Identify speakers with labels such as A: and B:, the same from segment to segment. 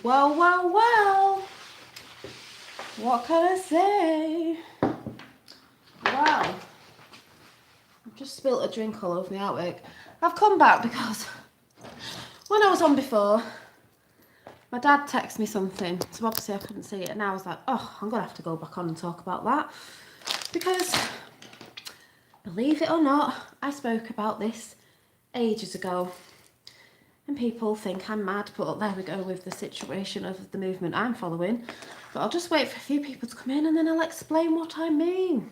A: Well, well, well. What can I say? Wow. I've just spilt a drink all over my outwork. I've come back because when I was on before, my dad texted me something, so obviously I couldn't see it, and I was like, oh, I'm going to have to go back on and talk about that. Because, believe it or not, I spoke about this ages ago. And people think I'm mad, but there we go with the situation of the movement I'm following. But I'll just wait for a few people to come in and then I'll explain what I mean.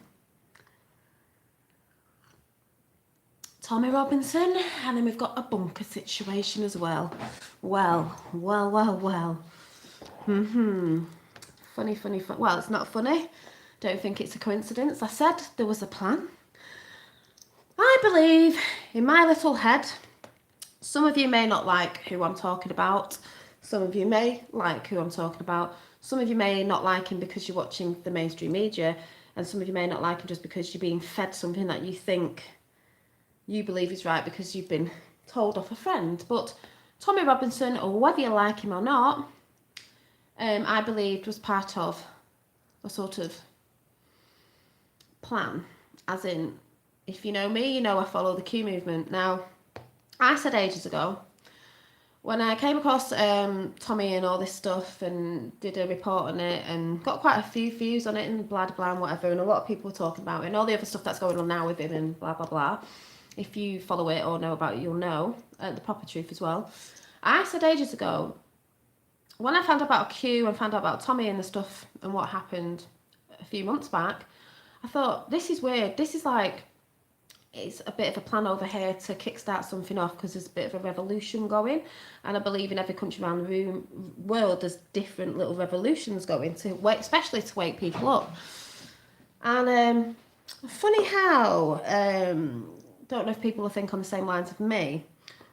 A: Tommy Robinson, and then we've got a bunker situation as well. Well. Funny. Well, it's not funny. Don't think it's a coincidence. I said there was a plan. I believe in my little head. Some of you may not like who I'm talking about. Some of you may like who I'm talking about. Some of you may not like him because you're watching the mainstream media, and some of you may not like him just because you're being fed something that you think you believe is right because you've been told off a friend. But Tommy Robinson, or whether you like him or not, I believed was part of a sort of plan. As in, if you know me, you know I follow the Q movement. Now, I said ages ago, when I came across Tommy and all this stuff and did a report on it and got quite a few views on it and blah, blah, and whatever, and a lot of people were talking about it and all the other stuff that's going on now with him and blah, blah, blah. If you follow it or know about it, you'll know the proper truth as well. I said ages ago, when I found out about Q and found out about Tommy and the stuff and what happened a few months back, I thought, this is weird. This is like, it's a bit of a plan over here to kickstart something off because there's a bit of a revolution going, and I believe in every country around the world there's different little revolutions going to wake, especially to wake people up. And funny how don't know if people think on the same lines of me,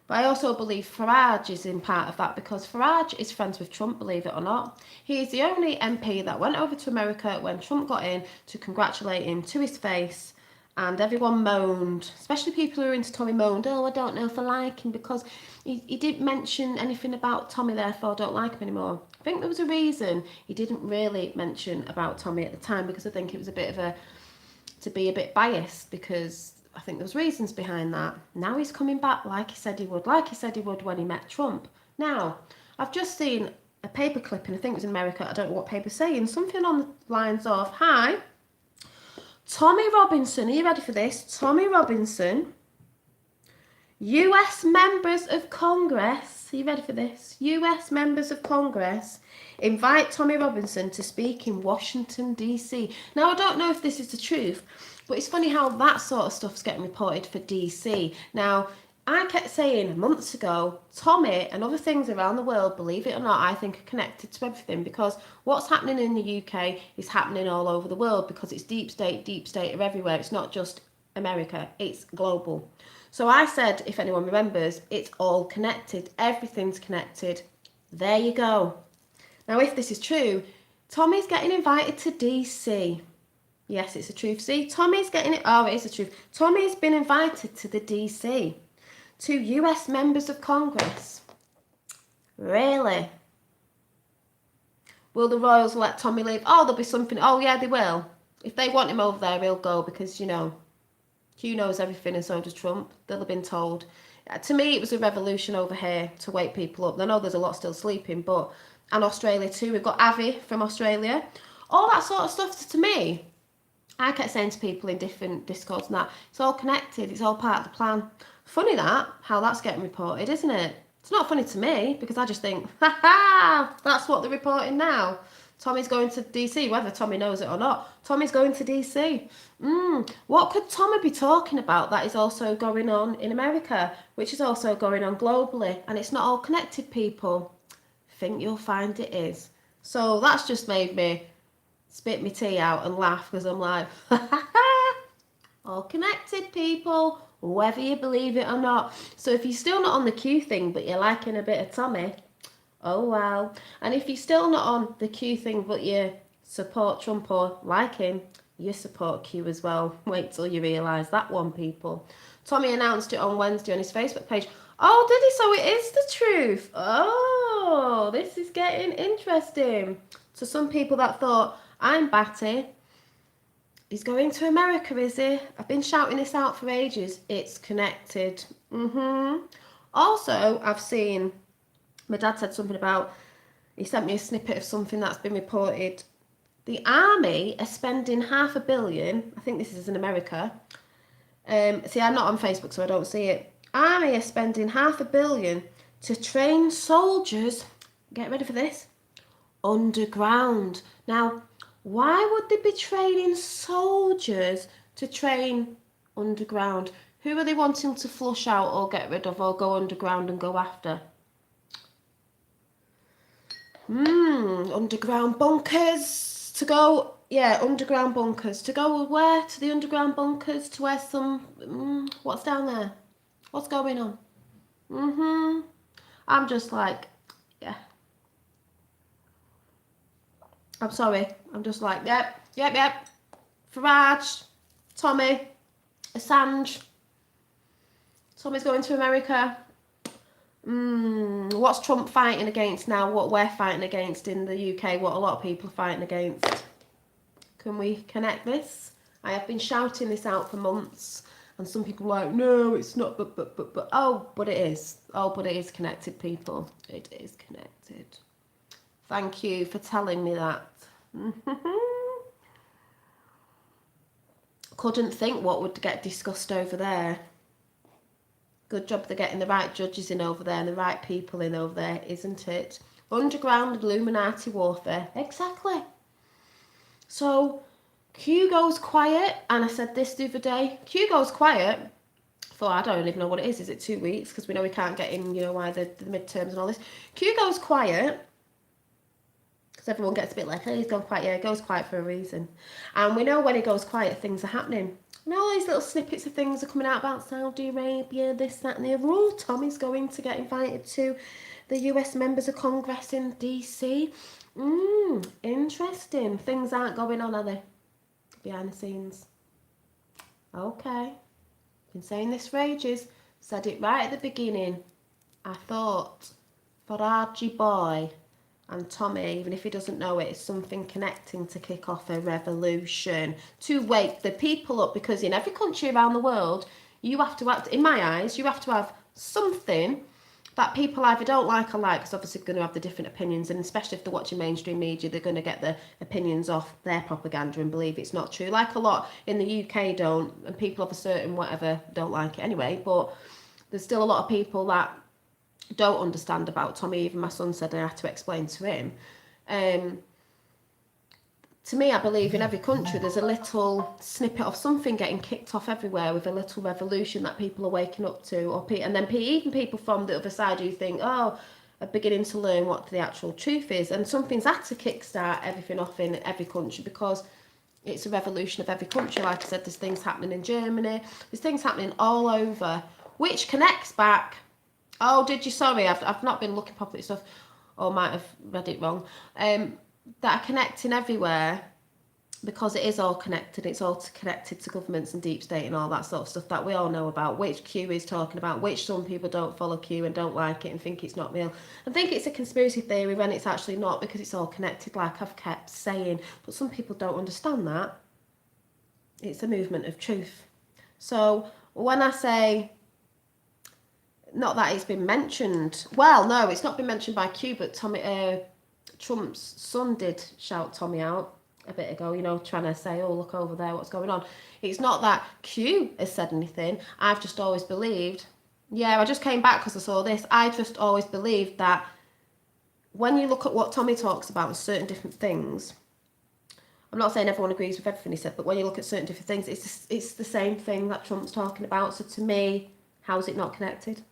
A: but I also believe Farage is in part of that because Farage is friends with Trump, believe it or not. He is the only MP that went over to America when Trump got in to congratulate him to his face. And everyone moaned, especially people who are into Tommy moaned, oh, I don't know if I like him because he didn't mention anything about Tommy, therefore I don't like him anymore. I think there was a reason he didn't really mention about Tommy at the time because I think it was a bit of to be a bit biased because I think there was reasons behind that. Now he's coming back like he said he would when he met Trump. Now, I've just seen a paper clipping, I think it was in America, I don't know what paper's saying, something on the lines of, hi, Tommy Robinson, are you ready for this? Tommy Robinson, US members of Congress, are you ready for this? US members of Congress invite Tommy Robinson to speak in Washington, D.C. Now, I don't know if this is the truth, but it's funny how that sort of stuff's getting reported for D.C. Now, I kept saying months ago, Tommy and other things around the world, believe it or not, I think are connected to everything because what's happening in the UK is happening all over the world because it's deep state are everywhere. It's not just America, it's global. So I said, if anyone remembers, it's all connected. Everything's connected. There you go. Now, if this is true, Tommy's getting invited to DC. Yes, it's the truth. See, Tommy's getting it. Oh, it is the truth. Tommy's been invited to the DC. To US members of Congress. Really? Will the Royals let Tommy leave? Oh, there'll be something. Oh, yeah, they will. If they want him over there, he'll go because, you know, Q knows everything and so does Trump. They'll have been told. To me, it was a revolution over here to wake people up. I know there's a lot still sleeping, but... And Australia too. We've got Avi from Australia. All that sort of stuff to me. I kept saying to people in different discords and that, it's all connected. It's all part of the plan. Funny that, how that's getting reported, isn't it? It's not funny to me because I just think, ha ha, that's what they're reporting now. Tommy's going to DC, whether Tommy knows it or not. Tommy's going to DC. What could Tommy be talking about that is also going on in America, which is also going on globally, and it's not all connected, people? I think you'll find it is. So that's just made me spit my tea out and laugh because I'm like, ha ha ha, all connected, people, whether you believe it or not. So if you're still not on the Q thing, but you're liking a bit of Tommy, oh well. And if you're still not on the Q thing, but you support Trump or like him, You support Q as well. Wait till you realise that one, people. Tommy announced it on Wednesday on his Facebook page. Oh, did he? So it is the truth. Oh, this is getting interesting. So some people that thought, I'm batty. He's going to America, is he? I've been shouting this out for ages. It's connected. Also, I've seen, my dad said something about, he sent me a snippet of something that's been reported. The army are spending $500 million. I think this is in America. See, I'm not on Facebook, so I don't see it. Army are spending $500 million to train soldiers. Get ready for this. Underground. Now, why would they be training soldiers to train underground? Who are they wanting to flush out or get rid of or go underground and go after? Underground bunkers to go. Yeah, underground bunkers to go where? To the underground bunkers to where some. What's down there? What's going on? I'm just like, yeah. I'm sorry. I'm just like, yep. Farage, Tommy, Assange. Tommy's going to America. What's Trump fighting against now? What we're fighting against in the UK? What a lot of people are fighting against? Can we connect this? I have been shouting this out for months, and some people are like, no, it's not, but, oh, but it is. Oh, but it is connected, people. It is connected. Thank you for telling me that. Couldn't think what would get discussed over there. Good job they're getting the right judges in over there and the right people in over there, isn't it? Underground Illuminati warfare. Exactly. So Q goes quiet, and I said this the other day. Q goes quiet for, I don't even know what it is. Is it 2 weeks? Because we know we can't get in, why the midterms and all this. Q goes quiet because everyone gets a bit like, hey, he's gone quiet. Yeah, he goes quiet for a reason. And we know when he goes quiet, things are happening. And all these little snippets of things are coming out about Saudi Arabia, this, that, and the other. Oh, Tommy's going to get invited to the US members of Congress in DC. Interesting. Things aren't going on, are they? Behind the scenes. Okay. Been saying this for ages. Said it right at the beginning. I thought Farage boy and Tommy, even if he doesn't know it, is something connecting to kick off a revolution, to wake the people up, because in every country around the world, you have to act, in my eyes, you have to have something that people either don't like or like, because obviously they're going to have the different opinions, and especially if they're watching mainstream media, they're going to get the opinions off their propaganda and believe it's not true, like a lot in the UK don't, and people of a certain whatever don't like it anyway, but there's still a lot of people that don't understand about Tommy. Even my son said I had to explain to him. To me, I believe in every country there's a little snippet of something getting kicked off everywhere with a little revolution that people are waking up to, and then even people from the other side who think, oh, are beginning to learn what the actual truth is, and something's had to kickstart everything off in every country, because it's a revolution of every country. Like I said, there's things happening in Germany, there's things happening all over, which connects back. Oh, did you? Sorry, I've not been looking properly at stuff, or might have read it wrong. That are connecting everywhere, because it is all connected. It's all connected to governments and deep state and all that sort of stuff that we all know about, which Q is talking about, which some people don't follow Q and don't like it and think it's not real. I think it's a conspiracy theory when it's actually not, because it's all connected, like I've kept saying. But some people don't understand that. It's a movement of truth. So when I say, not that it's been mentioned. Well, no, it's not been mentioned by Q, but Trump's son did shout Tommy out a bit ago, trying to say, oh, look over there, what's going on. It's not that Q has said anything. I've just always believed, I just came back because I saw this. I just always believed that when you look at what Tommy talks about and certain different things, I'm not saying everyone agrees with everything he said, but when you look at certain different things, it's the same thing that Trump's talking about. So to me, how's it not connected?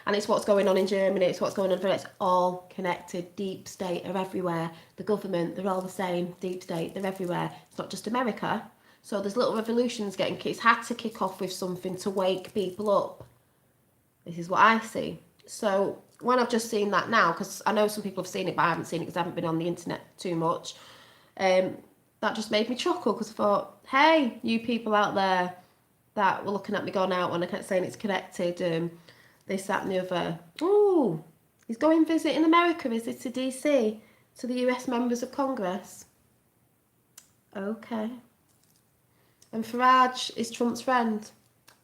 A: And it's what's going on in Germany, it's what's going on, it's all connected. Deep state are everywhere. The government, they're all the same. Deep state, they're everywhere. It's not just America. So there's little revolutions getting kicked. It's had to kick off with something to wake people up. This is what I see. So when I've just seen that now, because I know some people have seen it, but I haven't seen it because I haven't been on the internet too much. that just made me chuckle because I thought, hey, you people out there that were looking at me going out when I kept saying it's connected, this, that, and the other. Ooh, he's going visiting America, is it, to DC, to the US members of Congress? Okay. And Farage is Trump's friend?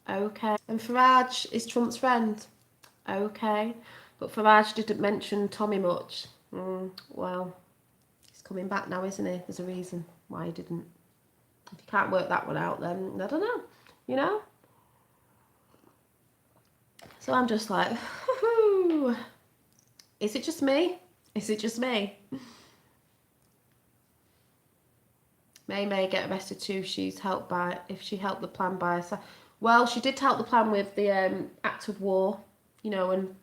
A: Okay. And Farage is Trump's friend? Okay. But Farage didn't mention Tommy much. Well, he's coming back now, isn't he? There's a reason why he didn't. If you can't work that one out, then I don't know, you know? So I'm just like, is it just me? Is it just me? May get arrested too. If she helped the plan by herself. Well, she did help the plan with the act of war, you know, and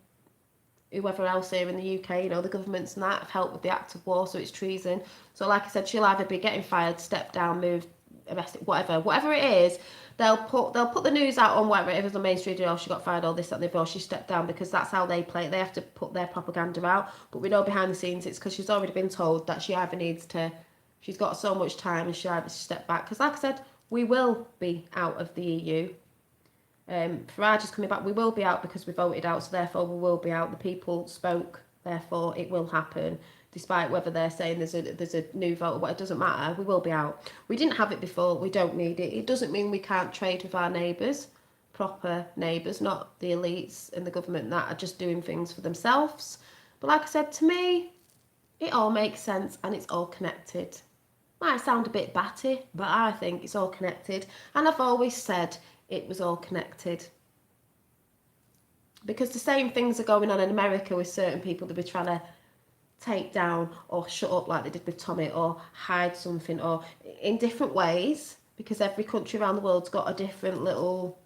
A: whoever else here in the UK, you know, the governments and that have helped with the act of war, so it's treason. So like I said, she'll either be getting fired, stepped down, moved, arrested, whatever it is. They'll put the news out on whatever it is on Main Street. Oh, she got fired, all this, that, and the other. She stepped down, because that's how they play it. They have to put their propaganda out. But we know behind the scenes it's because she's already been told that she either needs to. She's got so much time, and she either step back. Because like I said, we will be out of the EU. Farage is coming back. We will be out because we voted out, so therefore we will be out. The people spoke, therefore it will happen. Despite whether they're saying there's a new vote or what, it doesn't matter. We will be out. We didn't have it before. We don't need it. It doesn't mean we can't trade with our neighbours, proper neighbours, not the elites and the government that are just doing things for themselves. But like I said, to me, it all makes sense and it's all connected. Might sound a bit batty, but I think it's all connected. And I've always said it was all connected. Because the same things are going on in America with certain people that we're trying to take down or shut up, like they did with Tommy, or hide something, or in different ways, because every country around the world's got a different little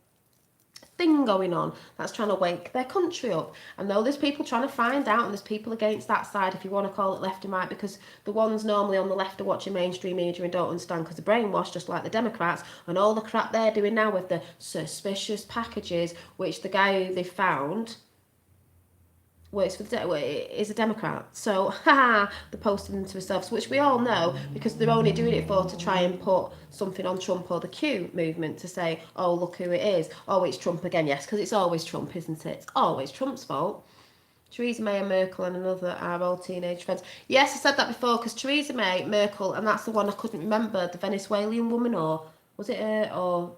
A: thing going on that's trying to wake their country up. And though there's people trying to find out, and there's people against that side, if you want to call it left and right, because the ones normally on the left are watching mainstream media and don't understand because they're brainwashed, just like the Democrats, and all the crap they're doing now with the suspicious packages, which the guy who they found works for is a Democrat. So, they're posting them to themselves, which we all know, because they're only doing it to try and put something on Trump or the Q movement, to say, oh, look who it is. Oh, it's Trump again. Yes, because it's always Trump, isn't it? It's always Trump's fault. Theresa May and Merkel and another are all teenage friends. Yes, I said that before, because Theresa May, Merkel, and that's the one I couldn't remember, the Venezuelan woman, or was it her, or...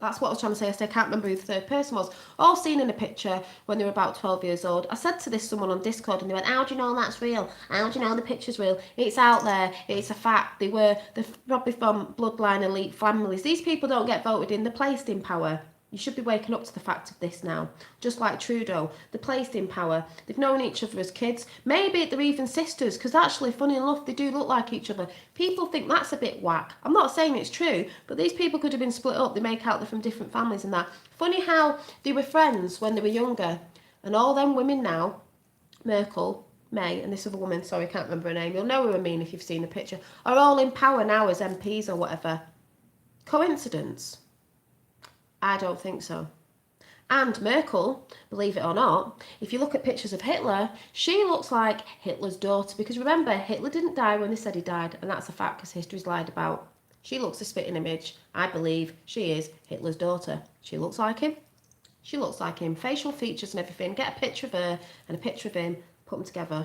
A: That's what I was trying to say. I can't remember who the third person was. All seen in a picture when they were about 12 years old. I said to this someone on Discord, and they went, how do you know that's real? How do you know the picture's real? It's out there. It's a fact. They're probably from bloodline elite families. These people don't get voted in. They're placed in power. You should be waking up to the fact of this now. Just like Trudeau. They're placed in power. They've known each other as kids. Maybe they're even sisters, because actually, funny enough, they do look like each other. People think that's a bit whack. I'm not saying it's true, but these people could have been split up. They make out they're from different families and that. Funny how they were friends when they were younger. And all them women now, Merkel, May, and this other woman, sorry, I can't remember her name. You'll know who I mean if you've seen the picture, are all in power now as MPs or whatever. Coincidence? I don't think so. And Merkel, believe it or not, if you look at pictures of Hitler, she looks like Hitler's daughter. Because remember, Hitler didn't die when they said he died, and that's a fact because history's lied about. She looks a spitting image. I believe she is Hitler's daughter. She looks like him. She looks like him. Facial features and everything. Get a picture of her and a picture of him, put them together.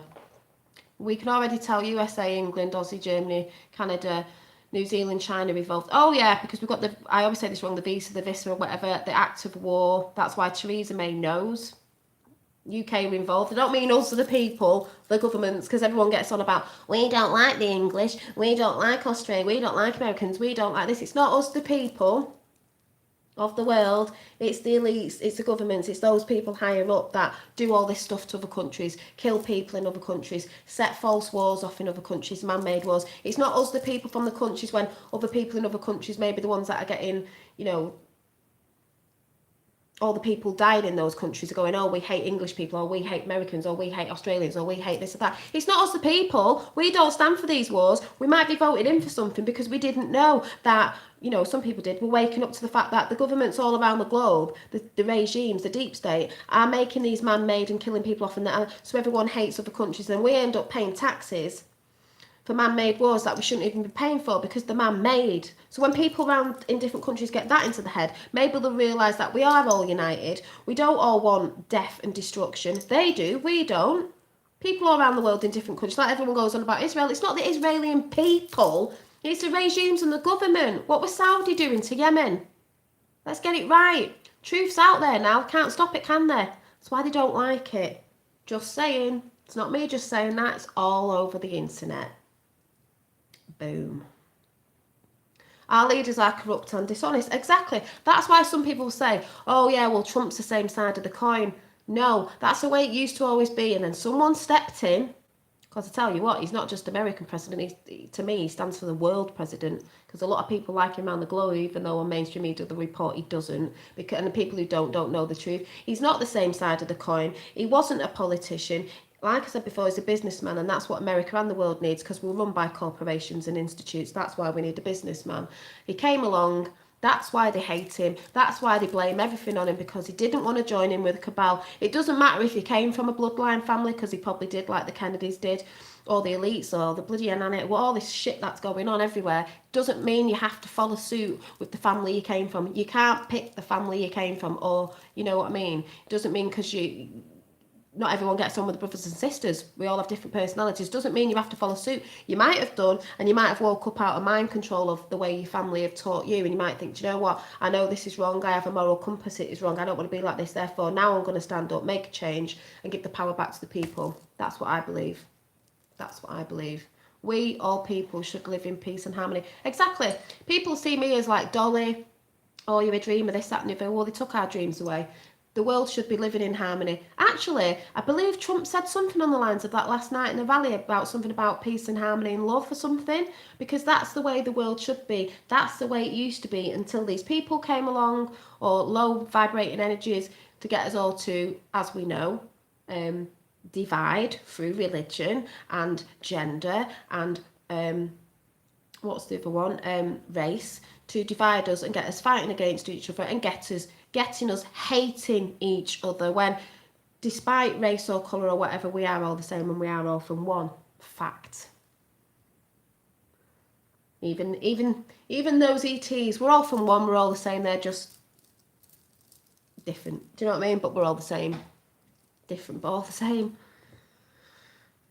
A: We can already tell USA, England, Aussie, Germany, Canada, New Zealand, China involved. Oh yeah, because we've got I always say this wrong, the visa or whatever, the act of war. That's why Theresa May knows UK were involved. I don't mean us, the people, the governments, because everyone gets on about, we don't like the English, we don't like Australia, we don't like Americans, we don't like this. It's not us, the people of the world, it's the elites, it's the governments, it's those people higher up that do all this stuff to other countries, kill people in other countries, set false wars off in other countries, man-made wars. It's not us, the people from the countries, when other people in other countries may be the ones that are getting, you know, all the people dying in those countries are going, oh, we hate English people, or we hate Americans, or we hate Australians, or we hate this or that. It's not us, the people. We don't stand for these wars. We might be voted in for something because we didn't know that, you know, some people did. We're waking up to the fact that the governments all around the globe, the regimes, the deep state, are making these man-made and killing people off, and that, so everyone hates other countries, and we end up paying taxes for man-made wars that we shouldn't even be paying for because they're man-made. So when people around in different countries get that into the head, maybe they'll realise that we are all united. We don't all want death and destruction. They do, we don't. People all around the world in different countries, like everyone goes on about Israel. It's not the Israeli people, it's the regimes and the government. What was Saudi doing to Yemen? Let's get it right. Truth's out there now. Can't stop it, can they? That's why they don't like it. Just saying. It's not me just saying that. It's all over the internet. Boom. Our leaders are corrupt and dishonest. Exactly. That's why some people say, oh yeah, well, Trump's the same side of the coin. No, that's the way it used to always be. And then someone stepped in. Because I tell you what, he's not just American president. To me, he stands for the world president. Because a lot of people like him around the globe, even though on mainstream media the report he doesn't. And the people who don't know the truth. He's not the same side of the coin. He wasn't a politician. Like I said before, he's a businessman, and that's what America and the world needs, because we're run by corporations and institutes. That's why we need a businessman. He came along. That's why they hate him. That's why they blame everything on him, because he didn't want to join in with a cabal. It doesn't matter if he came from a bloodline family, because he probably did, like the Kennedys did, or the elites, or the bloody NNA, all this shit that's going on everywhere. Doesn't mean you have to follow suit with the family you came from. You can't pick the family you came from, or, you know what I mean? It doesn't mean because not everyone gets on with the brothers and sisters. We all have different personalities. Doesn't mean you have to follow suit. You might have done, and you might have woke up out of mind control of the way your family have taught you, and you might think, do you know what? I know this is wrong. I have a moral compass. It is wrong. I don't want to be like this. Therefore, now I'm going to stand up, make a change, and give the power back to the people. That's what I believe. That's what I believe. We, all people, should live in peace and harmony. Exactly. People see me as like Dolly, oh, you're a dreamer, this, that, and the other. Well, they took our dreams away. The world should be living in harmony. Actually, I believe Trump said something on the lines of that last night in the Valley about something about peace and harmony and love or something, because that's the way the world should be. That's the way it used to be until these people came along, or low vibrating energies, to get us all to, as we know, divide through religion and gender and what's the other one? Race, to divide us and get us fighting against each other and getting us hating each other, when despite race or colour or whatever, we are all the same and we are all from one. Fact. Even those ETs, we're all from one, we're all the same, they're just different. Do you know what I mean? But we're all the same. Different but all the same.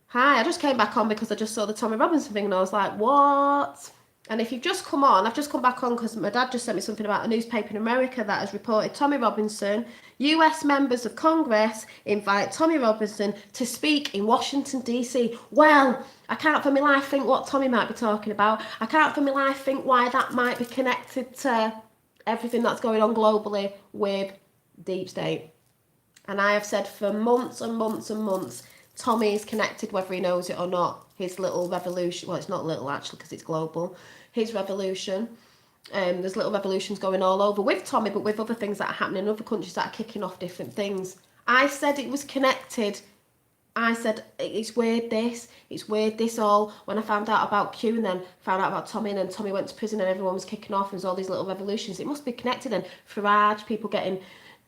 A: Hi, I just came back on because I just saw the Tommy Robinson thing and I was like, what? And if you've just come on, I've just come back on because my dad just sent me something about a newspaper in America that has reported Tommy Robinson, US members of Congress invite Tommy Robinson to speak in Washington, D.C. Well, I can't for my life think what Tommy might be talking about. I can't for my life think why that might be connected to everything that's going on globally with Deep State. And I have said for months and months and months, Tommy is connected whether he knows it or not. His little revolution, well, it's not little actually because it's global. His revolution, there's little revolutions going all over with Tommy, but with other things that are happening in other countries that are kicking off different things. I said it was connected. I said it's weird this all. When I found out about Q and then found out about Tommy, and then Tommy went to prison and everyone was kicking off and there's all these little revolutions, it must be connected. And Farage, people getting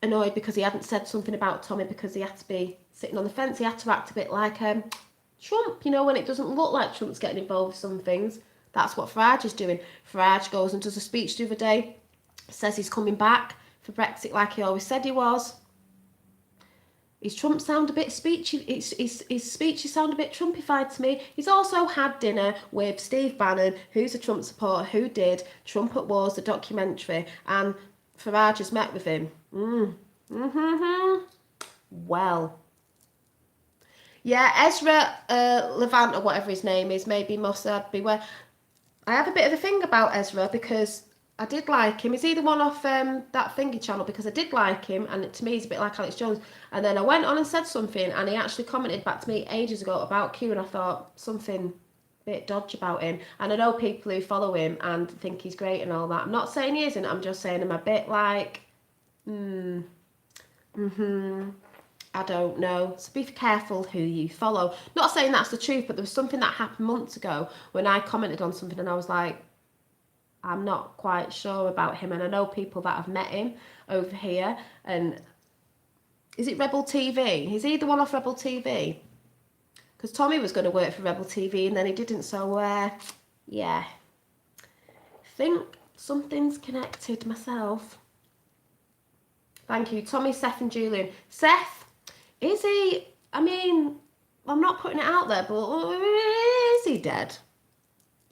A: annoyed because he hadn't said something about Tommy because he had to be sitting on the fence. He had to act a bit like Trump, you know, when it doesn't look like Trump's getting involved with some things. That's what Farage is doing. Farage goes and does a speech the other day, says he's coming back for Brexit like he always said he was. His Trump sound a bit speechy, his speeches sound a bit Trumpified to me. He's also had dinner with Steve Bannon, who's a Trump supporter, who did Trump at Wars, the documentary, and Farage has met with him. Well. Yeah, Ezra Levant, or whatever his name is, maybe Mossad, beware. I have a bit of a thing about Ezra because I did like him. Is he the one off that thingy channel? Because I did like him, and to me he's a bit like Alex Jones. And then I went on and said something, and he actually commented back to me ages ago about Q, and I thought something a bit dodgy about him. And I know people who follow him and think he's great and all that. I'm not saying he isn't, I'm just saying I'm a bit like, I don't know. So be careful who you follow. Not saying that's the truth, but there was something that happened months ago when I commented on something and I was like, I'm not quite sure about him. And I know people that have met him over here. And is it Rebel TV? Is he the one off Rebel TV? because Tommy was going to work for Rebel TV and then he didn't. So yeah, think something's connected myself. Thank you, Tommy, Seth, and Julian. Seth, is he? I mean, I'm not putting it out there, but is he dead?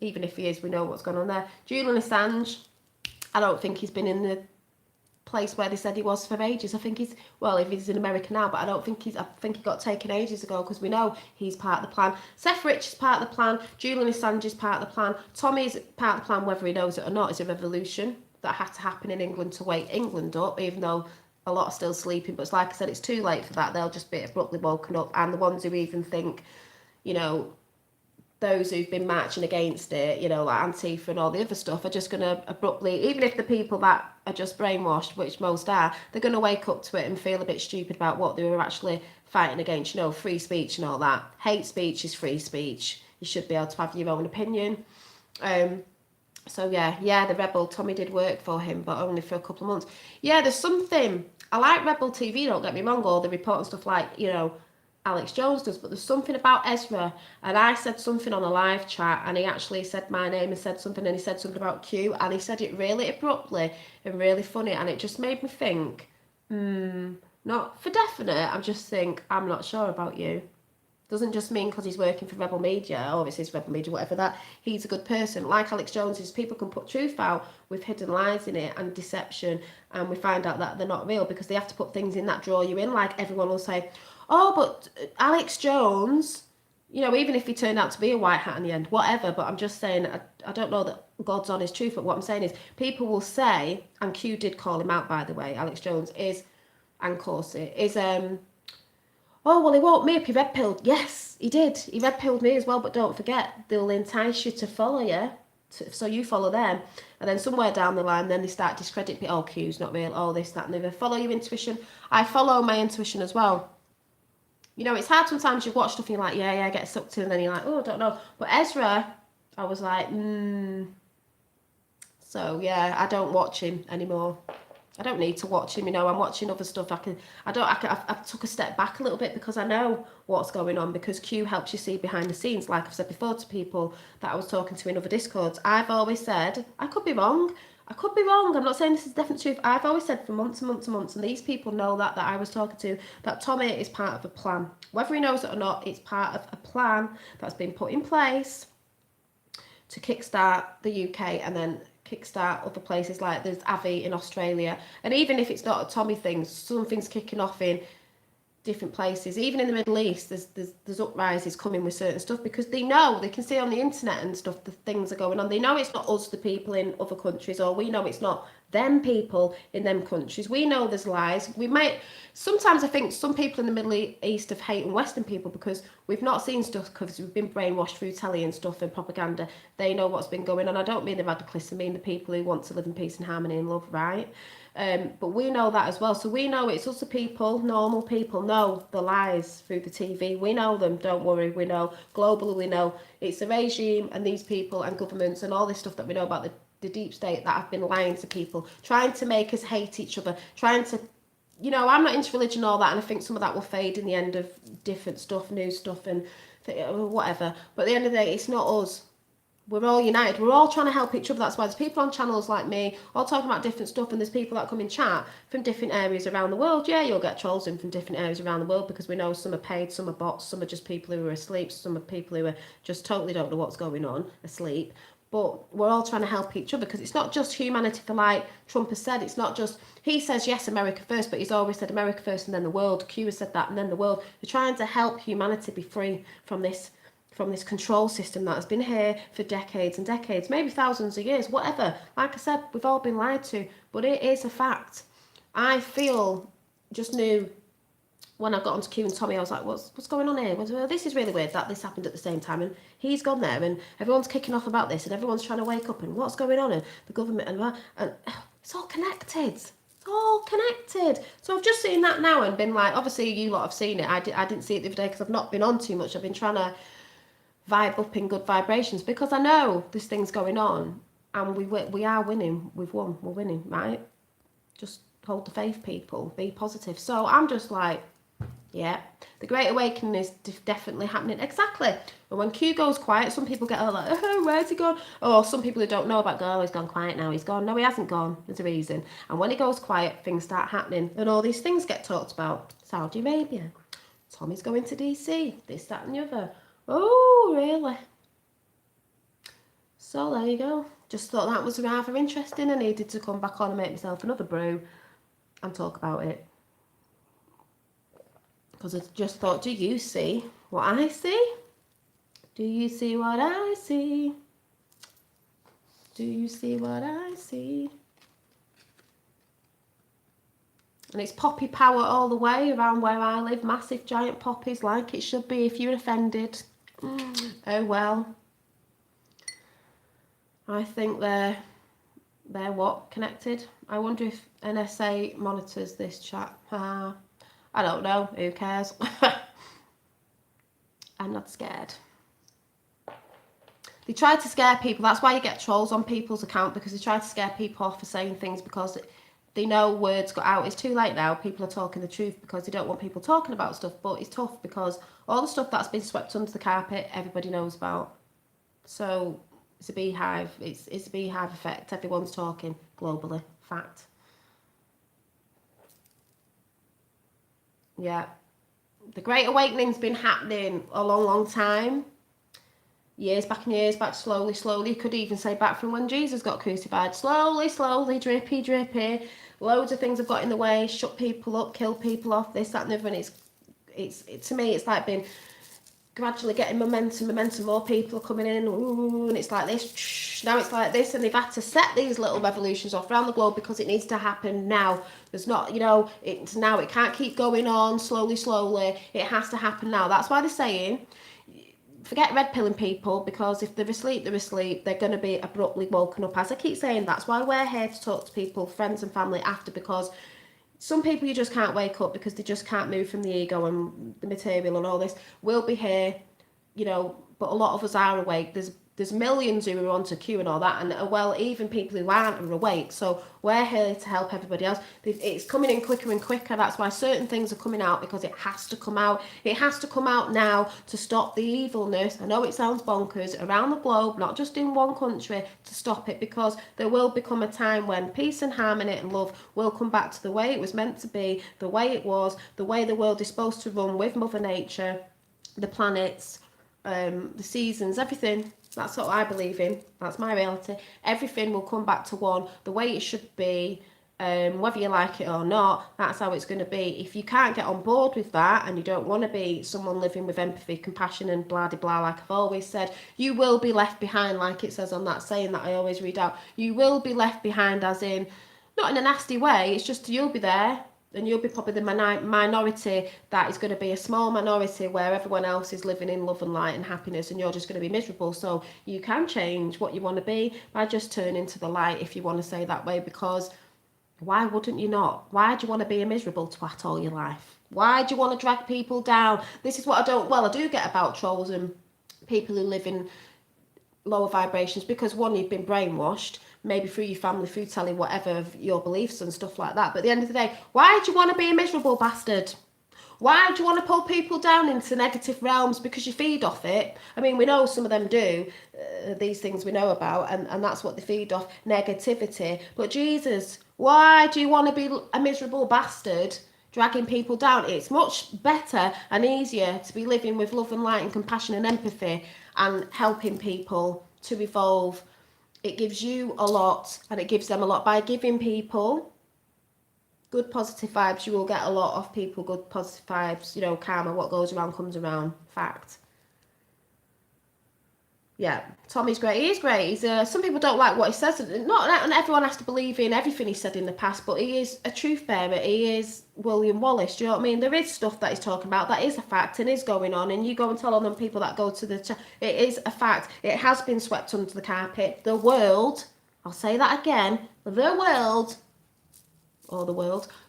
A: Even if he is, we know what's going on there. Julian Assange, I don't think he's been in the place where they said he was for ages. I think he's, well, if he's in America now, but I think he got taken ages ago, because we know he's part of the plan. Seth Rich is part of the plan. Julian Assange is part of the plan. Tommy's part of the plan, whether he knows it or not. Is a revolution that had to happen in England to wake England up, even though a lot are still sleeping. But like I said, it's too late for that. They'll just be abruptly woken up, and the ones who even think, you know, those who've been marching against it, you know, like Antifa and all the other stuff, are just going to abruptly, even if the people that are just brainwashed, which most are, they're going to wake up to it and feel a bit stupid about what they were actually fighting against, you know, free speech and all that. Hate speech is free speech. You should be able to have your own opinion. So yeah, the Rebel, Tommy did work for him, but only for a couple of months. Yeah, there's something, I like Rebel TV, don't get me wrong, all the report and stuff like, you know, Alex Jones does, but there's something about Ezra, and I said something on a live chat, and he actually said my name and said something, and he said something about Q, and he said it really abruptly and really funny, and it just made me think, not for definite, I'm just think, I'm not sure about you. Doesn't just mean because he's working for Rebel Media, or it's his Rebel Media, whatever, that he's a good person. Like Alex Jones is, people can put truth out with hidden lies in it and deception, and we find out that they're not real because they have to put things in that draw you in. Like everyone will say, oh, but Alex Jones, you know, even if he turned out to be a white hat in the end, whatever, but I'm just saying, I don't know that God's honest truth, but what I'm saying is, people will say, and Q did call him out, by the way, Alex Jones is, and Corsi, is, oh, well, he woke me up, he red-pilled. Yes, he did. He red-pilled me as well, but don't forget, they'll entice you to follow you, so you follow them. And then somewhere down the line, then they start discrediting people. Oh, Q's not real, oh, this, that, and the other. Follow your intuition. I follow my intuition as well. You know, it's hard sometimes, you watch stuff and you're like, yeah, get sucked in, and then you're like, oh, I don't know. But Ezra, I was like, So, yeah, I don't watch him anymore. I don't need to watch him, you know, I'm watching other stuff. I took a step back a little bit because I know what's going on, because Q helps you see behind the scenes. Like I've said before to people that I was talking to in other Discords, I've always said, I could be wrong, I'm not saying this is definite truth. I've always said for months and months and months, and these people know that I was talking to, that Tommy is part of a plan. Whether he knows it or not, it's part of a plan that's been put in place to kickstart the UK and then kickstart other places, like there's Avi in Australia. And even if it's not a Tommy thing, something's kicking off in different places, even in the Middle East. There's uprises coming with certain stuff, because they know, they can see on the internet and stuff, the things are going on. They know it's not us, the people in other countries, or we know it's not them people in them countries. We know there's lies. We might, sometimes I think some people in the Middle East have hated Western people because we've not seen stuff, because we've been brainwashed through telly and stuff and propaganda. They know what's been going on. I don't mean the radicalists, I mean the people who want to live in peace and harmony and love, right? But we know that as well. So we know it's us, the people, normal people, know the lies through the TV. We know them, don't worry. We know globally, we know it's the regime and these people and governments and all this stuff that we know about the deep state that have been lying to people, trying to make us hate each other, trying to, you know, I'm not into religion and all that, and I think some of that will fade in the end of different stuff, new stuff and whatever. But at the end of the day, it's not us. We're all united. We're all trying to help each other. That's why there's people on channels like me all talking about different stuff, and there's people that come in chat from different areas around the world. Yeah, you'll get trolls in from different areas around the world, because we know some are paid, some are bots, some are just people who are asleep, some are people who are just totally don't know what's going on, asleep. But we're all trying to help each other, because it's not just humanity, for like Trump has said, it's not just, he says yes, America first, but he's always said America first and then the world. Q has said that, and then the world. They're trying to help humanity be free from this control system that has been here for decades and decades, maybe thousands of years, whatever. Like I said, we've all been lied to, but it is a fact. I just knew when I got onto Q and Tommy, I was like, what's going on here? Well, this is really weird that this happened at the same time, and he's gone there, and everyone's kicking off about this, and everyone's trying to wake up, and what's going on, and the government, and it's all connected. All connected. So I've just seen that now and been like, obviously you lot have seen it. I didn't see it the other day because I've not been on too much. I've been trying to vibe up in good vibrations, because I know this thing's going on, and we are winning. We've won. We're winning, right? Just hold the faith, people. Be positive. So I'm just like, Yeah, the Great Awakening is definitely happening. Exactly. And when Q goes quiet, some people get all like, oh, where's he gone? Or some people who don't know about God, oh, he's gone quiet now. He's gone. No, he hasn't gone. There's a reason. And when he goes quiet, things start happening. And all these things get talked about. Saudi Arabia. Tommy's going to DC. This, that and the other. Oh, really? So there you go. Just thought that was rather interesting. I needed to come back on and make myself another brew and talk about it. Because I just thought, do you see what I see? Do you see what I see? Do you see what I see? And it's poppy power all the way around where I live. Massive giant poppies like it should be. If you're offended, oh well. I think they're what? Connected? I wonder if NSA monitors this chat. I don't know. Who cares? I'm not scared. They try to scare people. That's why you get trolls on people's account, because they try to scare people off for saying things because they know words got out. It's too late now. People are talking the truth because they don't want people talking about stuff. But it's tough because all the stuff that's been swept under the carpet, everybody knows about. So it's a beehive. It's a beehive effect. Everyone's talking globally. Fact. Yeah. The Great Awakening's been happening a long time. Years back, slowly. You could even say back from when Jesus got crucified. Slowly, drippy. Loads of things have got in the way, shut people up, kill people off, this, that and the other. And it's to me, it's like been gradually getting momentum. More people are coming in, and it's like this. Now it's like this, and they've had to set these little revolutions off around the globe because it needs to happen now. There's not, it's now. It can't keep going on slowly. It has to happen now. That's why they're saying, forget red pilling people, because if they're asleep, they're going to be abruptly woken up. As I keep saying, that's why we're here to talk to people, friends and family after, because some people you just can't wake up because they just can't move from the ego and the material and all this. We'll be here, but a lot of us are awake. There's millions who are onto Q and all that, and well, even people who aren't are awake. So we're here to help everybody else. It's coming in quicker and quicker. That's why certain things are coming out, because it has to come out. It has to come out now to stop the evilness. I know it sounds bonkers, around the globe, not just in one country, to stop it, because there will become a time when peace and harmony and love will come back to the way it was meant to be, the way it was, the way the world is supposed to run with Mother Nature, the planets, the seasons, everything. That's what I believe in. That's my reality. Everything will come back to one, the way it should be, whether you like it or not. That's how it's going to be. If you can't get on board with that, and you don't want to be someone living with empathy, compassion and blah de blah, like I've always said, you will be left behind, like it says on that saying that I always read out. You will be left behind, as in, not in a nasty way, it's just you'll be there, and you'll be probably the minority that is going to be a small minority, where everyone else is living in love and light and happiness, and you're just going to be miserable. So you can change what you want to be by just turning to the light, if you want to say that way, because why wouldn't you not? Why do you want to be a miserable twat all your life? Why do you want to drag people down? This is what I do get about trolls and people who live in lower vibrations, because one, you've been brainwashed, maybe through your family, through telling whatever of your beliefs and stuff like that. But at the end of the day, why do you want to be a miserable bastard? Why do you want to pull people down into negative realms? Because you feed off it. I mean, we know some of them do, these things we know about, and that's what they feed off, negativity. But Jesus, why do you want to be a miserable bastard dragging people down? It's much better and easier to be living with love and light and compassion and empathy and helping people to evolve. It gives you a lot, and it gives them a lot. By giving people good positive vibes, you will get a lot of people good positive vibes. Karma, what goes around comes around. Fact. Yeah, Tommy's great. He is great. He's some people don't like what he says. Not everyone has to believe in everything he said in the past, but he is a truth bearer. He is William Wallace. Do you know what I mean? There is stuff that he's talking about that is a fact and is going on, and you go and tell on them people that go to it is a fact. It has been swept under the carpet. The world, I'll say that again, the world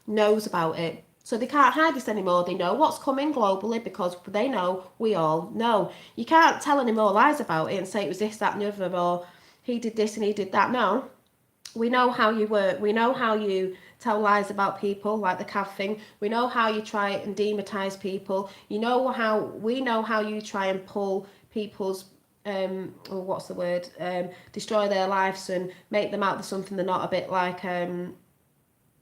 A: knows about it. So they can't hide this anymore. They know what's coming globally, because they know we all know. You can't tell any more lies about it and say it was this, that and the other, or he did this and he did that. No. We know how you work. We know how you tell lies about people, like the Cav thing. We know how you try and demonetize people. We know how you try and pull people's what's the word? Destroy their lives and make them out to something they're not, a bit like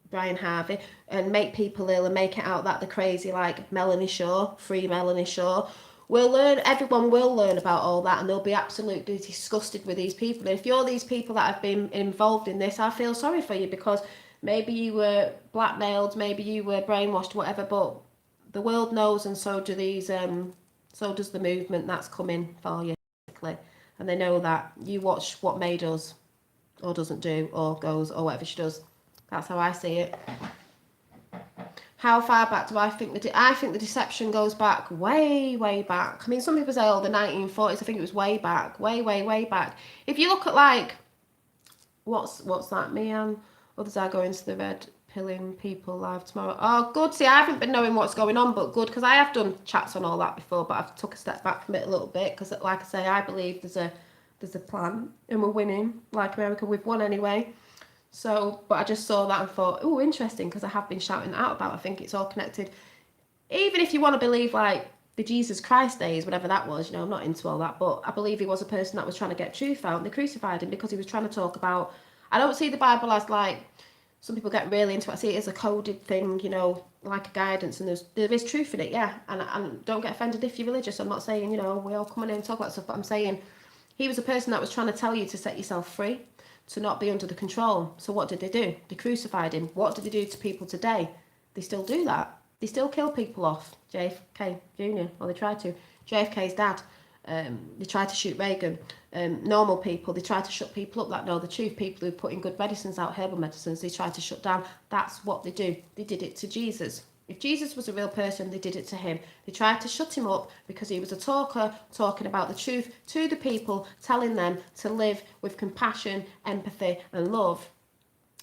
A: Brian Harvey, and make people ill and make it out that they're crazy, like Melanie Shaw, free Melanie Shaw. Everyone will learn about all that, and they'll be absolutely disgusted with these people. And if you're these people that have been involved in this, I feel sorry for you, because maybe you were blackmailed, maybe you were brainwashed, whatever, but the world knows, and so do these, so does the movement that's coming for you, and they know that. You watch what May does, or doesn't do, or goes, or whatever she does. That's how I see it. How far back do I think I think the deception goes back way, way back. I mean, some people say, oh, the 1940s. I think it was way back, way, way, way back. If you look at, like, what's that, me and others are going to the red pilling people live tomorrow. Oh, good. See, I haven't been knowing what's going on, but good, because I have done chats on all that before, but I've took a step back from it a little bit, because, like I say, I believe there's a plan, and we're winning. Like America, we've won anyway. So, but I just saw that and thought, oh, interesting, because I have been shouting that out about. I think it's all connected. Even if you want to believe, like, the Jesus Christ days, whatever that was, I'm not into all that, but I believe he was a person that was trying to get truth out, and they crucified him because he was trying to talk about. I don't see the Bible as, like, some people get really into it. I see it as a coded thing, like a guidance, and there is truth in it, yeah. And don't get offended if you're religious. I'm not saying, we all come in and talk about stuff, but I'm saying he was a person that was trying to tell you to set yourself free, to not be under the control. So what did they do? They crucified him. What did they do to people today? They still do that. They still kill people off. JFK Jr., or they try to. JFK's dad. They try to shoot Reagan. Normal people, they try to shut people up that know the truth. People who put in good medicines out, herbal medicines, they try to shut down. That's what they do. They did it to Jesus. If Jesus was a real person, they did it to him. They tried to shut him up because he was a talker, talking about the truth to the people, telling them to live with compassion, empathy and love,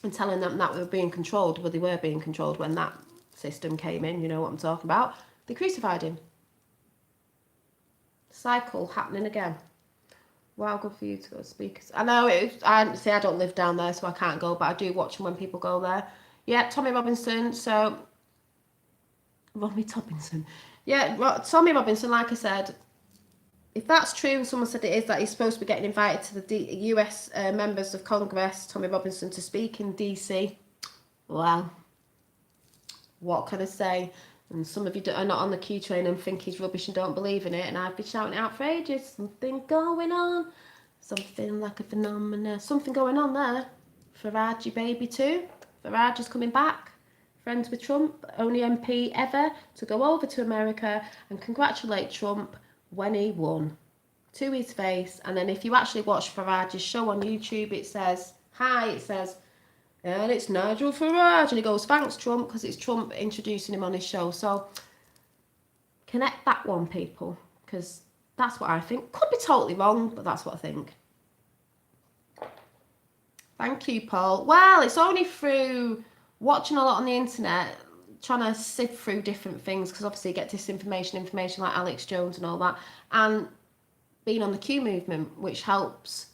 A: and telling them that we were being controlled. Well, they were being controlled when that system came in, you know what I'm talking about. They crucified him. Cycle happening again. Wow, good for you to go to speakers. I know, I don't live down there, so I can't go, but I do watch them when people go there. Yeah, Tommy Robinson, so... Tommy Robinson, like I said, if that's true, and someone said it is, that he's supposed to be getting invited to the US members of Congress, Tommy Robinson, to speak in DC. Well, what can I say? And some of you are not on the Q train and think he's rubbish and don't believe in it, and I've been shouting it out for ages. Something going on. Something like a phenomena. Something going on there. Farage baby too. Farage is coming back. Friends with Trump, only MP ever to go over to America and congratulate Trump when he won. To his face. And then if you actually watch Farage's show on YouTube, it says, and it's Nigel Farage. And he goes, thanks, Trump, because it's Trump introducing him on his show. So connect that one, people, because that's what I think. Could be totally wrong, but that's what I think. Thank you, Paul. Well, it's only through watching a lot on the internet, trying to sift through different things, because obviously you get disinformation, information like Alex Jones and all that, and being on the Q movement, which helps.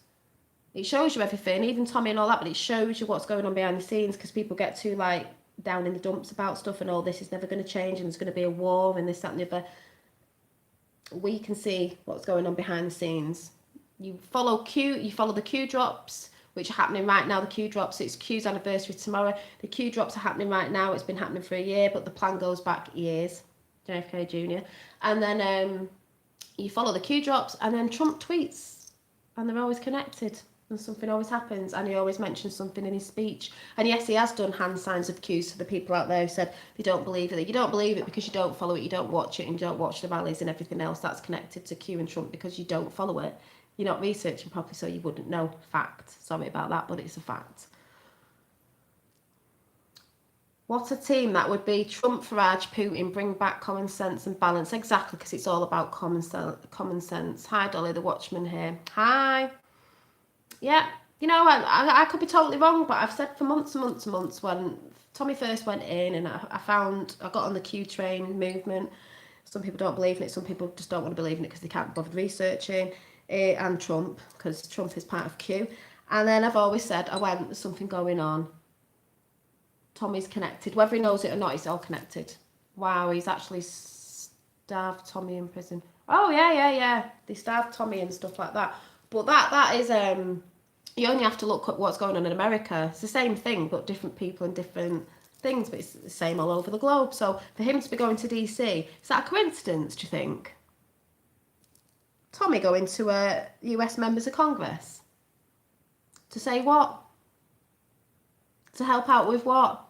A: It shows you everything, even Tommy and all that, but it shows you what's going on behind the scenes, because people get too, like, down in the dumps about stuff and all this is never going to change and there's going to be a war and this, that and the other. We can see what's going on behind the scenes. You follow the Q drops, which are happening right now. The Q drops, it's Q's anniversary tomorrow. The Q drops are happening right now. It's been happening for a year, but the plan goes back years. JFK Jr. And then you follow the Q drops, and then Trump tweets, and they're always connected, and something always happens, and he always mentions something in his speech. And yes, he has done hand signs of Q's to the people out there who said they don't believe it. You don't believe it because you don't follow it, you don't watch it, and you don't watch the rallies and everything else that's connected to Q and Trump because you don't follow it. You're not researching properly, so you wouldn't know. Fact. Sorry about that, but it's a fact. What a team that would be. Trump, Farage, Putin, bring back common sense and balance. Exactly, because it's all about common sense. Hi, Dolly, the Watchman here. Hi. Yeah, I could be totally wrong, but I've said for months and months and months, when Tommy first went in and I got on the Q train movement. Some people don't believe in it. Some people just don't want to believe in it because they can't bother researching. And Trump, because Trump is part of Q. And then I've always said, there's something going on. Tommy's connected. Whether he knows it or not, it's all connected. Wow, he's actually starved Tommy in prison. Oh, yeah. They starved Tommy and stuff like that. But that is, you only have to look at what's going on in America. It's the same thing, but different people and different things, but it's the same all over the globe. So for him to be going to DC, is that a coincidence, do you think? Tommy going to US members of Congress? To say what? To help out with what?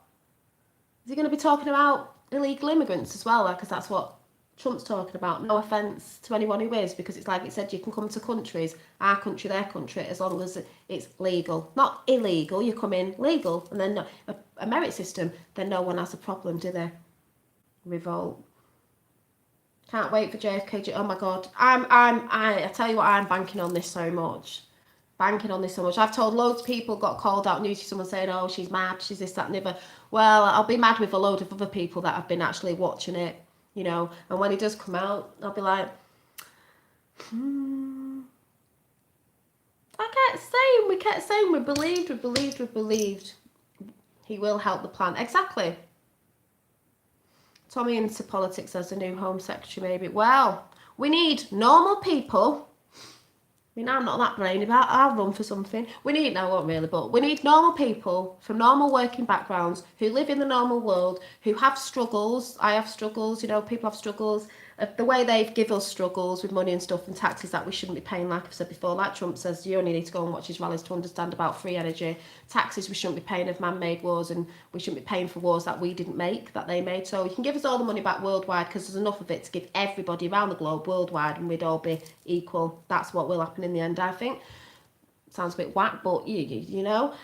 A: Is he going to be talking about illegal immigrants as well? Because that's what Trump's talking about. No offence to anyone who is, because it's like it said, you can come to countries, our country, their country, as long as it's legal. Not illegal, you come in legal, and then a merit system, then no one has a problem, do they? Revolt. Can't wait for JFK. Oh my God. I tell you what, I'm banking on this so much. I've told loads of people, got called out news to someone saying, oh, she's mad, she's this, that, and the other. Well, I'll be mad with a load of other people that have been actually watching it, you know. And when he does come out, I'll be like, we kept saying, we believed. He will help the plan. Exactly. Tommy into politics as the new Home Secretary, maybe. Well, we need normal people. I mean, I'm not that brainy, but I'll run for something. We need, no, I won't really, but we need normal people from normal working backgrounds who live in the normal world, who have struggles. I have struggles, you know, people have struggles. The way they've given us struggles with money and stuff and taxes that we shouldn't be paying, like I've said before, like Trump says, you only need to go and watch his rallies to understand about free energy. Taxes we shouldn't be paying of man-made wars, and we shouldn't be paying for wars that we didn't make, that they made. So you can give us all the money back worldwide, because there's enough of it to give everybody around the globe worldwide, and we'd all be equal. That's what will happen in the end, I think. Sounds a bit whack, but you know.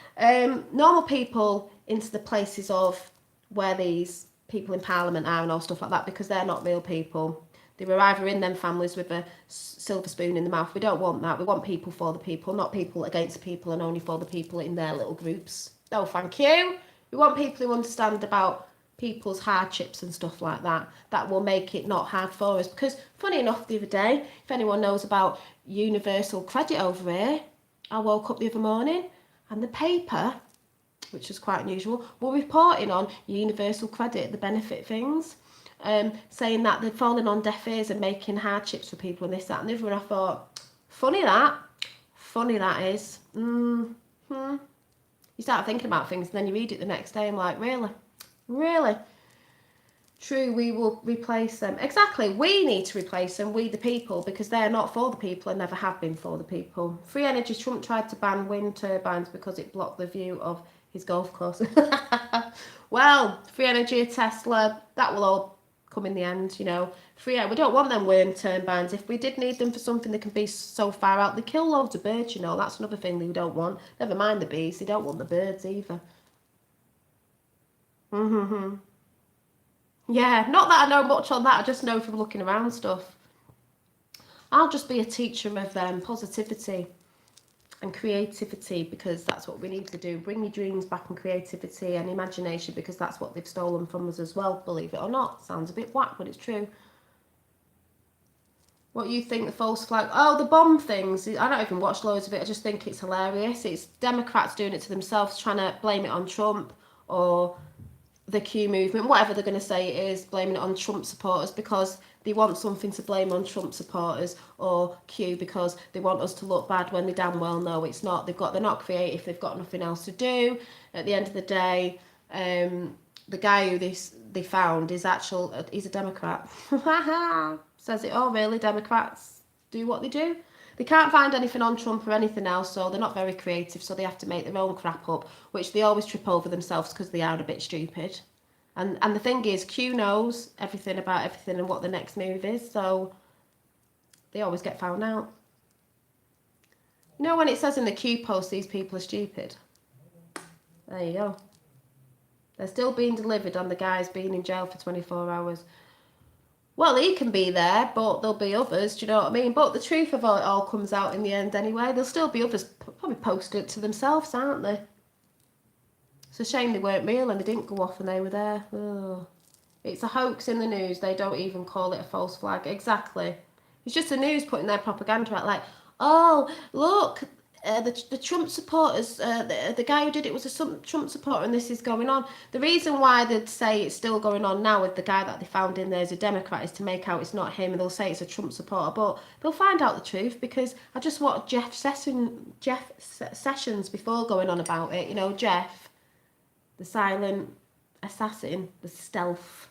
A: Normal people into the places of where these people in Parliament are and all stuff like that, because they're not real people. They were either in them families with a silver spoon in the mouth. We don't want that. We want people for the people, not people against people and only for the people in their little groups. No, thank you. We want people who understand about people's hardships and stuff like that. That will make it not hard for us. Because, funny enough, the other day, if anyone knows about universal credit over here, I woke up the other morning and the paper, which is quite unusual, were reporting on universal credit, the benefit things. Saying that they're falling on deaf ears and making hardships for people and this, that and the other. And I thought, funny that is. You start thinking about things and then you read it the next day and like, really? True, we will replace them. Exactly, we need to replace them, we the people, because they're not for the people and never have been for the people. Free energy, Trump tried to ban wind turbines because it blocked the view of his golf course. Well, free energy, Tesla, that will all come in the end, you know. We don't want them wind turbines. If we did need them for something that can be so far out, they kill loads of birds, you know. That's another thing they don't want. Never mind the bees, they don't want the birds either. Yeah, not that I know much on that, I just know from looking around stuff. I'll just be a teacher of positivity and creativity, because that's what we need to do. Bring your dreams back and creativity and imagination, because that's what they've stolen from us as well, believe it or not. Sounds a bit whack, but it's true. What you think the false flag? Oh, the bomb things. I don't even watch loads of it. I just think it's hilarious. It's Democrats doing it to themselves, trying to blame it on Trump or the Q movement, whatever they're going to say it is, blaming it on Trump supporters because they want something to blame on Trump supporters, or Q because they want us to look bad when they damn well know it's not. They're not creative. They've got nothing else to do. At the end of the day, the guy who they found is he's a Democrat. Says it all, really. Democrats do what they do. They can't find anything on Trump or anything else, so they're not very creative, so they have to make their own crap up, which they always trip over themselves because they are a bit stupid. And the thing is, Q knows everything about everything and what the next move is, so they always get found out. You know when it says in the Q post, these people are stupid? There you go. They're still being delivered on the guys being in jail for 24 hours. Well, he can be there, but there'll be others, do you know what I mean? But the truth of it all comes out in the end anyway. There'll still be others probably posting it to themselves, aren't they? It's a shame they weren't real and they didn't go off and they were there. Oh. It's a hoax in the news. They don't even call it a false flag. Exactly. It's just the news putting their propaganda out like, oh, look, the Trump supporters, the guy who did it was a Trump supporter, and this is going on. The reason why they'd say it's still going on now with the guy that they found in there as a Democrat is to make out it's not him, and they'll say it's a Trump supporter, but they'll find out the truth, because I just watched Jeff Sessions before going on about it. You know, Jeff, the silent assassin, the stealth.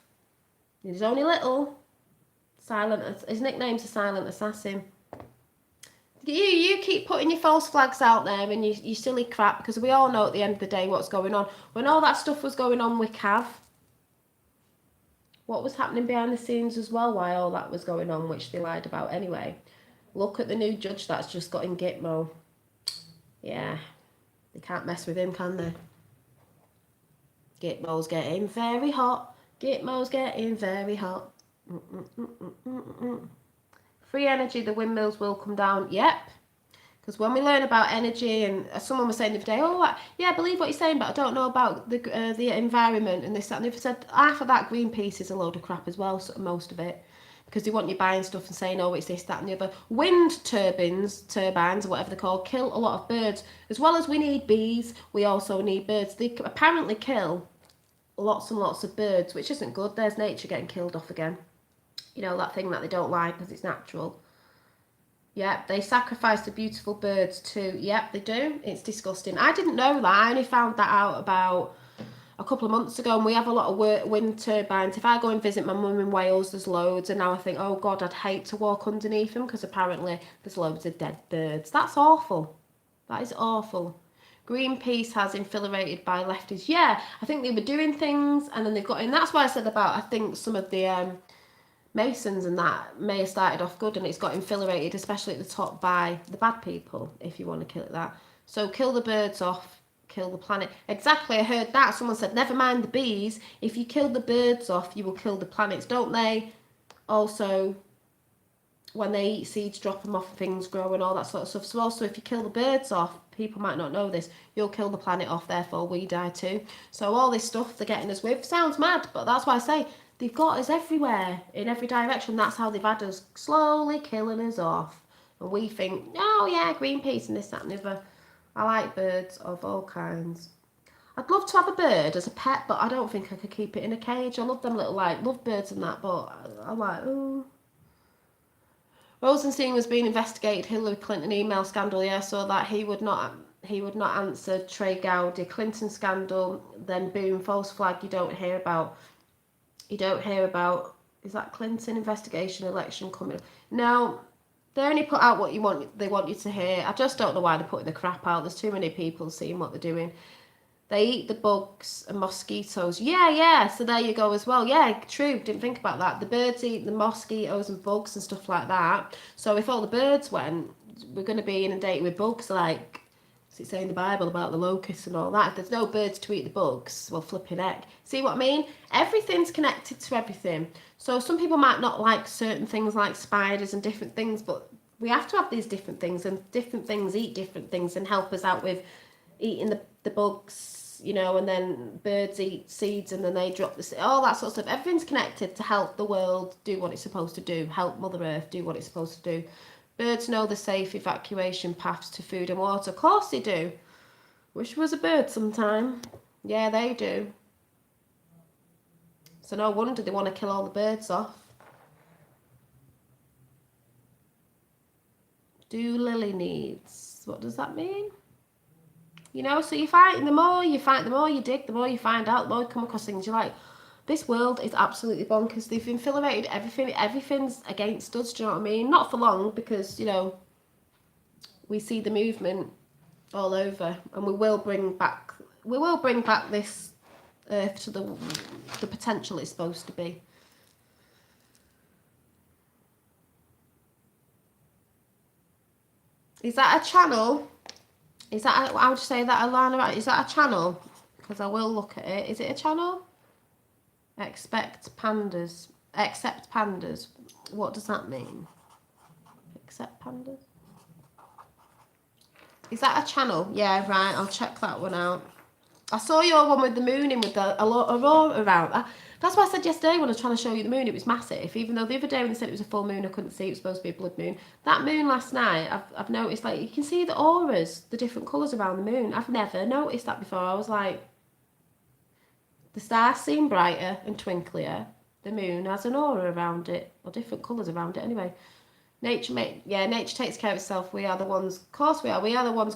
A: He's only little. Silent. His nickname's a silent assassin. You keep putting your false flags out there and you silly crap, because we all know at the end of the day what's going on. When all that stuff was going on with Cav, what was happening behind the scenes as well, why all that was going on, which they lied about anyway. Look at the new judge that's just got in Gitmo. Yeah, they can't mess with him, can they? Gitmo's getting very hot. Gitmo's getting very hot. Free energy, the windmills will come down. Yep. Because when we learn about energy, and someone was saying the other day, oh, yeah, I believe what you're saying, but I don't know about the environment and this, that, and they've said half of that Greenpeace is a load of crap as well, so most of it. Because they want you buying stuff and saying, oh, it's this, that, and the other. Wind turbines, or whatever they're called, kill a lot of birds. As well as we need bees, we also need birds. They apparently kill lots and lots of birds, which isn't good. There's nature getting killed off again. You know, that thing that they don't like because it's natural. Yep, they sacrifice the beautiful birds too. Yep, they do. It's disgusting. I didn't know that. I only found that out about a couple of months ago, and we have a lot of wind turbines. If I go and visit my mum in Wales, there's loads, and now I think, oh God, I'd hate to walk underneath them because apparently there's loads of dead birds. That's awful. That is awful. Greenpeace has infiltrated by lefties. Yeah, I think they were doing things, and then they've got in. That's why I said about, I think some of the Masons and that may have started off good, and it's got infiltrated, especially at the top, by the bad people, if you want to kill it that. So kill the birds off, kill the planet. Exactly, I heard that. Someone said, never mind the bees, if you kill the birds off, you will kill the planets. Don't they also, when they eat seeds, drop them off, things grow and all that sort of stuff? So also, if you kill the birds off, people might not know this, you'll kill the planet off, therefore we die too. So all this stuff they're getting us with sounds mad, but that's why I say, they've got us everywhere, in every direction. That's how they've had us, slowly killing us off. And we think, oh yeah, Greenpeace and this, that, and the other. I like birds of all kinds. I'd love to have a bird as a pet, but I don't think I could keep it in a cage. I love them little, love birds and that, but I'm like, oh. Rosenstein was being investigated, Hillary Clinton email scandal. Yeah, so that he would not answer Trey Gowdy. Clinton scandal, then boom, false flag you don't hear about. Is that Clinton investigation, election coming? No, they only put out what they want you to hear. I just don't know why they're putting the crap out. There's too many people seeing what they're doing. They eat the bugs and mosquitoes. Yeah, so there you go as well. Yeah, true, didn't think about that. The birds eat the mosquitoes and bugs and stuff like that. So if all the birds went, we're going to be inundated with bugs, like it's saying in the Bible about the locusts and all that. If there's no birds to eat the bugs, well, flipping heck. See what I mean? Everything's connected to everything. So some people might not like certain things like spiders and different things, but we have to have these different things, and different things eat different things and help us out with eating the bugs, you know, and then birds eat seeds and then they drop all that sort of stuff. Everything's connected to help the world do what it's supposed to do, help Mother Earth do what it's supposed to do. Birds know the safe evacuation paths to food and water. Of course they do. Wish I was a bird sometime. Yeah, they do. So no wonder they want to kill all the birds off. Do Lily needs. What does that mean? You know, so you're fighting, the more you fight, the more you dig, the more you find out, the more you come across things. You're like, this world is absolutely bonkers. They've infiltrated everything. Everything's against us, do you know what I mean? Not for long, because, you know, we see the movement all over, and we will bring back this earth to the potential it's supposed to be. Is that a channel? Is that, I would say that, Alana, is that a channel? Because I will look at it. Is it a channel? Accept pandas. What does that mean? Accept pandas? Is that a channel? Yeah, right. I'll check that one out. I saw your one with the moon in with the aurora around. That's why I said yesterday when I was trying to show you the moon, it was massive. Even though the other day when they said it was a full moon, I couldn't see. It was supposed to be a blood moon. That moon last night, I've noticed, like, you can see the auras, the different colours around the moon. I've never noticed that before. I was like, the stars seem brighter and twinklier. The moon has an aura around it, or different colours around it anyway. Nature takes care of itself. We are the ones, of course we are. We are the ones,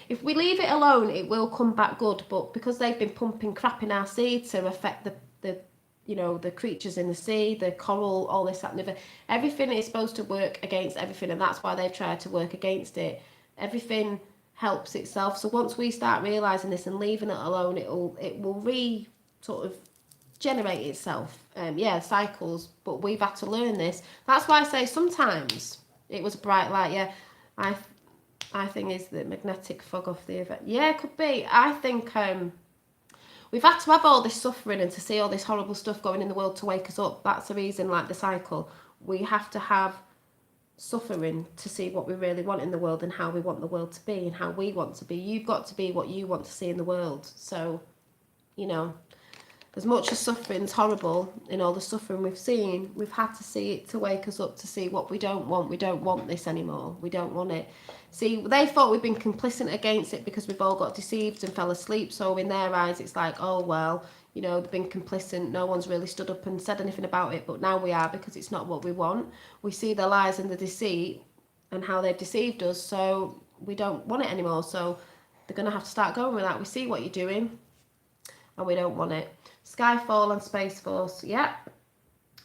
A: if we leave it alone, it will come back good. But because they've been pumping crap in our sea to affect the the creatures in the sea, the coral, all this, that, and the other. Everything is supposed to work against everything, and that's why they've tried to work against it. Everything helps itself. So once we start realizing this and leaving it alone, it will sort of generate itself. Cycles. But we've had to learn this. That's why I say sometimes it was a bright light. Yeah, I think is the magnetic fog off the event. Yeah, it could be. I think we've had to have all this suffering and to see all this horrible stuff going in the world to wake us up. That's the reason, like the cycle. We have to have suffering to see what we really want in the world and how we want the world to be and how we want to be. You've got to be what you want to see in the world. So, as much as suffering's horrible in all the suffering we've seen, we've had to see it to wake us up to see what we don't want. We don't want this anymore. We don't want it. See, they thought we've been complicit against it because we've all got deceived and fell asleep. So in their eyes, it's like, oh, well, they've been complicit. No one's really stood up and said anything about it. But now we are, because it's not what we want. We see the lies and the deceit and how they've deceived us. So we don't want it anymore. So they're going to have to start going with that. We see what you're doing and we don't want it. Skyfall and Space Force. Yep.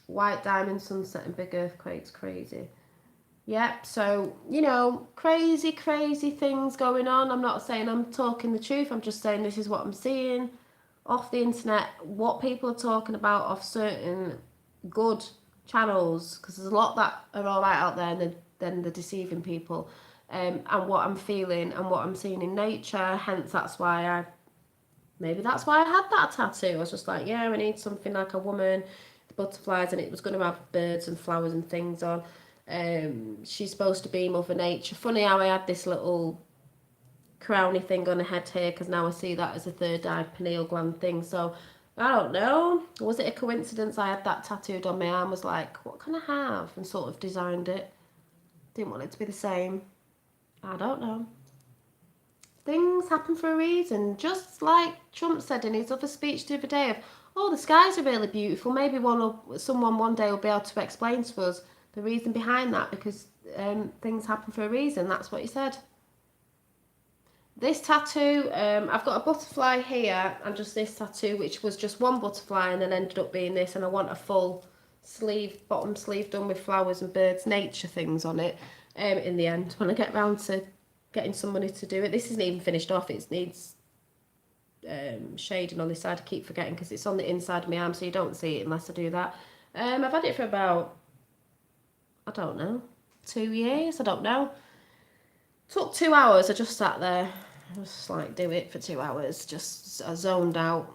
A: White Diamond, Sunset and Big Earthquakes. Crazy. Yep. So, crazy things going on. I'm not saying I'm talking the truth. I'm just saying this is what I'm seeing off the internet. What people are talking about off certain good channels. Because there's a lot that are all right out there and then they're deceiving people. And what I'm feeling and what I'm seeing in nature. Hence, maybe that's why I had that tattoo. I was just like, yeah, I need something like a woman, the butterflies, and it was going to have birds and flowers and things on. She's supposed to be Mother Nature. Funny how I had this little crowny thing on her head here, because now I see that as a third eye pineal gland thing. So I don't know. Was it a coincidence I had that tattooed on my arm? Was like, what can I have? And sort of designed it. Didn't want it to be the same. I don't know. Things happen for a reason. Just like Trump said in his other speech the other day of, oh, the skies are really beautiful. Maybe someone one day will be able to explain to us the reason behind that, because things happen for a reason. That's what he said. This tattoo, I've got a butterfly here and just this tattoo, which was just one butterfly and then ended up being this. And I want a full bottom sleeve done with flowers and birds, nature things on it in the end, when I get round to getting somebody to do it. This isn't even finished off. It needs shading on this side. I keep forgetting because it's on the inside of my arm, so you don't see it unless I do that. I've had it for about, I don't know, 2 years. I don't know. Took 2 hours. I just sat there, just like do it for 2 hours. Just zoned out.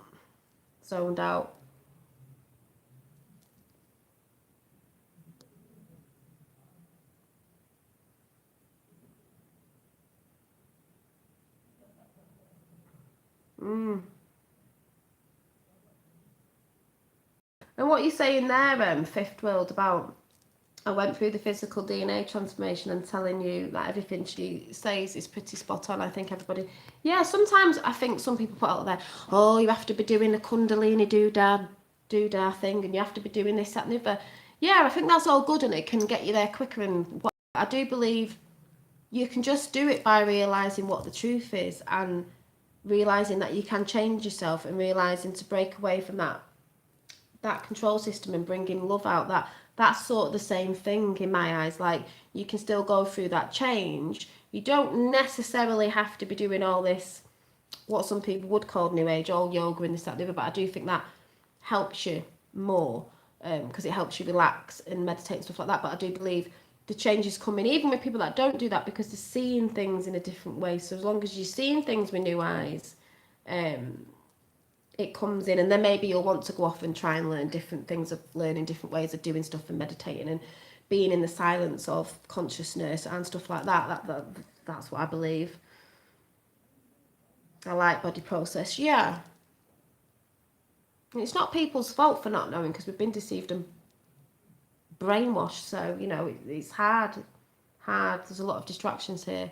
A: And what you're saying there, Fifth World, about I went through the physical DNA transformation and telling you that everything she says is pretty spot on. I think everybody, yeah, sometimes I think some people put out there, oh, you have to be doing a Kundalini doodah thing and you have to be doing this, that and the other. Yeah, I think that's all good and it can get you there quicker. And what I do believe you can just do it by realising what the truth is and realising that you can change yourself and realising to break away from that control system and bringing love out. That's sort of the same thing in my eyes. Like, you can still go through that change. You don't necessarily have to be doing all this, what some people would call new age, all yoga and this, that, and the other, but I do think that helps you more because it helps you relax and meditate and stuff like that. But I do believe the changes come in even with people that don't do that, because they're seeing things in a different way. So as long as you're seeing things with new eyes, it comes in, and then maybe you'll want to go off and try and learn different things, of learning different ways of doing stuff and meditating and being in the silence of consciousness and stuff like that. That's what I believe. I like body process. Yeah. And it's not people's fault for not knowing, because we've been deceived and brainwashed. So, you know, it's hard. There's a lot of distractions here.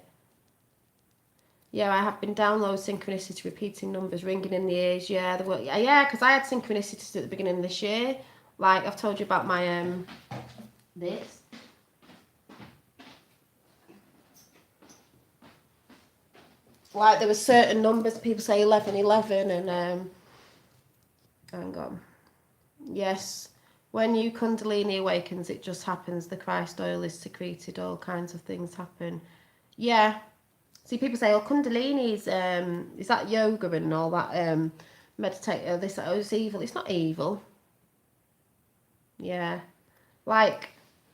A: Yeah, I have been downloading synchronicity, repeating numbers, ringing in the ears. Yeah, because I had synchronicities at the beginning of this year. Like I've told you about my this. Like there were certain numbers, people say 1111, and hang on. Yes, when you Kundalini awakens, it just happens. The Christ oil is secreted. All kinds of things happen. Yeah. See, people say, "Oh, Kundalini is that yoga and all that meditate? This it's evil." It's not evil. Yeah, like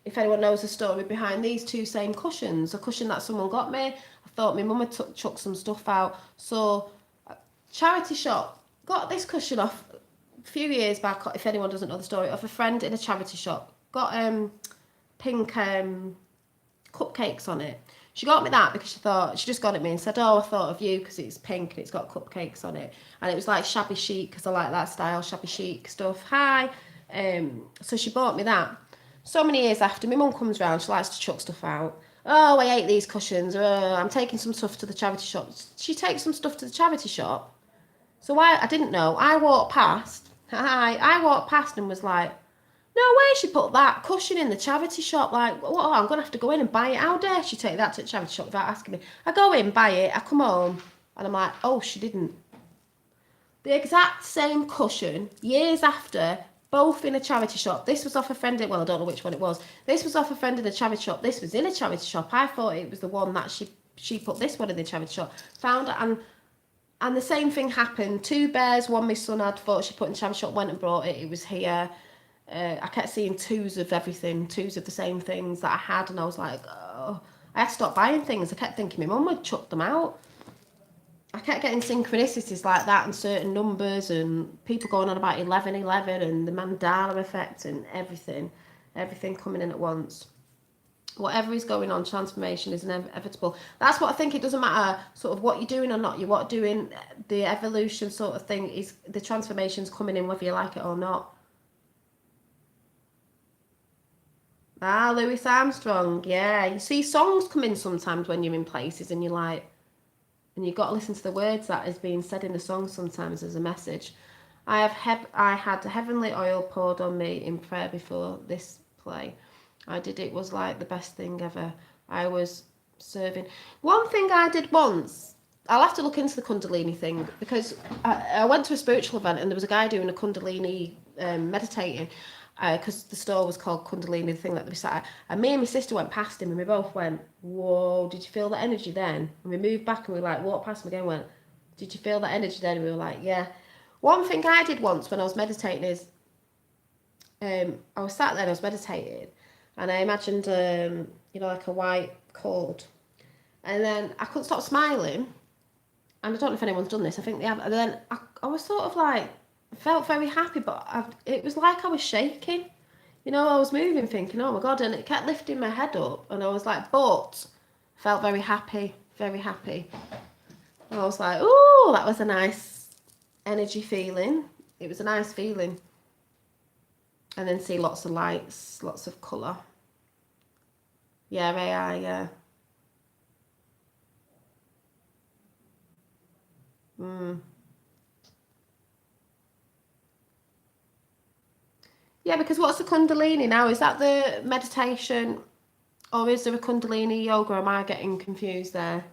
A: if anyone knows the story behind these two same cushions, a cushion that someone got me. I thought my mum had chucked some stuff out. So, charity shop got this cushion off a few years back. If anyone doesn't know the story, of a friend in a charity shop got pink cupcakes on it. She got me that because she just got it me and said, "Oh, I thought of you because it's pink and it's got cupcakes on it." And it was like shabby chic, because I like that style, shabby chic stuff. Hi. So she bought me that. So many years after, my mum comes round, she likes to chuck stuff out. "Oh, I ate these cushions. I'm taking some stuff to the charity shop." She takes some stuff to the charity shop. So I didn't know. I walked past. I walked past and was like, "No way she put that cushion in the charity shop. Like, what? I'm going to have to go in and buy it. How dare she take that to the charity shop without asking me?" I go in, buy it, I come home, and I'm like, "Oh, she didn't." The exact same cushion, years after, both in a charity shop. This was off a friend, well, I don't know which one it was. This was off a friend in a charity shop. This was in a charity shop. I thought it was the one that she put this one in the charity shop. Found it, and the same thing happened. Two bears, one my son had, thought she put in the charity shop, went and brought it. It was here. I kept seeing twos of everything, twos of the same things that I had, and I was like, oh, I had to stop buying things. I kept thinking my mum would chuck them out. I kept getting synchronicities like that and certain numbers, and people going on about 1111 and the Mandela effect and everything coming in at once. Whatever is going on, transformation is inevitable. That's what I think. It doesn't matter sort of what you're doing or not. You're what doing. The evolution sort of thing is the transformation's coming in whether you like it or not. Ah, Louis Armstrong. Yeah, you see songs come in sometimes when you're in places and you're like, and you've got to listen to the words that is being said in the song sometimes as a message. I had heavenly oil poured on me in prayer before this play. I did. It was like the best thing ever. I was serving. One thing I did once, I'll have to look into the Kundalini thing, because I went to a spiritual event and there was a guy doing a Kundalini meditating, because the store was called Kundalini, the thing that they sat at. And me and my sister went past him and we both went, "Whoa, did you feel that energy then?" And we moved back and we like walked past him again and went, "Did you feel that energy then?" And we were like, "Yeah." One thing I did once when I was meditating is, I was sat there and I was meditating and I imagined, like a white cord. And then I couldn't stop smiling. And I don't know if anyone's done this. I think they have. And then I was sort of like, felt very happy, but it was like I was shaking. I was moving thinking, "Oh my God," and it kept lifting my head up. And I was like, but felt very happy, very happy. And I was like, "Ooh, that was a nice energy feeling." It was a nice feeling. And then see lots of lights, lots of colour. Yeah, AI, yeah. Mm. Yeah, because what's the Kundalini now? Is that the meditation, or is there a Kundalini yoga? Am I getting confused there?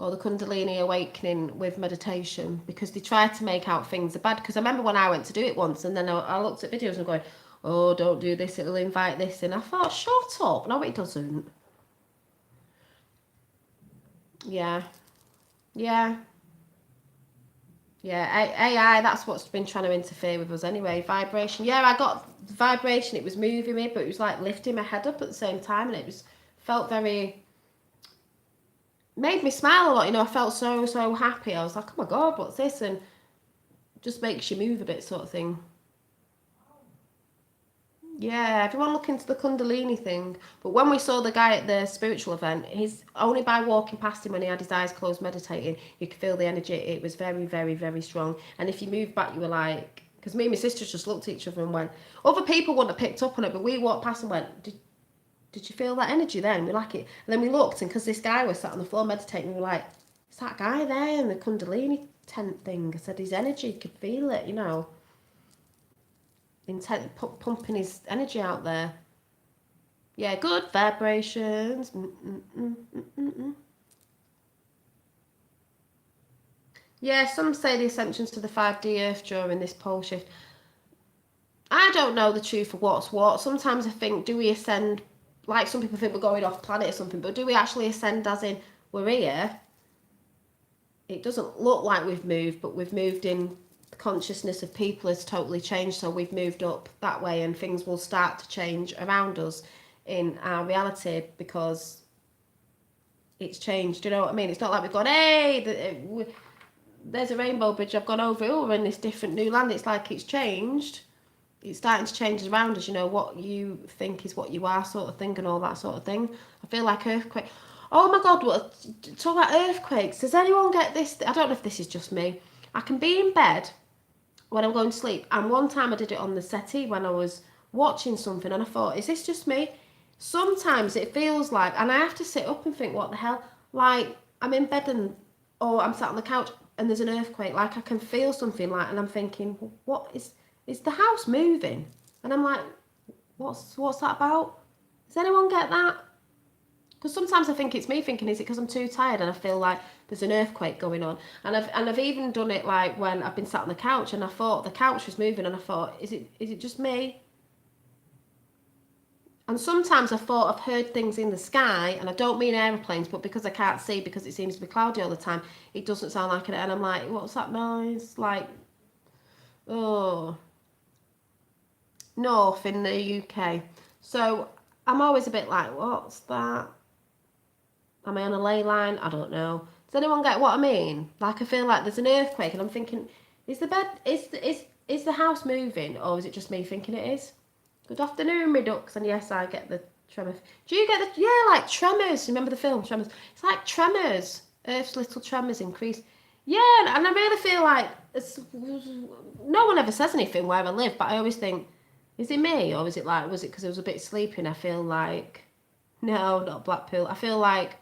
A: Or the Kundalini awakening with meditation? Because they try to make out things are bad. Because I remember when I went to do it once, and then I looked at videos and going, "Oh, don't do this, it'll invite this in." I thought, shut up. No, it doesn't. Yeah. Yeah. Yeah, AI, that's what's been trying to interfere with us anyway. Vibration. Yeah, I got vibration. It was moving me, but it was like lifting my head up at the same time, and it was felt very, made me smile a lot. I felt so happy. I was like, "Oh my God, what's this?" And just makes you move a bit, sort of thing. Yeah, everyone look into the Kundalini thing. But when we saw the guy at the spiritual event, he's only by walking past him when he had his eyes closed meditating, you could feel the energy. It was very, very, very strong. And if you moved back, you were like, Because me and my sisters just looked at each other and went, other people wouldn't have picked up on it, but we walked past and went, did you feel that energy then? We like it. And then we looked, and because this guy was sat on the floor meditating, we were like, it's that guy there in the Kundalini tent thing. I said, his energy, you could feel it, you know. Intent, pumping his energy out there. Yeah, good vibrations. Yeah, some say the ascensions to the 5D Earth during this pole shift. I don't know the truth of what's what. Sometimes I think, do we ascend, like some people think we're going off planet or something, but do we actually ascend as in we're here? It doesn't look like we've moved, but we've moved in, the consciousness of people has totally changed, so we've moved up that way, and things will start to change around us in our reality because it's changed. Do you know what I mean? It's not like we've gone, hey, there's a rainbow bridge, I've gone over it, we're in this different new land. It's like it's changed. It's starting to change around us, you know, what you think is what you are, sort of thing, and all that sort of thing. I feel like earthquake. Oh my God, talk about earthquakes. Does anyone get this? I don't know if this is just me. I can be in bed when I'm going to sleep, and one time I did it on the settee when I was watching something, and I thought, is this just me? Sometimes it feels like, and I have to sit up and think, what the hell? Like, I'm in bed or I'm sat on the couch and there's an earthquake. Like, I can feel something, like, and I'm thinking, what is the house moving? And I'm like, what's that about? Does anyone get that? Because sometimes I think it's me thinking, is it because I'm too tired and I feel like there's an earthquake going on? And I've even done it like when I've been sat on the couch and I thought the couch was moving, and I thought, is it just me? And sometimes I thought I've heard things in the sky, and I don't mean aeroplanes, but because I can't see, because it seems to be cloudy all the time, it doesn't sound like it. And I'm like, what's that noise? Like, oh, north in the UK. So I'm always a bit like, what's that? Am I on a ley line? I don't know. Does anyone get what I mean? Like, I feel like there's an earthquake, and I'm thinking, is the house moving, or is it just me thinking it is? Good afternoon, my ducks. And yes, I get the tremor. Do you get the, yeah, like Tremors? Remember the film Tremors? It's like Tremors. Earth's little tremors increase. Yeah, and I really feel like no one ever says anything where I live, but I always think, is it me, or is it like, was it because I was a bit sleepy and I feel like, no, not Blackpool. I feel like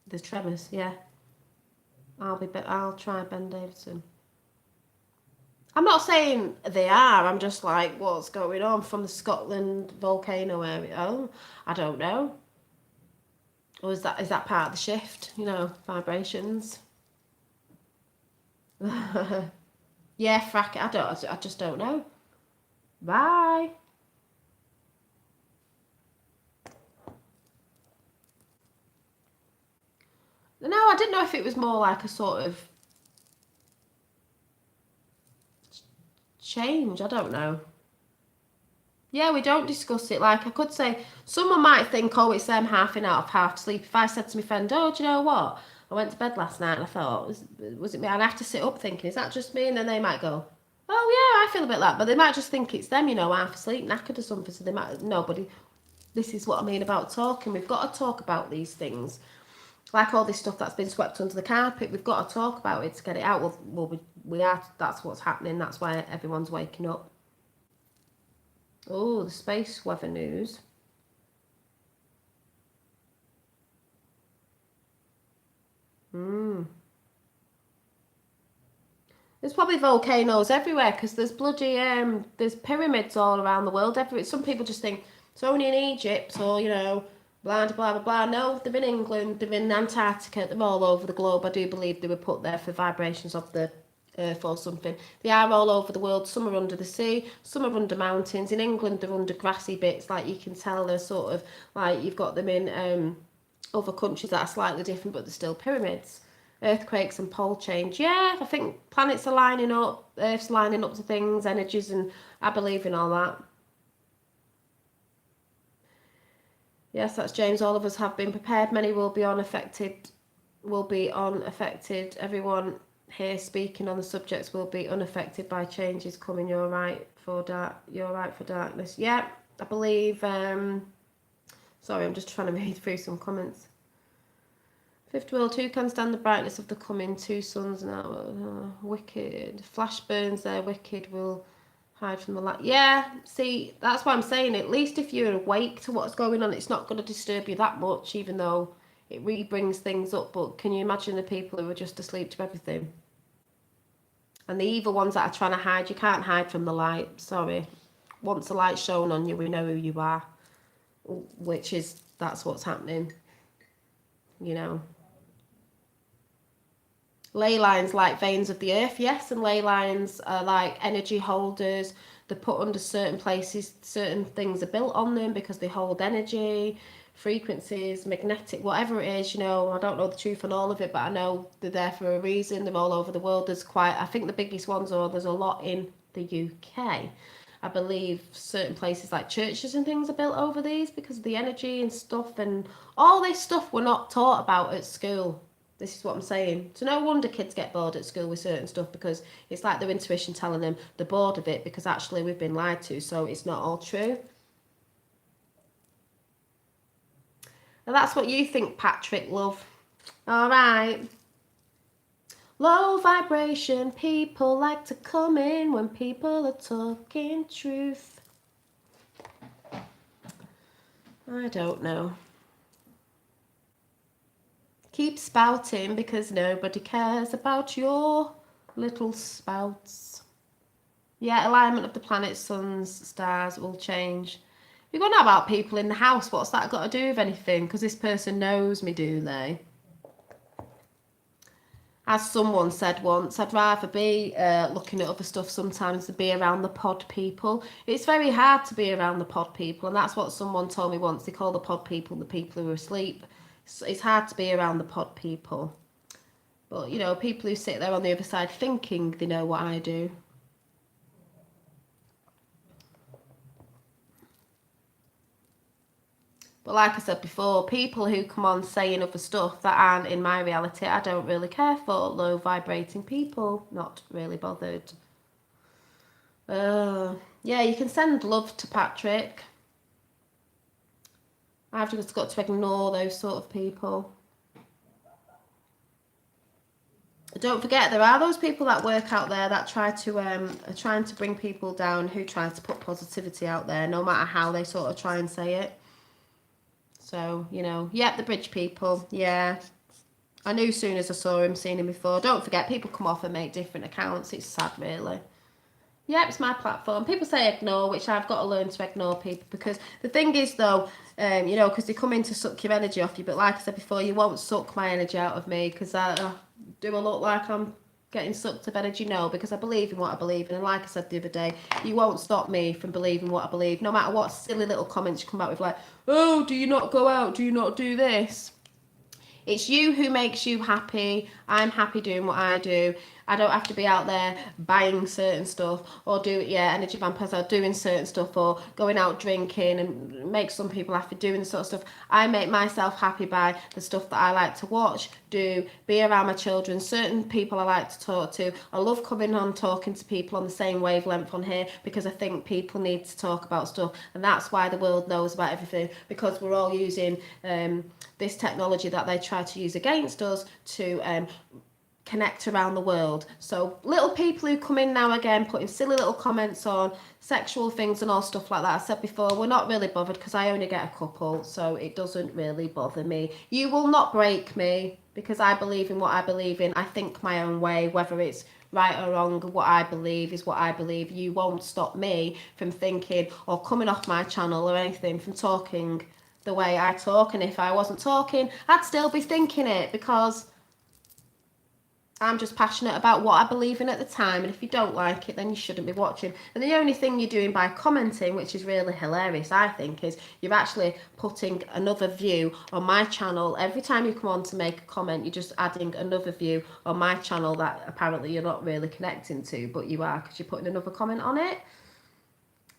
A: there's tremors. Yeah, I'll try Ben Davidson. I'm not saying they are. I'm just like, what's going on from the Scotland volcano area? Oh, I don't know. Or is that part of the shift? You know, vibrations. Yeah, frack it. I just don't know. Bye. No, I didn't know if it was more like a sort of change. I don't know. Yeah, we don't discuss it. Like, I could say, someone might think, oh, it's them half in out of half sleep. If I said to my friend, oh, do you know what? I went to bed last night and I thought, was it me? I'd have to sit up thinking, is that just me? And then they might go, oh, yeah, I feel a bit like that. But they might just think it's them, you know, half asleep, knackered or something. So they might, nobody, this is what I mean about talking. We've got to talk about these things. Like all this stuff that's been swept under the carpet, we've got to talk about it to get it out. Well, we are, that's what's happening. That's why everyone's waking up. Oh, the space weather news. There's probably volcanoes everywhere because there's bloody there's pyramids all around the world. Some people just think it's only in Egypt or you know blah blah blah blah. No, they're in England, they're in Antarctica, they're all over the globe. I do believe they were put there for vibrations of the earth or something. They are all over the world. Some are under the sea, some are under mountains. In England, they're under grassy bits. Like you can tell, they're sort of like you've got them in other countries that are slightly different, but they're still pyramids. Earthquakes and pole change. Yeah, I think planets are lining up, Earth's lining up to things, energies, and I believe in all that. Yes, that's James. All of us have been prepared. Many will be unaffected. Will be unaffected. Everyone here speaking on the subjects will be unaffected by changes coming. You're right for darkness. Yeah, I believe. Sorry, I'm just trying to read through some comments. Fifth world, who can stand the brightness of the coming two suns now? Wicked. Flash burns there, wicked will hide from the light. Yeah, see, that's why I'm saying at least if you're awake to what's going on, it's not going to disturb you that much, even though it really brings things up. But can you imagine the people who are just asleep to everything? And the evil ones that are trying to hide, you can't hide from the light. Sorry. Once the light's shown on you, we know who you are. Which is, that's what's happening. You know. Ley lines like veins of the earth, yes, and ley lines are like energy holders. They're put under certain places, certain things are built on them because they hold energy, frequencies, magnetic, whatever it is, you know. I don't know the truth on all of it, but I know they're there for a reason. They're all over the world. There's quite, I think the biggest ones are, there's a lot in the UK. I believe certain places like churches and things are built over these because of the energy and stuff, and all this stuff we're not taught about at school. This is what I'm saying. So no wonder kids get bored at school with certain stuff, because it's like their intuition telling them they're bored of it because actually we've been lied to, so it's not all true. Now that's what you think, Patrick, love. All right. Low vibration people like to come in when people are talking truth. I don't know. Keep spouting because nobody cares about your little spouts. Yeah, alignment of the planets, suns, stars will change. You're going on about people in the house. What's that got to do with anything? Because this person knows me, do they? As someone said once, I'd rather be looking at other stuff sometimes than be around the pod people. It's very hard to be around the pod people, and that's what someone told me once. They call the pod people the people who are asleep. It's hard to be around the pod people. But, you know, people who sit there on the other side thinking they know what I do. But like I said before, people who come on saying other stuff that aren't in my reality, I don't really care for. Low vibrating people, not really bothered. Yeah, you can send love to Patrick. I've just got to ignore those sort of people. Don't forget, there are those people that work out there that try to are trying to bring people down, who tries to put positivity out there, no matter how they sort of try and say it. So, you know, the bridge people, yeah. I knew as soon as I saw him, seen him before. Don't forget, people come off and make different accounts. It's sad, really. Yeah, it's my platform. People say ignore, which I've got to learn to ignore people, because the thing is, though, you know, because they come in to suck your energy off you. But like I said before, you won't suck my energy out of me, because do I look like I'm getting sucked of energy? No, because I believe in what I believe in. And like I said the other day, you won't stop me from believing what I believe, no matter what silly little comments you come out with, like, oh, do you not go out? Do you not do this? It's you who makes you happy. I'm happy doing what I do. I don't have to be out there buying certain stuff or energy vampires are doing certain stuff or going out drinking and make some people happy doing the sort of stuff. I make myself happy by the stuff that I like to watch, do, be around my children, certain people I like to talk to. I love coming on talking to people on the same wavelength on here, because I think people need to talk about stuff, and that's why the world knows about everything, because we're all using this technology that they try to use against us to connect around the world. So little people who come in now again putting silly little comments on sexual things and all stuff like that, I said before, we're not really bothered, because I only get a couple, so it doesn't really bother me. You will not break me, because I believe in what I believe in. I think my own way, whether it's right or wrong. What I believe is what I believe. You won't stop me from thinking or coming off my channel or anything from talking the way I talk. And if I wasn't talking, I'd still be thinking it, because I'm just passionate about what I believe in at the time, and if you don't like it, then you shouldn't be watching. And the only thing you're doing by commenting, which is really hilarious, I think, is you're actually putting another view on my channel. Every time you come on to make a comment, you're just adding another view on my channel that apparently you're not really connecting to, but you are, because you're putting another comment on it.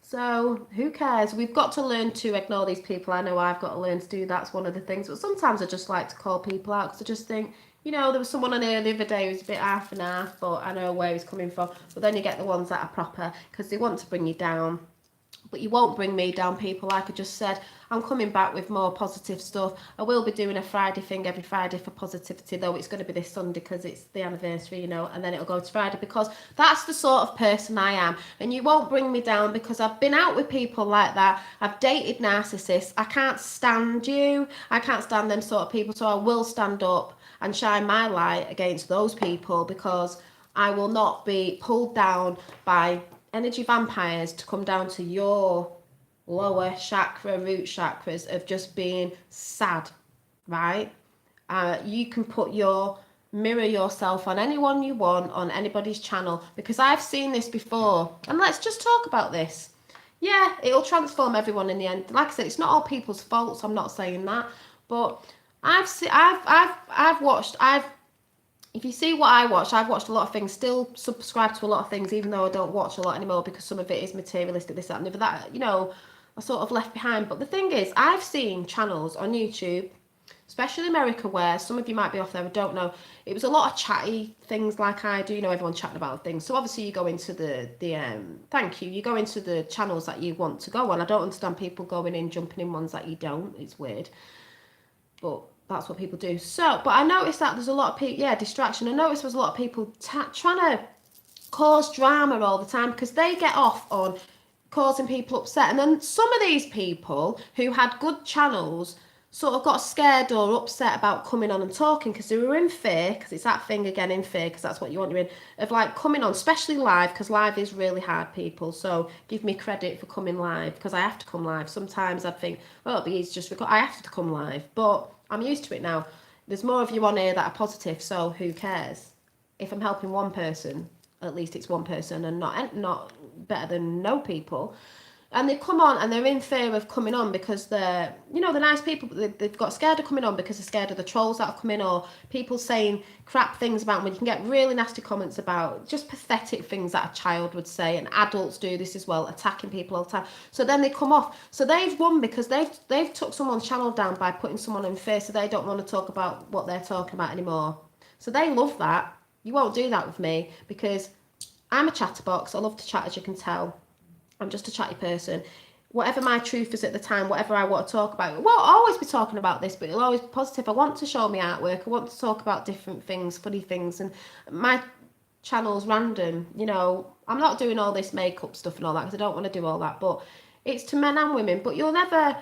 A: So who cares? We've got to learn to ignore these people. I know I've got to learn to do that's one of the things. But sometimes I just like to call people out, because I just think, you know, there was someone on here the other day who was a bit half and half, but I know where he's coming from. But then you get the ones that are proper, because they want to bring you down. But you won't bring me down, people. Like I just said, I'm coming back with more positive stuff. I will be doing a Friday thing every Friday for positivity, though it's going to be this Sunday because it's the anniversary, you know, and then it'll go to Friday because that's the sort of person I am. And you won't bring me down because I've been out with people like that. I've dated narcissists. I can't stand you. I can't stand them sort of people. So I will stand up and shine my light against those people because I will not be pulled down by energy vampires to come down to your lower chakra, root chakras of just being sad, right? You can mirror yourself on anyone you want on anybody's channel because I've seen this before. And let's just talk about this. Yeah, it'll transform everyone in the end. Like I said, it's not all people's faults. I'm not saying that, but I've watched. If you see what I watch, I've watched a lot of things, still subscribe to a lot of things, even though I don't watch a lot anymore because some of it is materialistic, this, that, and the other. That, you know, I sort of left behind. But the thing is, I've seen channels on YouTube, especially America, where some of you might be off there, I don't know. It was a lot of chatty things like I do, you know, everyone chatting about things. So obviously you go into you go into the channels that you want to go on. I don't understand people going in, jumping in ones that you don't. It's weird. But that's what people do. So, but I noticed that there's a lot of people, distraction. I noticed there's a lot of people trying to cause drama all the time because they get off on causing people upset. And then some of these people who had good channels sort of got scared or upset about coming on and talking because they were in fear, because it's that thing again, in fear, because that's what you want, you're in, of like coming on, especially live, because live is really hard, people. So give me credit for coming live, because I have to come live. Sometimes I'd think, well, it'll be easy just record. I have to come live, but I'm used to it now. There's more of you on here that are positive, so who cares? If I'm helping one person, at least it's one person and not better than no people. And they come on and they're in fear of coming on because they're, you know, the nice people, they've got scared of coming on because they're scared of the trolls that are coming, or people saying crap things about them. When you can get really nasty comments about just pathetic things that a child would say, and adults do this as well, attacking people all the time. So then they come off. So they've won because they've took someone's channel down by putting someone in fear, so they don't want to talk about what they're talking about anymore. So they love that. You won't do that with me because I'm a chatterbox. I love to chat, as you can tell. I'm just a chatty person. Whatever my truth is at the time, whatever I want to talk about, I won't always be talking about this, but it'll always be positive. I want to show my artwork. I want to talk about different things, funny things, and my channel's random. You know, I'm not doing all this makeup stuff and all that because I don't want to do all that, but it's to men and women. But you'll never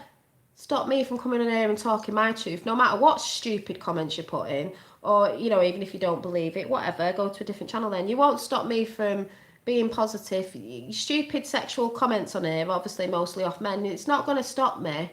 A: stop me from coming in here and talking my truth, no matter what stupid comments you put in, or, you know, even if you don't believe it, whatever, go to a different channel then. You won't stop me from being positive. Stupid sexual comments on here, obviously mostly off men, it's not going to stop me.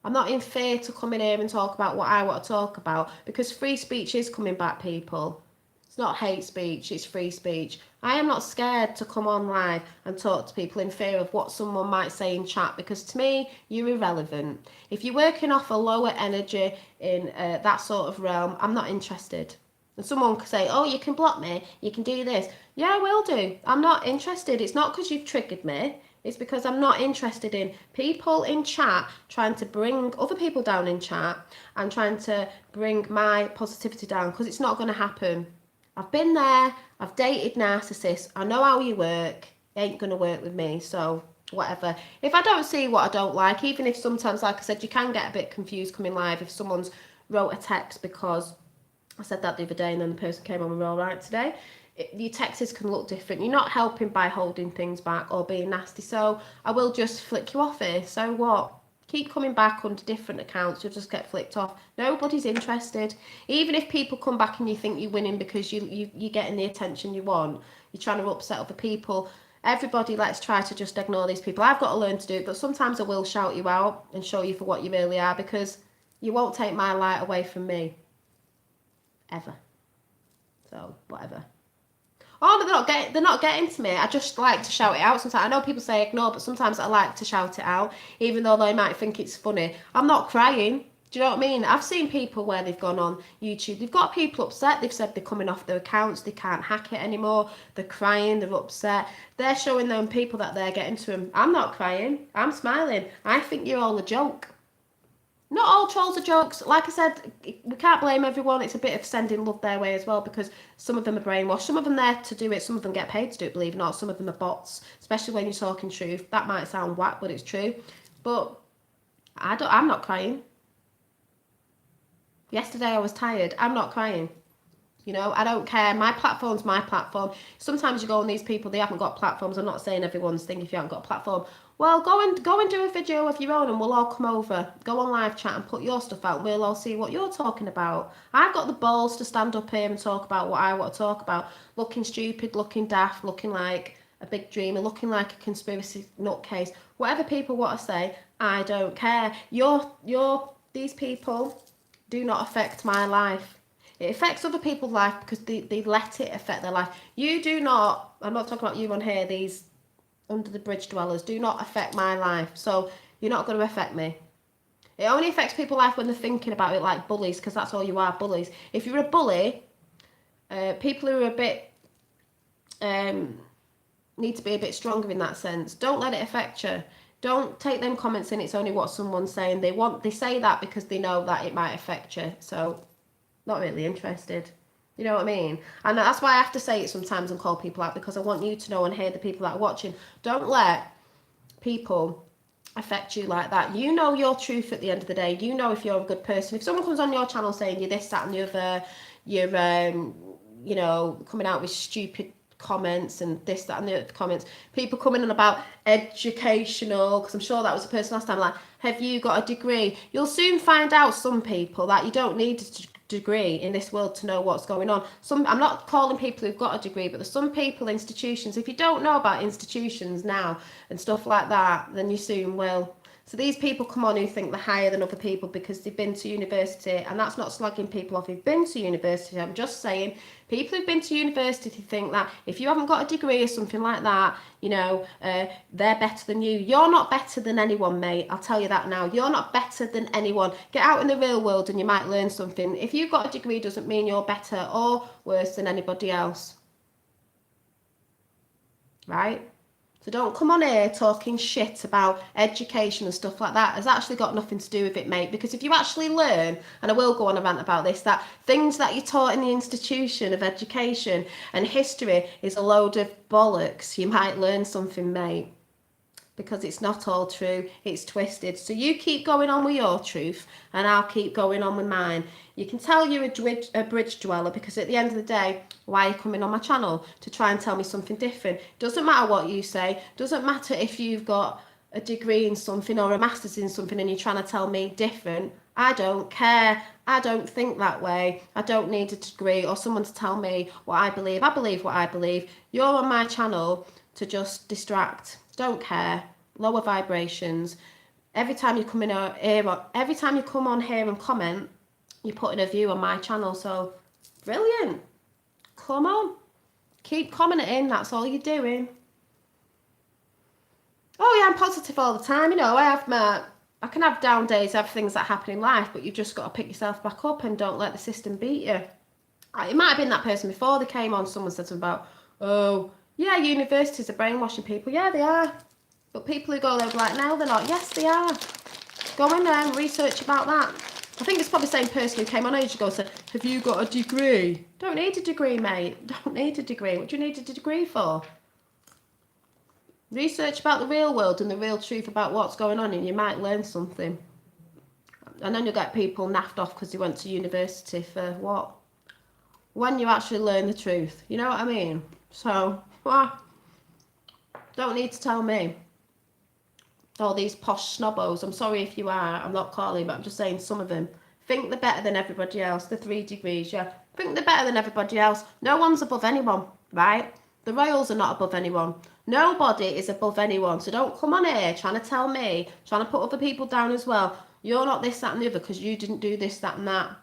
A: I'm not in fear to come in here and talk about what I want to talk about because free speech is coming back, people. It's not hate speech, it's free speech. I am not scared to come on live and talk to people in fear of what someone might say in chat, because to me, you're irrelevant. If you're working off a lower energy in that sort of realm, I'm not interested. And someone could say, oh, you can block me, you can do this. Yeah, I will do. I'm not interested. It's not because you've triggered me. It's because I'm not interested in people in chat trying to bring other people down in chat and trying to bring my positivity down, because it's not going to happen. I've been there. I've dated narcissists. I know how you work. It ain't going to work with me. So whatever. If I don't see what I don't like, even if sometimes, like I said, you can get a bit confused coming live if someone's wrote a text, because I said that the other day and then the person came on, we're all right today. Your texts can look different. You're not helping by holding things back or being nasty. So I will just flick you off here. So what? Keep coming back under different accounts. You'll just get flicked off. Nobody's interested. Even if people come back and you think you're winning because you're getting the attention you want, you're trying to upset other people. Everybody, let's try to just ignore these people. I've got to learn to do it, but sometimes I will shout you out and show you for what you really are, because you won't take my light away from me. Ever. So whatever. Oh, they're not getting to me. I just like to shout it out sometimes. I know people say ignore, but sometimes I like to shout it out, even though they might think it's funny. I'm not crying. Do you know what I mean? I've seen people where they've gone on YouTube, they've got people upset, they've said they're coming off their accounts, they can't hack it anymore, they're crying, they're upset, they're showing them people that they're getting to them. I'm not crying, I'm smiling. I think you're all a joke. Not all trolls are jokes. Like I said, we can't blame everyone. It's a bit of sending love their way as well, because some of them are brainwashed. Some of them there to do it. Some of them get paid to do it, believe it or not. Some of them are bots, especially when you're talking truth. That might sound whack, but it's true. But I'm not crying. Yesterday I was tired. I'm not crying. You know, I don't care. My platform's my platform. Sometimes you go on these people, they haven't got platforms. I'm not saying everyone's thing if you haven't got a platform. Well, go and do a video of your own and we'll all come over. Go on live chat and put your stuff out. We'll all see what you're talking about. I've got the balls to stand up here and talk about what I want to talk about. Looking stupid, looking daft, looking like a big dreamer, looking like a conspiracy nutcase. Whatever people want to say, I don't care. These people do not affect my life. It affects other people's life because they let it affect their life. You do not, I'm not talking about you on here, these under the bridge dwellers, do not affect my life. So you're not going to affect me. It only affects people's life when they're thinking about it, like bullies, because that's all you are, bullies. If you're a bully, people who are a bit, need to be a bit stronger in that sense. Don't let it affect you. Don't take them comments in, it's only what someone's saying. They say that because they know that it might affect you. So not really interested. You know what I mean? And that's why I have to say it sometimes and call people out, because I want you to know and hear the people that are watching. Don't let people affect you like that. You know your truth at the end of the day. You know if you're a good person. If someone comes on your channel saying you're this, that and the other, you're you know, coming out with stupid comments and this, that and the other comments, people coming on about educational, because I'm sure that was the person last time, like, have you got a degree? You'll soon find out, some people, that you don't need a degree in this world to know what's going on. I'm not calling people who've got a degree, but there's some people, institutions, if you don't know about institutions now and stuff like that, then you soon will. So these people come on who think they're higher than other people because they've been to university, and that's not slagging people off who've been to university. I'm just saying people who've been to university think that if you haven't got a degree or something like that, you know, they're better than you. You're not better than anyone, mate. I'll tell you that now. You're not better than anyone. Get out in the real world and you might learn something. If you've got a degree doesn't mean you're better or worse than anybody else. Right? So don't come on here talking shit about education and stuff like that. It's actually got nothing to do with it, mate. Because if you actually learn, and I will go on a rant about this, that things that you're taught in the institution of education and history is a load of bollocks, you might learn something, mate. Because it's not all true, it's twisted. So you keep going on with your truth and I'll keep going on with mine. You can tell you're a bridge dweller because at the end of the day, why are you coming on my channel? To try and tell me something different. Doesn't matter what you say, doesn't matter if you've got a degree in something or a master's in something and you're trying to tell me different. I don't care. I don't think that way. I don't need a degree or someone to tell me what I believe. I believe what I believe. You're on my channel to just distract. Don't care. Lower vibrations. Every time you come in here, every time you come on here and comment, you're putting a view on my channel. So brilliant. Come on. Keep commenting. That's all you're doing. Oh yeah, I'm positive all the time. You know, I can have down days, have things that happen in life, but you've just got to pick yourself back up and don't let the system beat you. It might have been that person before they came on. Someone said something about, oh yeah, universities are brainwashing people. Yeah, they are. But people who go there like, no, they're not. Yes, they are. Go in there and research about that. I think it's probably the same person who came on ages ago and said, have you got a degree? Don't need a degree, mate. Don't need a degree. What do you need a degree for? Research about the real world and the real truth about what's going on and you might learn something. And then you'll get people naffed off because they went to university for what? When you actually learn the truth. You know what I mean? So, don't need to tell me. All these posh snobbos, I'm sorry if you are, I'm not calling, but I'm just saying some of them think they're better than everybody else. The 3 degrees, yeah. Think they're better than everybody else. No one's above anyone, right? The royals are not above anyone. Nobody is above anyone. So don't come on here trying to tell me, trying to put other people down as well. You're not this, that and the other because you didn't do this, that and that.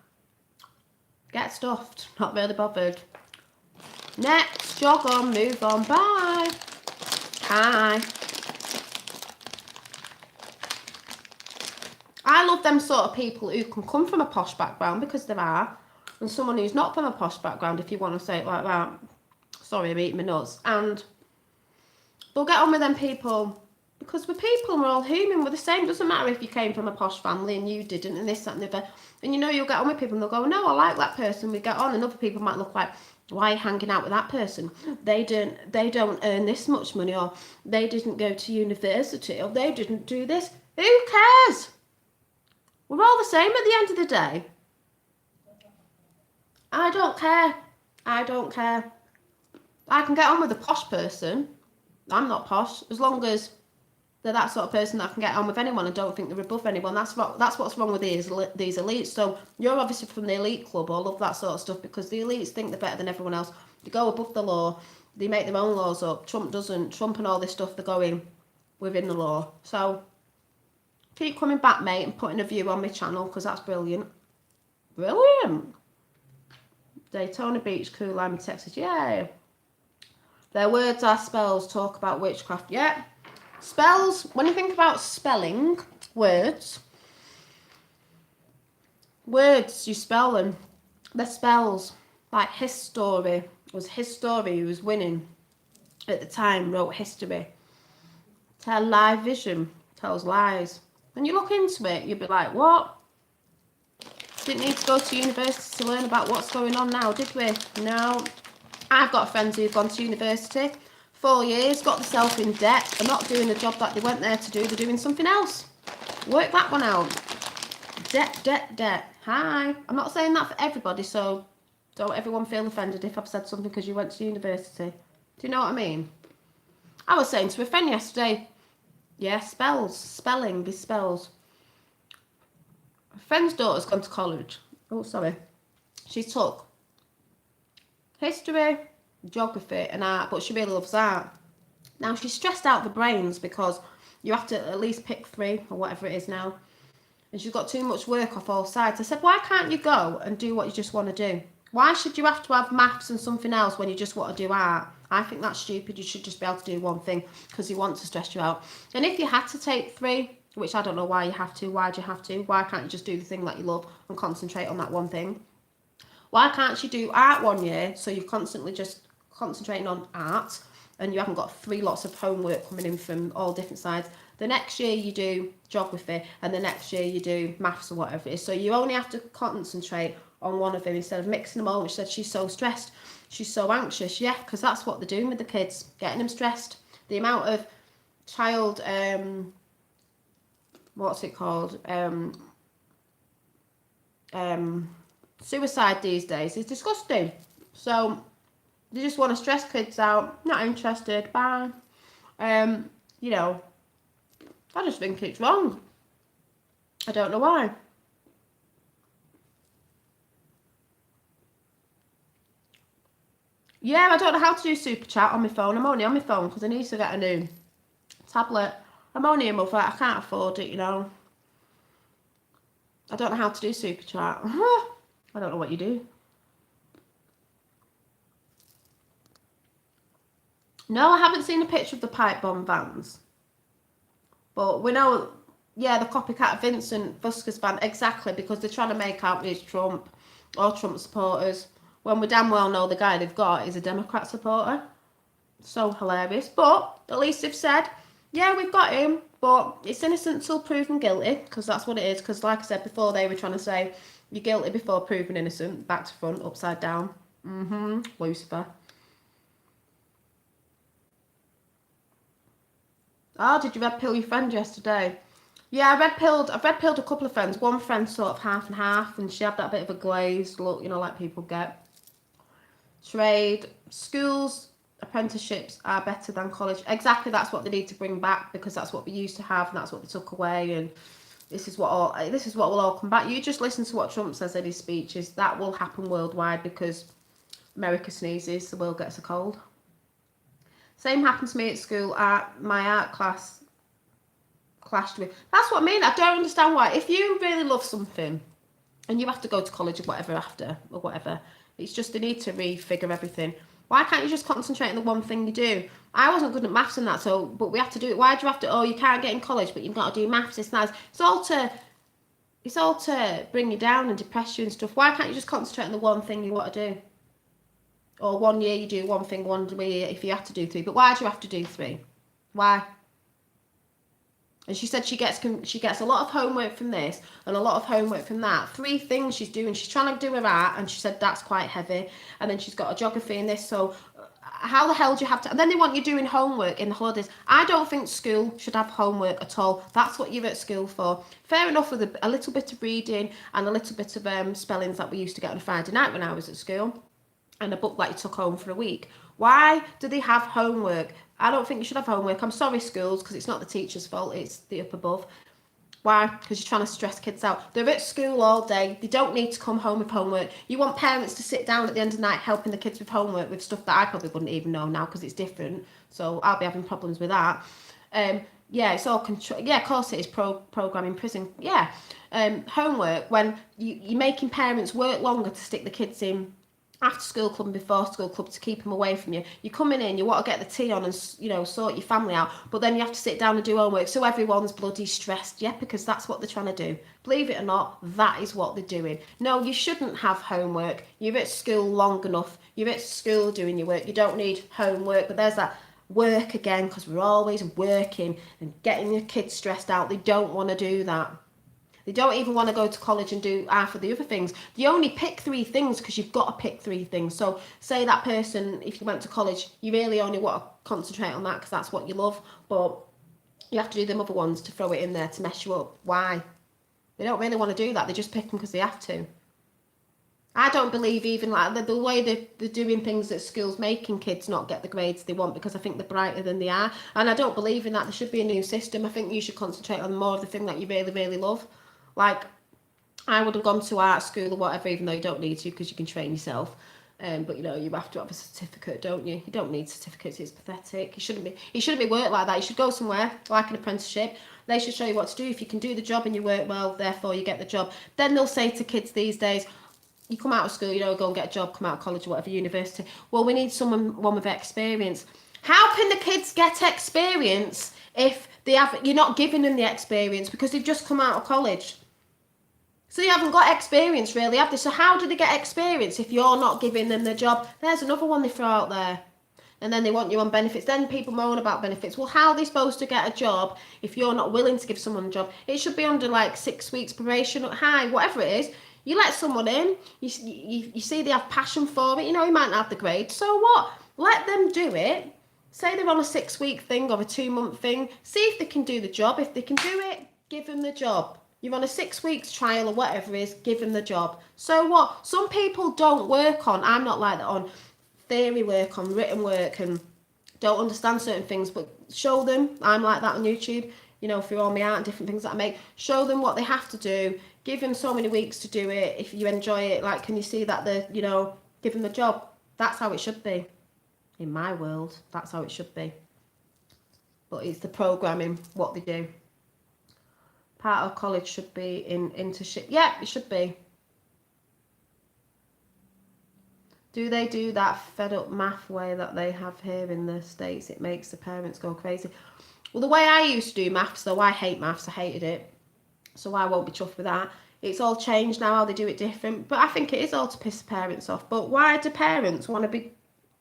A: Get stuffed. Not really bothered. Next, jog on, move on. Bye. Hi. I love them sort of people who can come from a posh background, because there are, and someone who's not from a posh background, if you want to say it like that. Sorry, I'm eating my nuts. And they'll get on with them people Because we're people, we're all human, we're the same. It doesn't matter if you came from a posh family and you didn't, and this, that, and the other. And you know, you'll get on with people and they'll go, no, I like that person, we get on. And other people might look like, why are you hanging out with that person? They don't earn this much money, or they didn't go to university, or they didn't do this. Who cares? We're all the same at the end of the day. I don't care. I don't care. I can get on with a posh person. I'm not posh, as long as they're that sort of person that can get on with anyone and don't think they're above anyone. That's what's wrong with these elites. So you're obviously from the elite club, or love that sort of stuff, because the elites think they're better than everyone else. They go above the law. They make their own laws up. Trump doesn't. Trump and all this stuff, they're going within the law. So keep coming back, mate, and putting a view on my channel, because that's brilliant. Brilliant. Daytona Beach, Cool Lime, Texas. Yay. Their words are spells, talk about witchcraft. Yeah. Spells, when you think about spelling words, you spell them. They're spells. Like history. It was history who was winning at the time, wrote history. Tell lie vision, tells lies. When you look into it, you'll be like, what? Didn't need to go to university to learn about what's going on now, did we? No. I've got friends who've gone to university 4 years, got themselves in debt. They're not doing the job that they went there to do. They're doing something else. Work that one out. Debt, debt, debt. Hi. I'm not saying that for everybody, so don't everyone feel offended if I've said something because you went to university. Do you know what I mean? I was saying to a friend yesterday, yeah, spells. Spelling is spells. A friend's daughter's gone to college. Oh, sorry. She took history, geography and art, but she really loves art. Now she's stressed out the brains because you have to at least pick 3 or whatever it is now, and she's got too much work off all sides. I said, why can't you go and do what you just want to do? Why should you have to have maths and something else when you just want to do art? I think that's stupid. You should just be able to do one thing because you want to stress you out. And if you had to take 3, which I don't know why you have to, why do you have to? Why can't you just do the thing that you love and concentrate on that one thing? Why can't you do art 1 year so you're constantly just concentrating on art and you haven't got 3 lots of homework coming in from all different sides? The next year you do geography and the next year you do maths or whatever it is. So you only have to concentrate on one of them instead of mixing them all, which said she's so stressed, she's so anxious. Yeah, because that's what they're doing with the kids, getting them stressed. The amount of child, what's it called? Suicide these days is disgusting. So they just want to stress kids out. Not interested. Bye. You know, I just think it's wrong. I don't know why. Yeah, I don't know how to do super chat on my phone. I'm only on my phone because I need to get a new tablet. I'm only a mother. I can't afford it, you know. I don't know how to do super chat. I don't know what you do. No, I haven't seen a picture of the pipe bomb vans. But we know, yeah, the copycat Vincent Fusker's van, exactly, because they're trying to make out he's Trump or Trump supporters, when we damn well know the guy they've got is a Democrat supporter. So hilarious. But at least they've said, yeah, we've got him, but it's innocent till proven guilty, because that's what it is. Because like I said before, they were trying to say, you're guilty before proven innocent, back to front, upside down. Lucifer. Oh, did you red pill your friend yesterday? Yeah, I've red pilled a couple of friends. One friend sort of half and half, and she had that bit of a glazed look, you know, like people get. Trade, schools, apprenticeships are better than college. Exactly, that's what they need to bring back, because that's what we used to have and that's what they took away, and this is what will all come back. You just listen to what Trump says in his speeches. That will happen worldwide, because America sneezes, the world gets a cold. Same happened to me at school. My art class clashed with. That's what I mean. I don't understand why. If you really love something and you have to go to college or whatever after, or whatever, it's just they need to refigure everything. Why can't you just concentrate on the one thing you do? I wasn't good at maths and that, so, but we have to do it. Why do you have to, oh, you can't get in college, but you've got to do maths, it's nice. It's all to bring you down and depress you and stuff. Why can't you just concentrate on the one thing you want to do? Or 1 year you do one thing, 1 year if you have to do 3. But why do you have to do 3? Why? And she said she gets a lot of homework from this and a lot of homework from that. 3 things she's doing. She's trying to do her art, and she said that's quite heavy. And then she's got a geography in this. So how the hell do you have to? And then they want you doing homework in the holidays. I don't think school should have homework at all. That's what you're at school for. Fair enough with a little bit of reading and a little bit of spellings that we used to get on a Friday night when I was at school, and a book that you took home for a week. Why do they have homework? I don't think you should have homework. I'm sorry, schools, because it's not the teacher's fault, it's the up above. Why? Because you're trying to stress kids out. They're at school all day. They don't need to come home with homework. You want parents to sit down at the end of the night helping the kids with homework, with stuff that I probably wouldn't even know now because it's different. So I'll be having problems with that. Yeah, it's all control. Yeah, of course it is programming prison. Yeah, homework when you're making parents work longer to stick the kids in after school club and before school club to keep them away from you. You're coming in, you want to get the tea on and sort your family out, but then you have to sit down and do homework, so everyone's bloody stressed. Yeah, because that's what they're trying to do. Believe it or not, that is what they're doing. No, you shouldn't have homework. You're at school long enough. You're at school doing your work. You don't need homework. But there's that work again, because we're always working and getting your kids stressed out. They don't want to do that. They don't even want to go to college and do half of the other things. You only pick 3 things because you've got to pick 3 things. So say that person, if you went to college, you really only want to concentrate on that because that's what you love. But you have to do them other ones to throw it in there to mess you up. Why? They don't really want to do that. They just pick them because they have to. I don't believe even like the way they're doing things at schools, making kids not get the grades they want because I think they're brighter than they are. And I don't believe in that. There should be a new system. I think you should concentrate on more of the thing that you really, really love. Like, I would have gone to art school or whatever, even though you don't need to because you can train yourself. But you have to have a certificate, don't you? You don't need certificates. It's pathetic. It shouldn't be work like that. You should go somewhere like an apprenticeship. They should show you what to do. If you can do the job and you work well, therefore you get the job. Then they'll say to kids these days, you come out of school, go and get a job, come out of college or whatever, university. Well, we need one with experience. How can the kids get experience if you're not giving them the experience because they've just come out of college? So you haven't got experience really, have they? So how do they get experience if you're not giving them the job? There's another one they throw out there. And then they want you on benefits. Then people moan about benefits. Well, how are they supposed to get a job if you're not willing to give someone a job? It should be under like 6 weeks probation, whatever it is. You let someone in, you see they have passion for it. You might not have the grade. So what? Let them do it. Say they're on a 6-week thing or a 2-month thing. See if they can do the job. If they can do it, give them the job. You're on a 6 weeks trial or whatever it is, give them the job. So what? Some people don't work on, I'm not like that, on theory work, on written work, and don't understand certain things, but show them. I'm like that on YouTube, through all my art and different things that I make. Show them what they have to do. Give them so many weeks to do it. If you enjoy it, like, can you see that give them the job? That's how it should be. In my world, that's how it should be. But it's the programming, what they do. Part of college should be in internship. Yeah, it should be. Do they do that fed up math way that they have here in the States? It makes the parents go crazy. Well, the way I used to do maths, though I hate maths, I hated it. So I won't be chuffed with that. It's all changed now, how they do it different. But I think it is all to piss the parents off. But why do parents want to be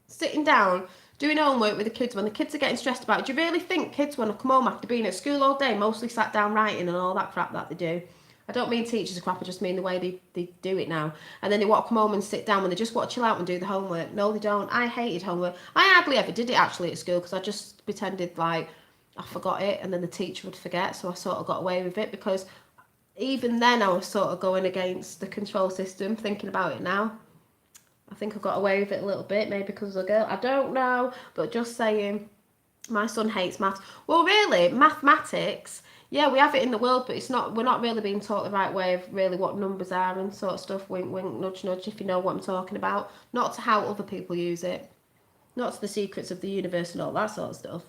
A: sitting down doing homework with the kids when the kids are getting stressed about it? Do you really think kids want to come home after being at school all day, mostly sat down writing and all that crap that they do? I don't mean teachers are crap, I just mean the way they do it now. And then they want to come home and sit down when they just want to chill out and do the homework. No, they don't. I hated homework. I hardly ever did it actually at school because I just pretended like I forgot it and then the teacher would forget. So I sort of got away with it because even then I was sort of going against the control system, thinking about it now. I think I got away with it a little bit, maybe because of a girl. I don't know, but just saying, my son hates maths. Well, really, mathematics, yeah, we have it in the world, but we're not really being taught the right way of really what numbers are and sort of stuff. Wink, wink, nudge, nudge, if you know what I'm talking about. Not to how other people use it. Not to the secrets of the universe and all that sort of stuff.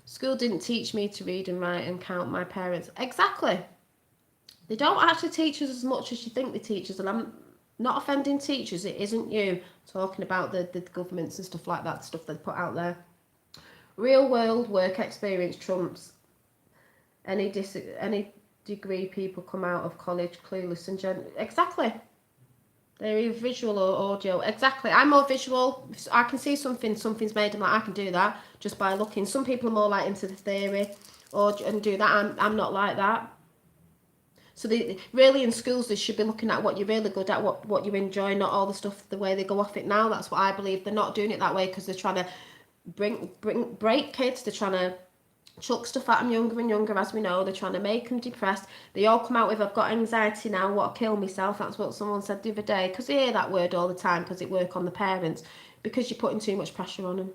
A: School didn't teach me to read and write and count. My parents. Exactly. They don't actually teach us as much as you think they teach us, and I'm not offending teachers, it isn't you. Talking about the governments and stuff like that, stuff they put out there. Real world work experience trumps any degree. People come out of college clueless and exactly. They're either visual or audio. Exactly. I'm more visual. I can see something's made and like I can do that just by looking. Some people are more like into the theory and do that. I'm not like that. So they really, in schools, they should be looking at what you're really good at, what you enjoy, not all the stuff the way they go off it now. That's what I believe. They're not doing it that way because they're trying to break kids. They're trying to chuck stuff at them younger and younger, as we know. They're trying to make them depressed. They all come out with, I've got anxiety now, what, kill myself. That's what someone said the other day, because they hear that word all the time because it work on the parents, because you're putting too much pressure on them.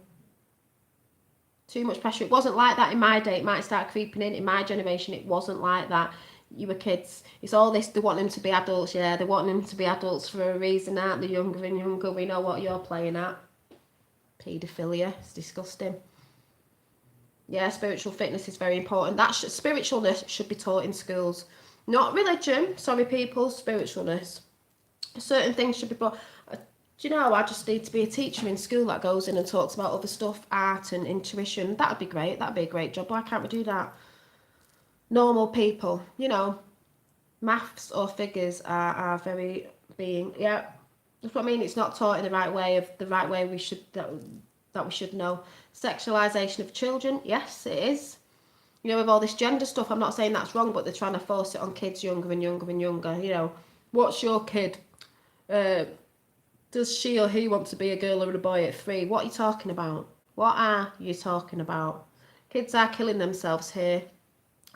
A: Too much pressure. It wasn't like that in my day. It might start creeping in my generation. It wasn't like that. You were kids. It's all this, they want them to be adults. Yeah, they want them to be adults for a reason, aren't they? Younger and younger. We know what you're playing at. Paedophilia. It's disgusting. Yeah, spiritual fitness is very important. Spiritualness should be taught in schools. Not religion. Sorry, people. Spiritualness. Certain things should be brought. Do you know, I just need to be a teacher in school that goes in and talks about other stuff, art and intuition. That would be great. That would be a great job. Why can't we do that? Normal people, you know, maths or figures are very being, yeah. That's what I mean. It's not taught in the right way we should, that we should know. Sexualization of children, yes, it is. You know, with all this gender stuff, I'm not saying that's wrong, but they're trying to force it on kids younger and younger and younger. You know, what's your kid? Does she or he want to be a girl or a boy at 3? What are you talking about? What are you talking about? Kids are killing themselves here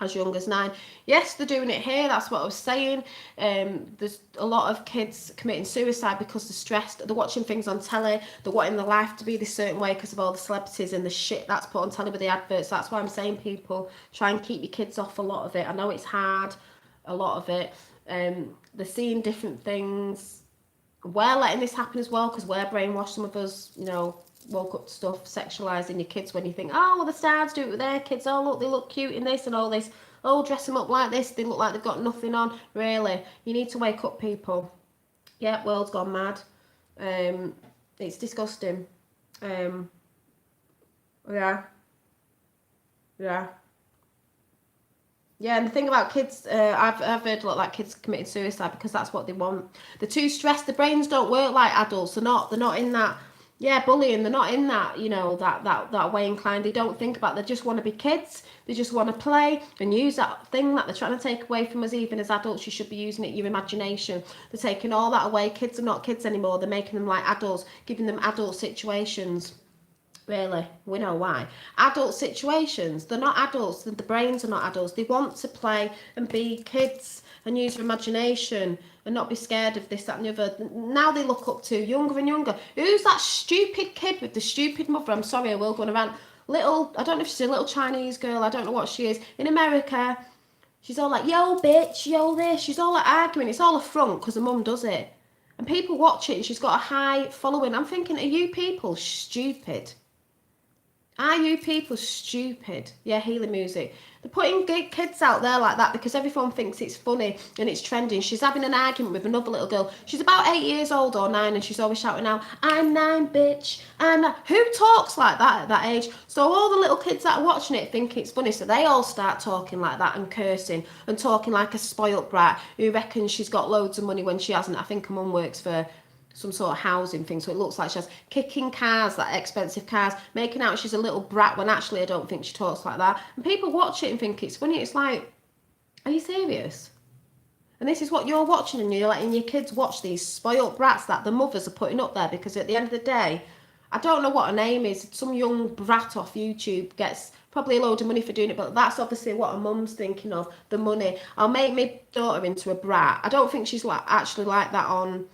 A: as young as 9. Yes, they're doing it here. That's what I was saying. There's a lot of kids committing suicide because they're stressed. They're watching things on telly. They're wanting their life to be this certain way because of all the celebrities and the shit that's put on telly with the adverts. That's why I'm saying, people, try and keep your kids off a lot of it. I know it's hard, a lot of it. They're seeing different things. We're letting this happen as well because we're brainwashed. Some of us, you know, woke up to stuff, sexualising your kids when you think, oh, well, the stars do it with their kids. Oh, look, they look cute in this and all this. Oh, dress them up like this. They look like they've got nothing on. Really, you need to wake up, people. Yeah, world's gone mad. It's disgusting. Yeah. Yeah, and the thing about kids, I've heard a lot like kids committing suicide because that's what they want. They're too stressed. Their brains don't work like adults. They're not in that. Yeah, bullying. They're not in that. You know, that way inclined. They don't think about. They just want to be kids. They just want to play and use that thing that they're trying to take away from us. Even as adults, you should be using it. Your imagination. They're taking all that away. Kids are not kids anymore. They're making them like adults, giving them adult situations. Really, we know why. Adult situations, they're not adults, the brains are not adults. They want to play and be kids and use their imagination and not be scared of this, that and the other. Now they look up to younger and younger. Who's that stupid kid with the stupid mother? I'm sorry, I will go on around. I don't know if she's a little Chinese girl, I don't know what she is. In America, she's all like, yo bitch, yo this. She's all like arguing. It's all a front because her mum does it. And people watch it and she's got a high following. I'm thinking, are you people stupid? Are you people stupid? Yeah, healing music. They're putting kids out there like that because everyone thinks it's funny and it's trending. She's having an argument with another little girl. She's about 8 years old or 9 and she's always shouting out, I'm 9, bitch. Who talks like that at that age? So all the little kids that are watching it think it's funny. So they all start talking like that and cursing and talking like a spoilt brat who reckons she's got loads of money when she hasn't. I think her mum works for some sort of housing thing, so it looks like she has kicking cars, like expensive cars, making out she's a little brat when actually I don't think she talks like that. And people watch it and think it's funny. It's like, are you serious? And this is what you're watching, and you're letting your kids watch these spoilt brats that the mothers are putting up there, because at the end of the day, I don't know what her name is, some young brat off YouTube gets probably a load of money for doing it, but that's obviously what her mum's thinking of, the money. I'll make my daughter into a brat. I don't think she's actually like that on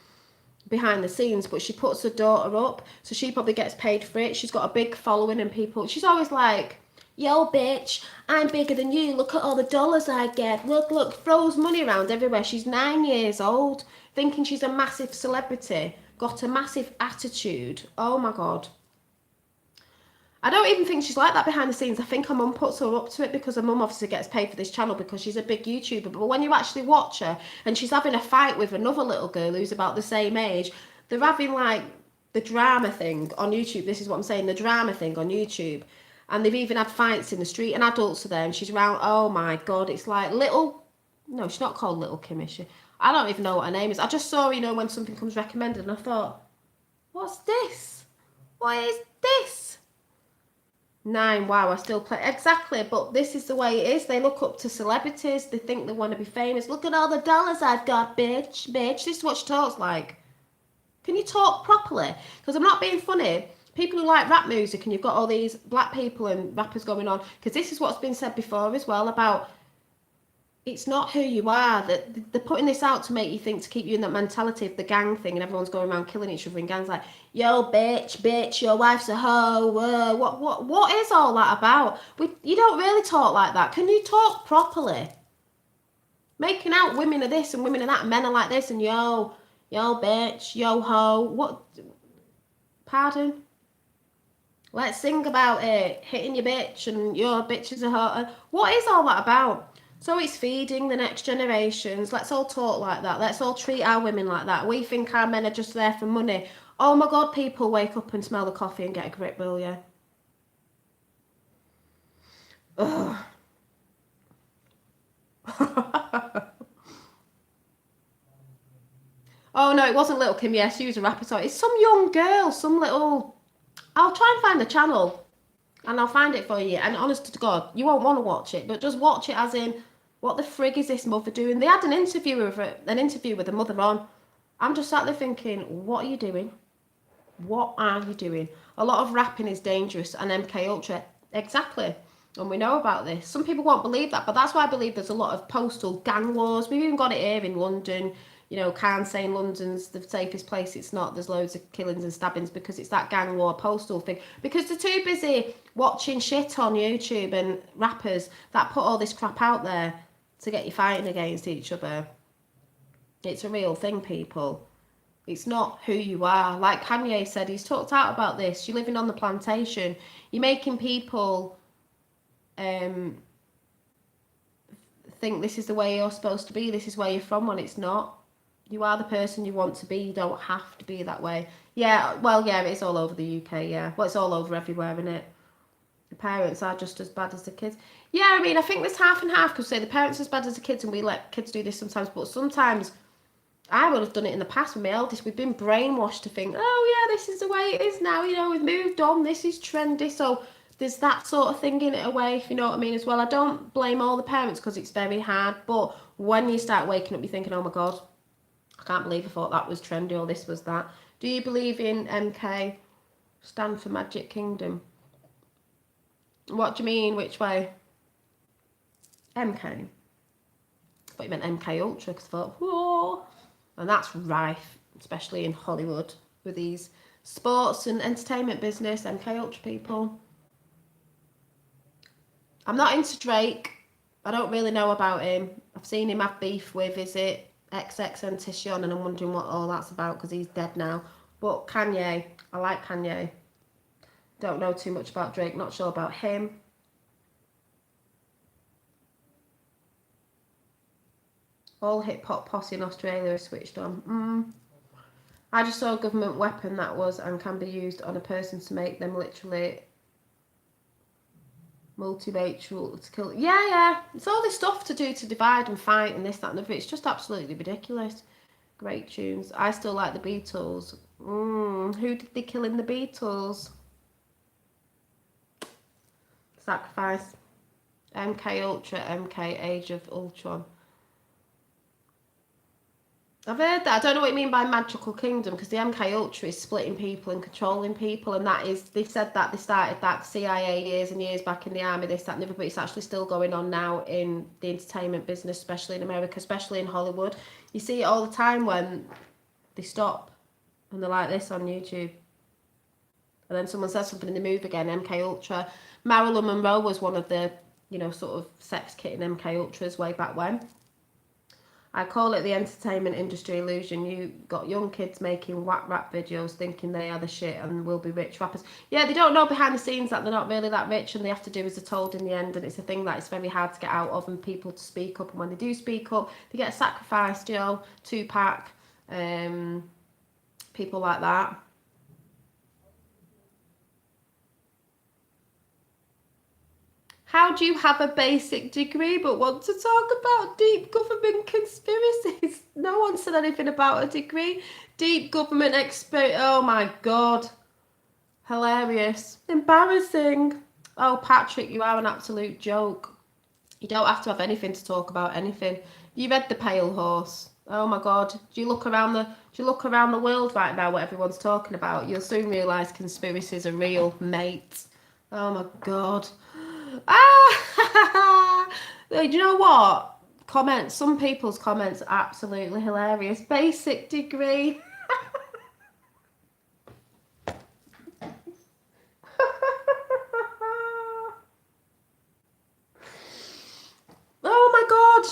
A: behind the scenes, but she puts her daughter up, so she probably gets paid for it. She's got a big following and people, she's always like, yo bitch, I'm bigger than you, look at all the dollars I get, look, throws money around everywhere. She's 9 years old, thinking she's a massive celebrity, got a massive attitude. Oh my god. I don't even think she's like that behind the scenes. I think her mum puts her up to it because her mum obviously gets paid for this channel because she's a big YouTuber. But when you actually watch her and she's having a fight with another little girl who's about the same age, they're having like the drama thing on YouTube. This is what I'm saying, the drama thing on YouTube. And they've even had fights in the street and adults are there and she's around. Oh my God, it's like no, she's not called Little Kim, is she? I don't even know what her name is. I just saw, you know, when something comes recommended and I thought, what's this? What is this? 9, wow, I still play. Exactly, but this is the way it is. They look up to celebrities. They think they want to be famous. Look at all the dollars I've got, bitch, bitch. This is what she talks like. Can you talk properly? Because I'm not being funny. People who like rap music, and you've got all these black people and rappers going on, because this is what's been said before as well about it's not who you are. That they're putting this out to make you think, to keep you in that mentality of the gang thing, and everyone's going around killing each other in gangs like, yo, bitch, your wife's a hoe. What is all that about? You don't really talk like that. Can you talk properly? Making out women are this and women are that, and men are like this, and yo, bitch, yo, ho. What? Pardon? Let's sing about it. Hitting your bitch and your bitch is a hoe. What is all that about? So it's feeding the next generations. Let's all talk like that. Let's all treat our women like that. We think our men are just there for money. Oh my God, people wake up and smell the coffee and get a grip, will you? Ugh. Oh no, it wasn't Little Kim. Yes, she was a rapper. Sorry, it's some young girl, some little. I'll try and find the channel, and I'll find it for you. And honest to God, you won't want to watch it, but just watch it as in, what the frig is this mother doing? They had an interview with the mother on. I'm just sat there thinking, what are you doing? What are you doing? A lot of rapping is dangerous, and MK Ultra, exactly. And we know about this. Some people won't believe that, but that's why I believe there's a lot of postal gang wars. We've even got it here in London. You know, Khan saying London's the safest place. It's not. There's loads of killings and stabbings because it's that gang war postal thing. Because they're too busy watching shit on YouTube and rappers that put all this crap out there to get you fighting against each other. It's a real thing, people. It's not who you are. Like Kanye said, he's talked out about this. You're living on the plantation. You're making people think this is the way you're supposed to be. This is where you're from, when it's not. You are the person you want to be. You don't have to be that way. Yeah, well, yeah, it's all over the UK, yeah. Well, it's all over everywhere, isn't it? The parents are just as bad as the kids. Yeah, I mean, I think there's half and half, because say the parents are as bad as the kids, and we let kids do this sometimes, but sometimes I would have done it in the past with my eldest. We've been brainwashed to think, oh yeah, this is the way it is now, you know, we've moved on, this is trendy. So there's that sort of thing in it a way, if you know what I mean, as well. I don't blame all the parents, because it's very hard, but when you start waking up, you're thinking, oh my God, I can't believe I thought that was trendy, or this was that. Do you believe in MK? Stand for Magic Kingdom. What do you mean? Which way? MK. I thought you meant MK Ultra, because I thought, whoa. And that's rife, especially in Hollywood, with these sports and entertainment business, MK Ultra people. I'm not into Drake. I don't really know about him. I've seen him have beef with, is it XXXTentacion, and I'm wondering what all that's about, because he's dead now. But Kanye, I like Kanye. Don't know too much about Drake, not sure about him. All hip hop posse in Australia are switched on. I just saw a government weapon that was and can be used on a person to make them literally multiracial to kill. Yeah. It's all this stuff to do to divide and fight and this, that, and the other. It's just absolutely ridiculous. Great tunes. I still like the Beatles. Who did they kill in the Beatles? Sacrifice. MK Ultra, MK Age of Ultron. I've heard that. I don't know what you mean by magical kingdom, because the MK Ultra is splitting people and controlling people, and that is, they said that they started that CIA years and years back in the army, this, that, and the other, but it's actually still going on now in the entertainment business, especially in America, especially in Hollywood. You see it all the time when they stop and they're like this on YouTube, and then someone says something and they move again. MK Ultra. Marilyn Monroe was one of the, sort of sex kitting MK Ultras way back when. I call it the entertainment industry illusion. You got young kids making whack rap videos thinking they are the shit and will be rich rappers. Yeah, they don't know behind the scenes that they're not really that rich, and they have to do as they're told in the end, and it's a thing that it's very hard to get out of, and people to speak up, and when they do speak up, they get sacrificed, Tupac, people like that. How do you have a basic degree but want to talk about deep government conspiracies? No one said anything about a degree. Deep government expert. Oh my God. Hilarious. Embarrassing. Oh, Patrick, you are an absolute joke. You don't have to have anything to talk about anything. You read The Pale Horse. Oh my God. Do you look around the world right now what everyone's talking about? You'll soon realise conspiracies are real, mate. Oh my God. Ah! Do you know what? Comments, some people's comments are absolutely hilarious. Basic degree. Oh my God.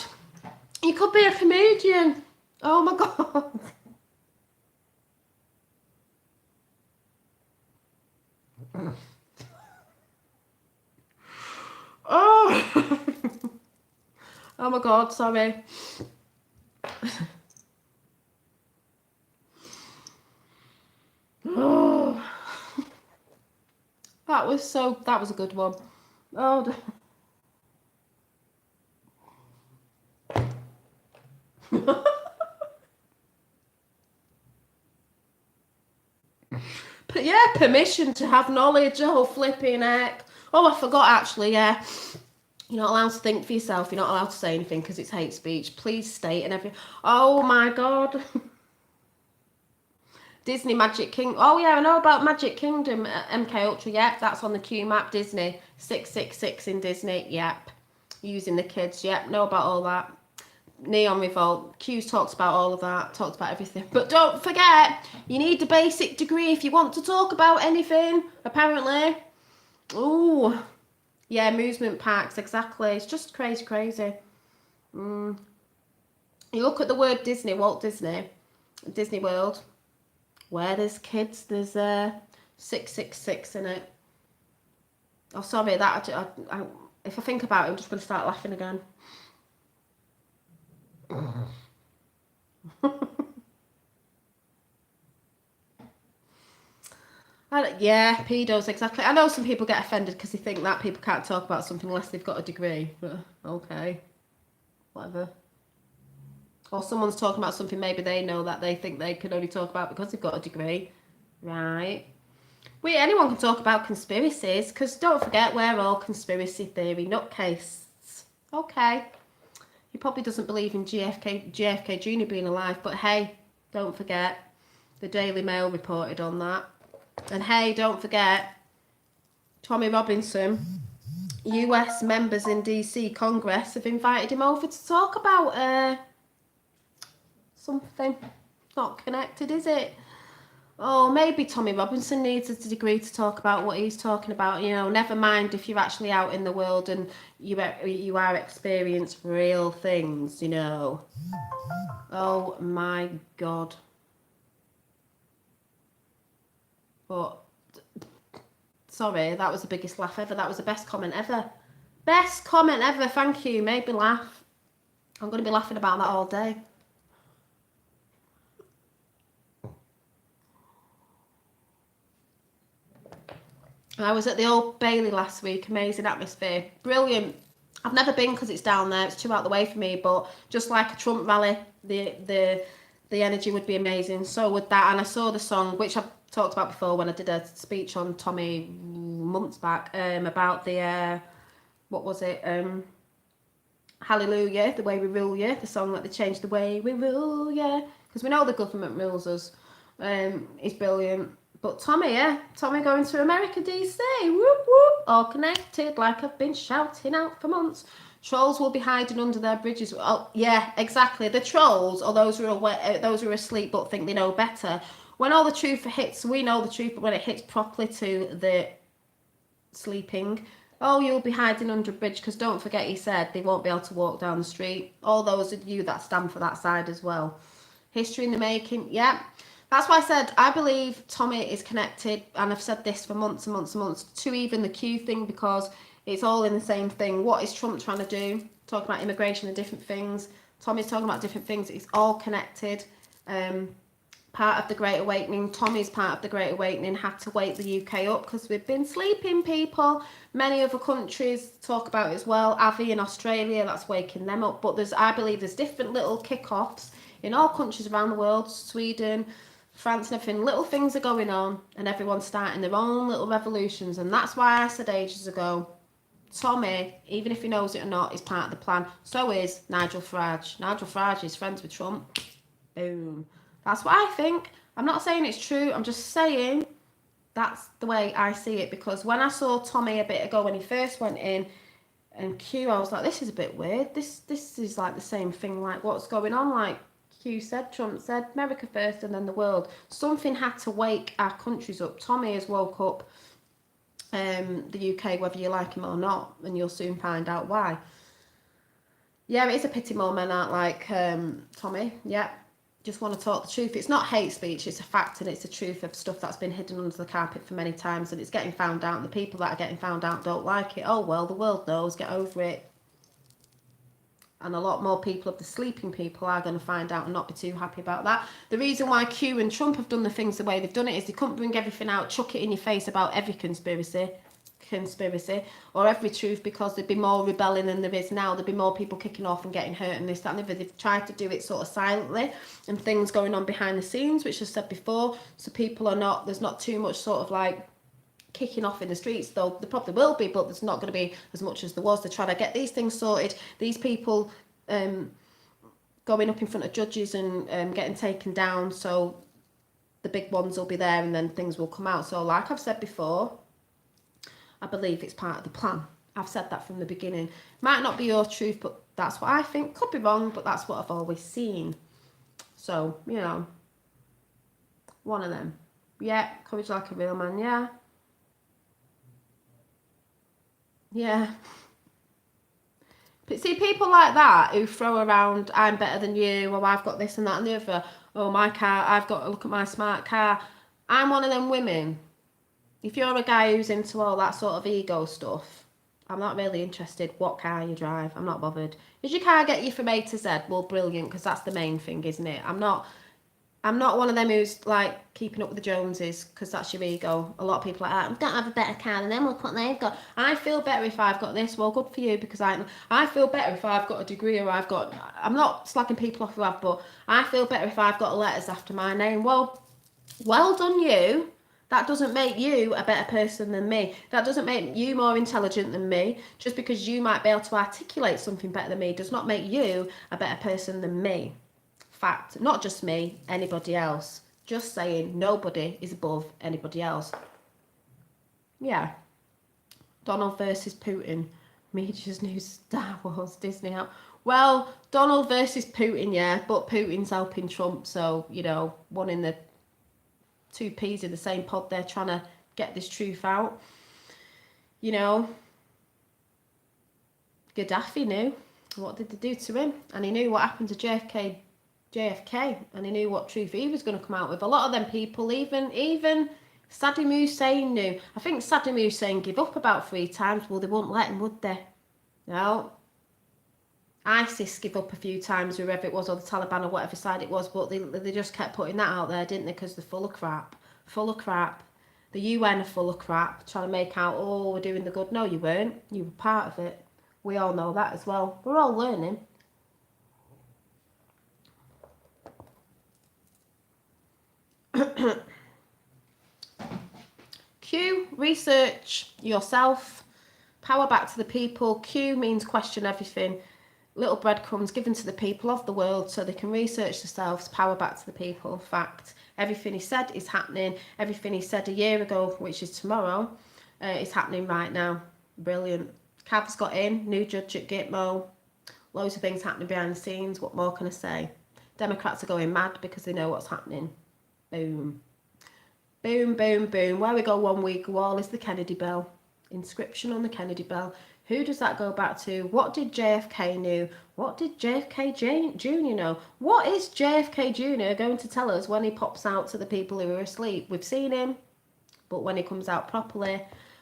A: You could be a comedian. Oh my God. Oh. Oh my God, sorry. Oh. That was a good one. Oh. But yeah, permission to have knowledge. Oh, flipping heck. Oh, I forgot actually, yeah. You're not allowed to think for yourself. You're not allowed to say anything because it's hate speech. Please state and everything. Oh my God. Disney Magic King. Oh yeah, I know about Magic Kingdom. MK Ultra. Yep, that's on the Q map. Disney 666 in Disney. Yep, using the kids. Yep, know about all that. Neon Revolt. Q's talks about all of that. Talks about everything. But don't forget, you need a basic degree if you want to talk about anything. Apparently. Ooh. Yeah, amusement parks. Exactly. It's just crazy, crazy. You look at the word Disney, Walt Disney, Disney World. Where there's kids, there's 666 in it. Oh, sorry, if I think about it, I'm just going to start laughing again. Yeah, pedos, exactly. I know some people get offended because they think that people can't talk about something unless they've got a degree. But okay, whatever. Or someone's talking about something maybe they know that they think they can only talk about because they've got a degree. Right. Anyone can talk about conspiracies because don't forget we're all conspiracy theory nutcases. Okay. He probably doesn't believe in JFK Jr. being alive, but hey, don't forget the Daily Mail reported on that. And hey, don't forget Tommy Robinson, US members in DC Congress have invited him over to talk about something not connected, is it? Oh, maybe Tommy Robinson needs a degree to talk about what he's talking about. You know, never mind if you're actually out in the world and you are experience real things. You know. Oh my God. But sorry, that was the biggest laugh ever. That was the best comment ever. Best comment ever. Thank you. Made me laugh. I'm going to be laughing about that all day. I was at the Old Bailey last week. Amazing atmosphere. Brilliant. I've never been because it's down there. It's too out of the way for me. But just like a Trump rally, the energy would be amazing. So would that. And I saw the song, which I've talked about before when I did a speech on Tommy months back, about the what was it? Hallelujah, the way we rule you. The song that they changed, the way we rule you, because we know the government rules us. Is brilliant. But Tommy, yeah, Tommy going to America, DC, whoop whoop, all connected, like I've been shouting out for months. Trolls will be hiding under their bridges. Oh, yeah, exactly. The trolls, or those who are aware, those who are asleep but think they know better. When all the truth hits, we know the truth, but when it hits properly to the sleeping, oh, you'll be hiding under a bridge, because don't forget he said they won't be able to walk down the street. All those of you that stand for that side as well. History in the making, yeah. That's why I said I believe Tommy is connected, and I've said this for months and months and months, to even the Q thing, because it's all in the same thing. What is Trump trying to do? Talking about immigration and different things. Tommy's talking about different things. It's all connected. Part of the Great Awakening. Tommy's part of the Great Awakening had to wake the UK up because we've been sleeping, people. Many other countries talk about it as well. Avi in Australia, that's waking them up. But I believe there's different little kick-offs in all countries around the world. Sweden, France and everything, little things are going on and everyone's starting their own little revolutions. And that's why I said ages ago, Tommy, even if he knows it or not, is part of the plan. So is Nigel Farage. Nigel Farage is friends with Trump. Boom. That's what I think. I'm not saying it's true. I'm just saying that's the way I see it. Because when I saw Tommy a bit ago when he first went in, and Q, I was like, this is a bit weird. This is like the same thing. Like, what's going on? Like Q said, Trump said, America first and then the world. Something had to wake our countries up. Tommy has woke up the UK, whether you like him or not, and you'll soon find out why. Yeah, it is a pity more men aren't like Tommy. Yeah, just want to talk the truth. It's not hate speech, it's a fact, and it's the truth of stuff that's been hidden under the carpet for many times, and it's getting found out, and the people that are getting found out don't like it. Oh well, the world knows, get over it. And a lot more people of the sleeping people are going to find out and not be too happy about that. The reason why Q and Trump have done the things the way they've done it is they couldn't bring everything out, chuck it in your face about every conspiracy or every truth, because there'd be more rebelling than there is now. There'd be more people kicking off and getting hurt and this, that and the other. They've tried to do it sort of silently and things going on behind the scenes, which I said before, so people are not, there's not too much sort of like kicking off in the streets, though there probably will be, but there's not going to be as much as there was. They're trying to get these things sorted, these people going up in front of judges and getting taken down, so the big ones will be there and then things will come out. So like I've said before, I believe it's part of the plan. I've said that from the beginning. Might not be your truth, but that's what I think. Could be wrong, but that's what I've always seen. So, you know, one of them. Yeah, courage like a real man, yeah. Yeah. But see, people like that who throw around, I'm better than you, or I've got this and that and the other, oh, my car, I've got to look at my smart car. I'm one of them women. If you're a guy who's into all that sort of ego stuff, I'm not really interested what car you drive. I'm not bothered. If your car get you from A to Z, well, brilliant, because that's the main thing, isn't it? I'm not one of them who's like keeping up with the Joneses, because that's your ego. A lot of people are like, I don't have a better car than them, look what they've got. I feel better if I've got this. Well, good for you, because I feel better if I've got a degree, or I'm not slagging people off who have, but I feel better if I've got letters after my name. Well done you. That doesn't make you a better person than me. That doesn't make you more intelligent than me. Just because you might be able to articulate something better than me does not make you a better person than me. Fact. Not just me, anybody else. Just saying, nobody is above anybody else. Yeah. Donald versus Putin. Media's new Star Wars Disney out. Well, Donald versus Putin, yeah, but Putin's helping Trump, so, you know, one in the two peas in the same pod. They're trying to get this truth out. You know, Gaddafi knew. What did they do to him? And he knew what happened to JFK, and he knew what truth he was going to come out with. A lot of them people, even Saddam Hussein knew. I think Saddam Hussein gave up about 3 times. Well, they wouldn't let him, would they? No. ISIS gave up a few times, whoever it was, or the Taliban, or whatever side it was, but they just kept putting that out there, didn't they? Because they're full of crap. The UN are full of crap, trying to make out, oh, we're doing the good. No, you weren't. You were part of it. We all know that as well. We're all learning. Q, research yourself. Power back to the people. Q means question everything. Little breadcrumbs given to the people of the world so they can research themselves. Power back to the people. Fact. Everything he said is happening. Everything he said a year ago, which is tomorrow, is happening right now. Brilliant. Cav's got in. New judge at Gitmo. Loads of things happening behind the scenes. What more can I say? Democrats are going mad because they know what's happening. Boom. Boom, boom, boom. Where we go one week wall is the Kennedy Bell. Inscription on the Kennedy Bell. Who does that go back to? What did JFK know? What did JFK Jr. know? What is JFK Jr. going to tell us when he pops out to the people who are asleep? We've seen him, but when he comes out properly,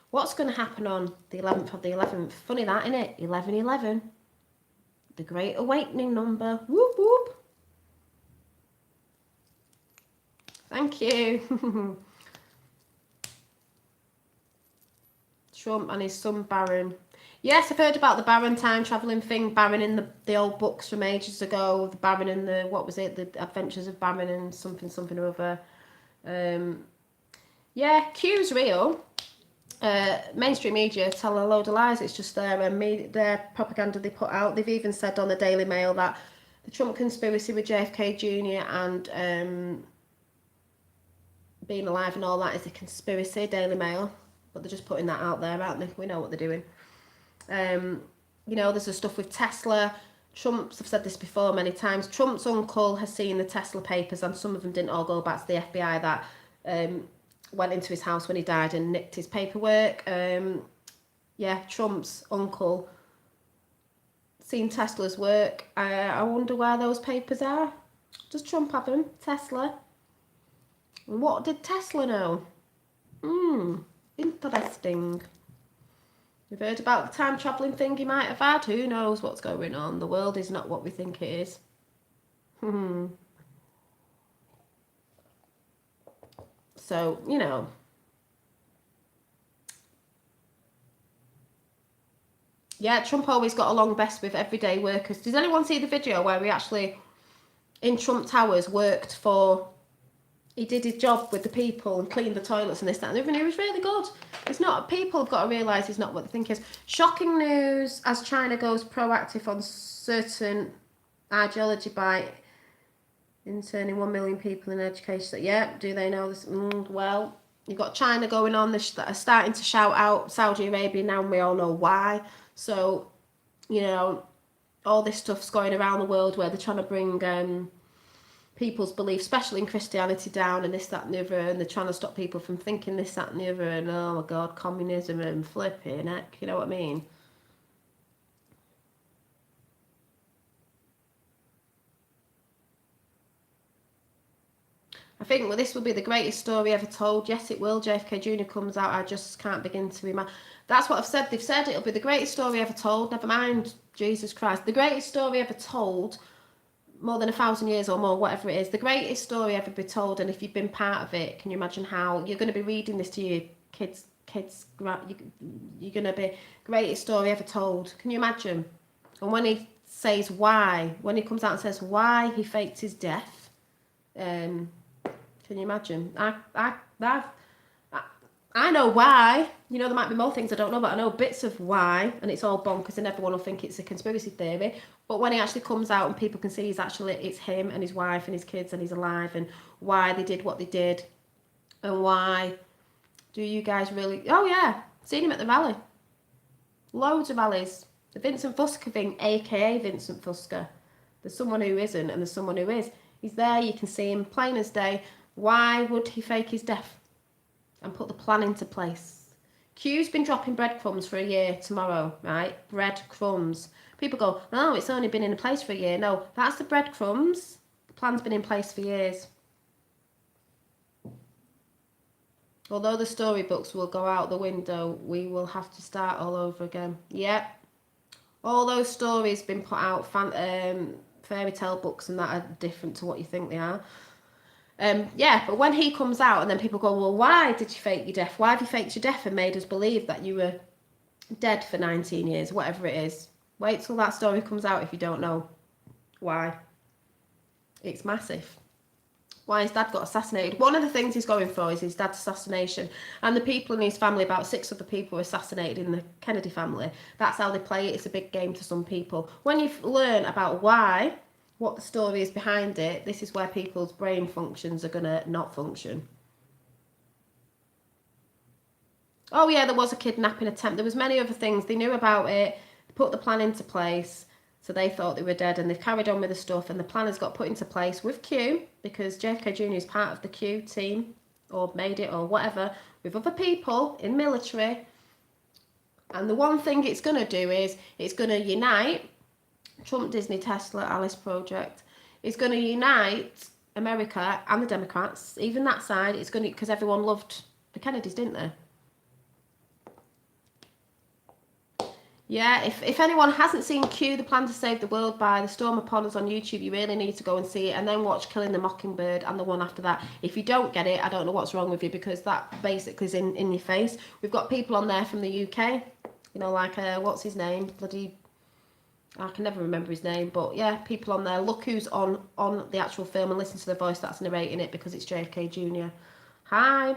A: what's going to happen on the 11th of the 11th? Funny that, isn't it? 11/11. The Great Awakening number. Whoop, whoop. Thank you. Trump and his son Barron. Yes, I've heard about the Baron time travelling thing. Baron in the old books from ages ago. The Baron and the, what was it? The Adventures of Baron and something or other. Yeah, Q's real. Mainstream media tell a load of lies. It's just their propaganda they put out. They've even said on the Daily Mail that the Trump conspiracy with JFK Jr. and being alive and all that is a conspiracy, Daily Mail. But they're just putting that out there, aren't they? We know what they're doing. You know, there's the stuff with Tesla. Trump's, I've said this before many times, Trump's uncle has seen the Tesla papers, and some of them didn't all go back to the FBI, that went into his house when he died and nicked his paperwork. Yeah, Trump's uncle seen Tesla's work. I wonder where those papers are. Does Trump have them? Tesla? What did Tesla know? Interesting. You've heard about the time travelling thing he might have had? Who knows what's going on? The world is not what we think it is. So, you know. Yeah, Trump always got along best with everyday workers. Does anyone see the video where he actually, in Trump Towers, worked for... He did his job with the people and cleaned the toilets and this, that, and the other, and he was really good. It's not... People have got to realise he's not what they think he is. Shocking news as China goes proactive on certain ideology by interning 1 million people in education. So, yeah, do they know this? Well, you've got China going on, that are starting to shout out Saudi Arabia now, and we all know why. So, you know, all this stuff's going around the world where they're trying to bring people's beliefs, especially in Christianity, down, and this, that, and the other, and they're trying to stop people from thinking this, that, and the other, and oh my God, communism and flipping heck, you know what I mean? I think this will be the greatest story ever told. Yes, it will. JFK Jr. comes out. I just can't begin to imagine. That's what I've said. They've said it'll be the greatest story ever told. Never mind, Jesus Christ. The greatest story ever told, more than 1,000 years or more, whatever it is. The greatest story ever be told. And if you've been part of it, can you imagine how you're going to be reading this to your kids? You're going to be greatest story ever told. Can you imagine? And when he says why, when he comes out and says why he faked his death, can you imagine? I know why. You know, there might be more things I don't know, but I know bits of why, and it's all bonkers, and everyone will think it's a conspiracy theory. But when he actually comes out and people can see it's him and his wife and his kids and he's alive, and why they did what they did, and why do you guys really... Oh, yeah. Seen him at the rally. Loads of rallies. The Vincent Fusca thing, a.k.a. Vincent Fusca. There's someone who isn't, and there's someone who is. He's there. You can see him plain as day. Why would he fake his death and put the plan into place? Q's been dropping breadcrumbs for a year tomorrow, right? Breadcrumbs. People go, oh, it's only been in place for a year. No, that's the breadcrumbs. The plan's been in place for years. Although the storybooks will go out the window, we will have to start all over again. Yeah. All those stories been put out, fairy tale books and that are different to what you think they are. Yeah, but when he comes out and then people go, well, why did you fake your death? Why have you faked your death and made us believe that you were dead for 19 years, whatever it is? Wait till that story comes out if you don't know why. It's massive. Why his dad got assassinated. One of the things he's going for is his dad's assassination. And the people in his family, about 6 other people were assassinated in the Kennedy family. That's how they play it. It's a big game to some people. When you learn about why, what the story is behind it, this is where people's brain functions are going to not function. Oh yeah, there was a kidnapping attempt. There was many other things. They knew about it, put the plan into place, so they thought they were dead, and they've carried on with the stuff, and the plan has got put into place with Q, because JFK Jr. is part of the Q team, or made it, or whatever, with other people in military. And the one thing it's going to do is, it's going to unite Trump, Disney, Tesla, Alice Project. It's going to unite America and the Democrats, even that side. It's going to, because everyone loved the Kennedys, didn't they? Yeah, if anyone hasn't seen Q, The Plan to Save the World by The Storm Upon Us on YouTube, you really need to go and see it, and then watch Killing the Mockingbird and the one after that. If you don't get it, I don't know what's wrong with you, because that basically is in your face. We've got people on there from the UK, you know, like, what's his name? Bloody... I can never remember his name, but yeah, people on there. Look who's on the actual film and listen to the voice that's narrating it, because it's JFK Jr. Hi.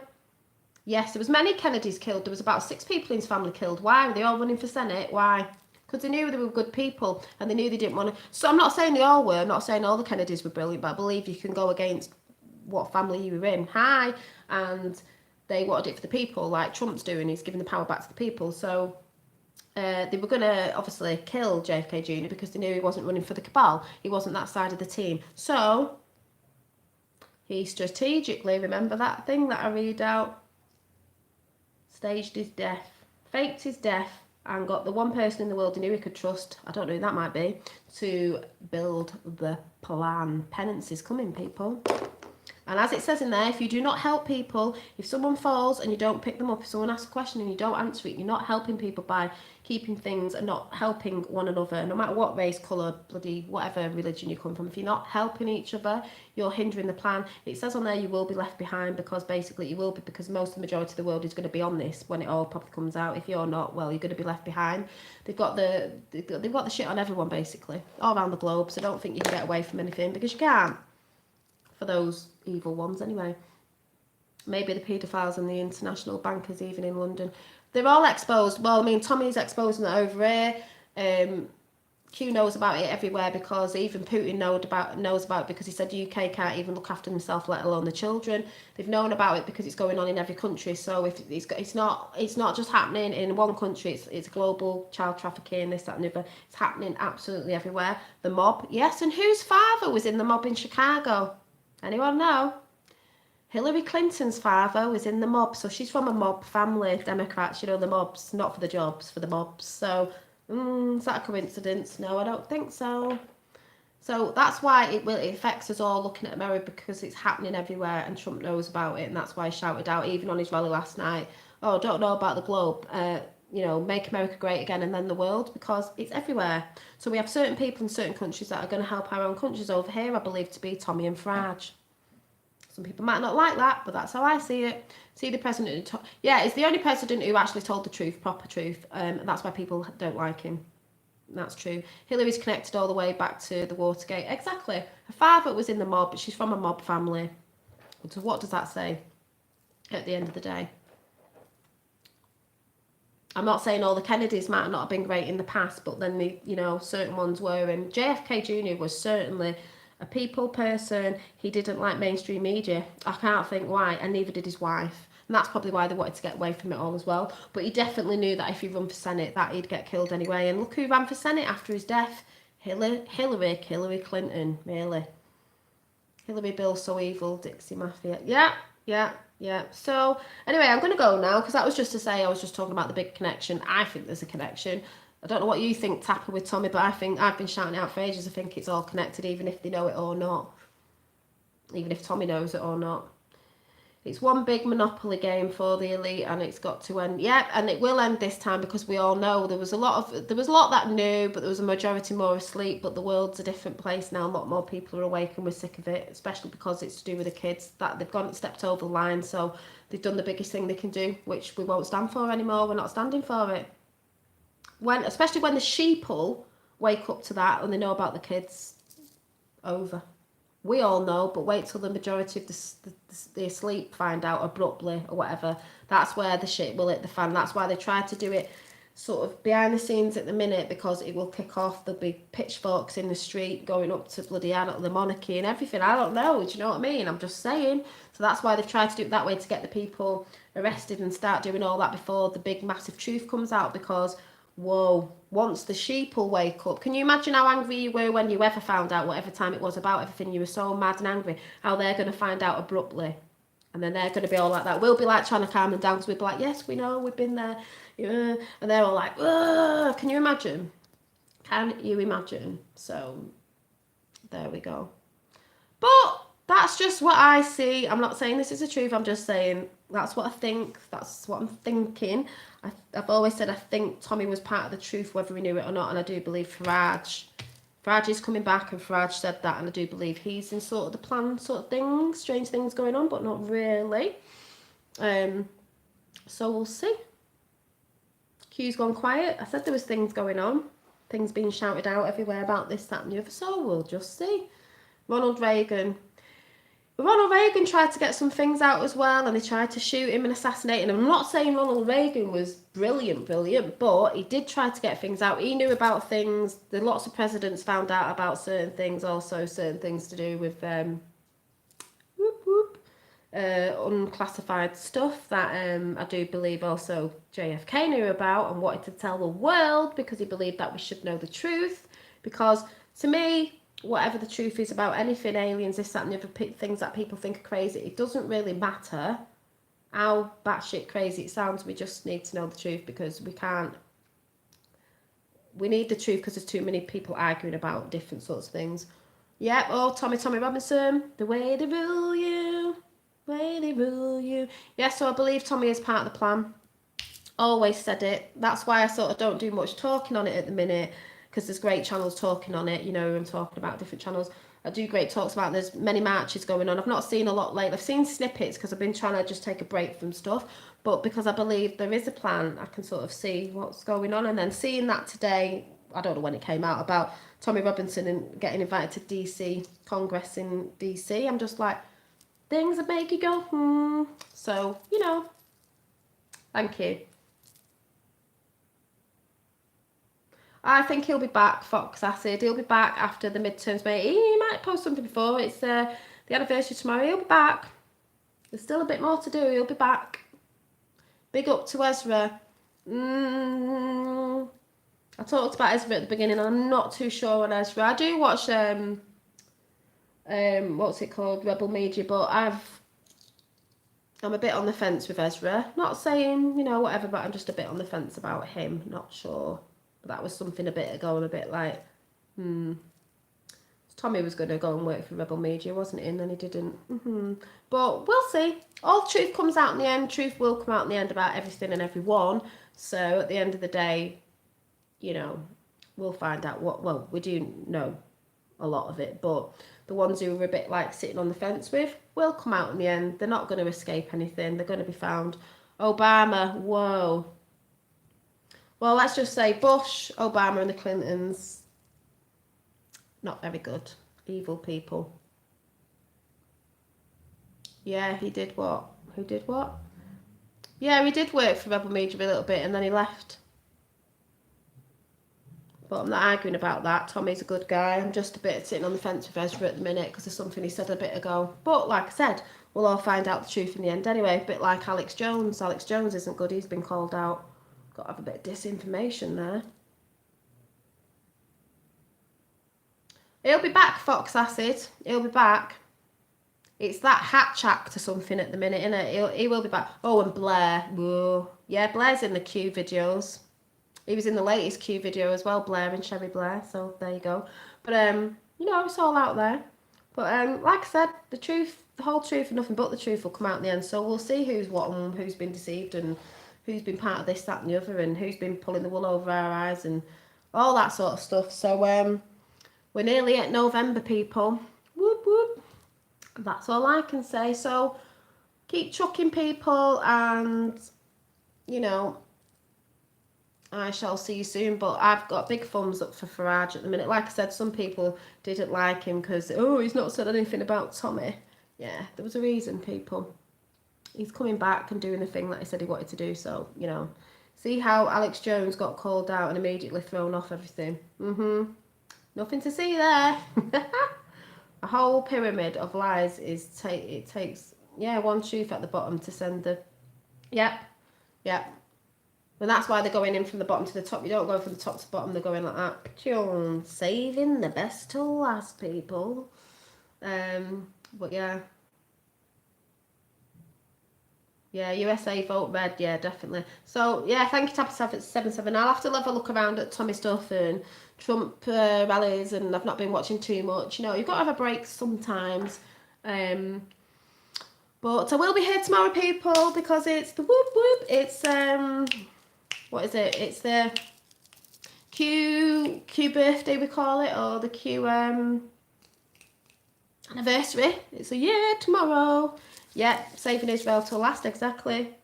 A: Yes, there was many Kennedys killed. There was about 6 people in his family killed. Why? Were they all running for Senate? Why? Because they knew they were good people and they knew they didn't want to. So I'm not saying they all were. I'm not saying all the Kennedys were brilliant, but I believe you can go against what family you were in. Hi. And they wanted it for the people, like Trump's doing. He's giving the power back to the people. So they were going to obviously kill JFK Jr. because they knew he wasn't running for the cabal. He wasn't that side of the team. So he strategically, remember that thing that I read out? Staged his death, faked his death, and got the one person in the world he knew he could trust, I don't know who that might be, to build the plan. Penance is coming, people. And as it says in there, if you do not help people, if someone falls and you don't pick them up, if someone asks a question and you don't answer it, you're not helping people by keeping things and not helping one another, no matter what race, colour, bloody whatever religion you come from. If you're not helping each other, you're hindering the plan. It says on there you will be left behind, because basically you will be, because most of the majority of the world is going to be on this when it all probably comes out. If you're not, well, you're going to be left behind. They've got the shit on everyone, basically, all around the globe, so don't think you can get away from anything, because you can't. For those evil ones anyway. Maybe the paedophiles and the international bankers even in London. They're all exposed. Well, I mean, Tommy's exposing it over here. Q knows about it everywhere, because even Putin knows about it, because he said the UK can't even look after themselves, let alone the children. They've known about it because it's going on in every country. So if it's not just happening in one country, it's global child trafficking, this, that and the other. It's happening absolutely everywhere. The mob, yes, and whose father was in the mob in Chicago? Anyone know? Hillary Clinton's father was in the mob, so she's from a mob family, Democrats, the mobs, not for the jobs, for the mobs. So, is that a coincidence? No, I don't think so. So that's why it affects us all looking at America, because it's happening everywhere and Trump knows about it, and that's why he shouted out, even on his rally last night, oh, don't know about the globe, make America great again, and then the world, because it's everywhere. So we have certain people in certain countries that are going to help our own countries. Over here, I believe to be Tommy and Farage. Some people might not like that, but that's how I see it. See, the president it's the only president who actually told the truth, proper truth, and that's why people don't like him. That's true. Hillary's connected all the way back to the Watergate. Exactly. Her father was in the mob, but she's from a mob family. So what does that say at the end of the day? I'm not saying all the Kennedys might not have been great in the past, but then certain ones were. And JFK Jr. was certainly a people person. He didn't like mainstream media. I can't think why, and neither did his wife. And that's probably why they wanted to get away from it all as well. But he definitely knew that if he run for Senate, that he'd get killed anyway. And look who ran for Senate after his death. Hillary Clinton, really. Hillary Bill so evil, Dixie Mafia. Yeah. So, anyway, I'm going to go now, because that was just to say I was just talking about the big connection. I think there's a connection. I don't know what you think, Tapper, with Tommy, but I think I've been shouting out for ages. I think it's all connected, even if they know it or not. Even if Tommy knows it or not. It's one big monopoly game for the elite, and it's got to end. Yeah, and it will end this time, because we all know there was a lot that knew, but there was a majority more asleep. But the world's a different place now. A lot more people are awake, and we're sick of it, especially because it's to do with the kids, that they've stepped over the line. So they've done the biggest thing they can do, which we won't stand for anymore. We're not standing for it. Especially when the sheeple wake up to that and they know about the kids. Over. We all know, but wait till the majority of the asleep find out abruptly or whatever. That's where the shit will hit the fan. That's why they try to do it sort of behind the scenes at the minute, because it will kick off. There'll be pitchforks in the street going up to bloody the monarchy and everything. I don't know. Do you know what I mean? I'm just saying. So that's why they've tried to do it that way, to get the people arrested and start doing all that before the big massive truth comes out, because whoa, once the sheep will wake up. Can you imagine how angry you were when you ever found out, whatever time it was, about everything? You were so mad and angry. How they're going to find out abruptly. And then they're going to be all like that. We'll be like trying to calm them down, because we'll be like, yes, we know, we've been there. Yeah. And they're all like, ugh. Can you imagine? Can you imagine? So, there we go. But that's just what I see. I'm not saying this is the truth. I'm just saying that's what I think. That's what I'm thinking. I've always said I think Tommy was part of the truth, whether he knew it or not. And I do believe Farage is coming back, and Farage said that. And I do believe he's in sort of the plan sort of thing. Strange things going on, but not really. So we'll see. Q's gone quiet. I said there was things going on. Things being shouted out everywhere about this, that and the other. So we'll just see. Ronald Reagan. Ronald Reagan tried to get some things out as well, and they tried to shoot him and assassinate him. I'm not saying Ronald Reagan was brilliant, but he did try to get things out. He knew about things. Lots of presidents found out about certain things, also certain things to do with unclassified stuff that I do believe also JFK knew about and wanted to tell the world because he believed that we should know the truth. Because to me, whatever the truth is about anything, aliens, this, that, and the other things that people think are crazy, it doesn't really matter how batshit crazy it sounds. We just need to know the truth because we need the truth because there's too many people arguing about different sorts of things. Yep, oh, Tommy Robinson, the way they rule you. Way they rule you. Yeah, so I believe Tommy is part of the plan. Always said it. That's why I sort of don't do much talking on it at the minute, because there's great channels talking on it. You know, I'm talking about different channels. I do great talks about it. There's many marches going on. I've not seen a lot lately. I've seen snippets because I've been trying to just take a break from stuff. But because I believe there is a plan, I can sort of see what's going on. And then seeing that today, I don't know when it came out, about Tommy Robinson and getting invited to DC, Congress in DC, I'm just like, things that make you go, So, you know, thank you. I think he'll be back, Fox Acid. He'll be back after the midterms, mate. He might post something before. It's the anniversary tomorrow. He'll be back. There's still a bit more to do. He'll be back. Big up to Ezra. I talked about Ezra at the beginning. I'm not too sure on Ezra. I do watch what's it called, Rebel Media, but I'm a bit on the fence with Ezra. Not saying, you know, whatever, but I'm just a bit on the fence about him. Not sure. But that was something a bit ago and a bit like, Tommy was going to go and work for Rebel Media, wasn't he? And then he didn't. But we'll see. All truth comes out in the end. Truth will come out in the end about everything and everyone. So at the end of the day, you know, we'll find out well, we do know a lot of it, but the ones who were a bit like sitting on the fence with will come out in the end. They're not going to escape anything. They're going to be found. Obama, whoa. Well, let's just say Bush, Obama and the Clintons, not very good. Evil people. Yeah, he did what? Who did what? Yeah, he did work for Rebel Media a little bit and then he left. But I'm not arguing about that. Tommy's a good guy. I'm just a bit sitting on the fence with Ezra at the minute because there's something he said a bit ago. But like I said, we'll all find out the truth in the end anyway. A bit like Alex Jones. Alex Jones isn't good. He's been called out. Got to have a bit of disinformation there. He'll be back, Fox Acid. He'll be back. It's that Hatch Act or something at the minute, isn't it? He will be back. Oh, and Blair. Whoa. Yeah, Blair's in the Q videos. He was in the latest Q video as well, Blair and Sherry Blair. So there you go. But you know, it's all out there. But like I said, the truth, the whole truth, and nothing but the truth will come out in the end. So we'll see who's what and who's been deceived and who's been part of this, that, and the other, and who's been pulling the wool over our eyes and all that sort of stuff. So we're nearly at November, people. Whoop whoop. That's all I can say. So keep chucking, people, and you know, I shall see you soon. But I've got big thumbs up for Farage at the minute. Like I said, some people didn't like him because, oh, he's not said anything about Tommy. Yeah, there was a reason, people. He's coming back and doing the thing that he said he wanted to do. So, you know, see how Alex Jones got called out and immediately thrown off everything. Nothing to see there. A whole pyramid of lies is it takes one truth at the bottom to send the yep. And that's why they're going in from the bottom to the top. You don't go from the top to the bottom, they're going like that. Saving the best to last, people. But yeah. Yeah, USA vote red, yeah, definitely. So yeah, thank you, Tapper77. I'll have to have a look around at Tommy stuff and Trump rallies, and I've not been watching too much. You know, you've got to have a break sometimes. But I will be here tomorrow, people, because it's the whoop whoop. It's what is it? It's the Q birthday, we call it, or the Q anniversary. It's a year tomorrow. Yeah, saving Israel till last, exactly.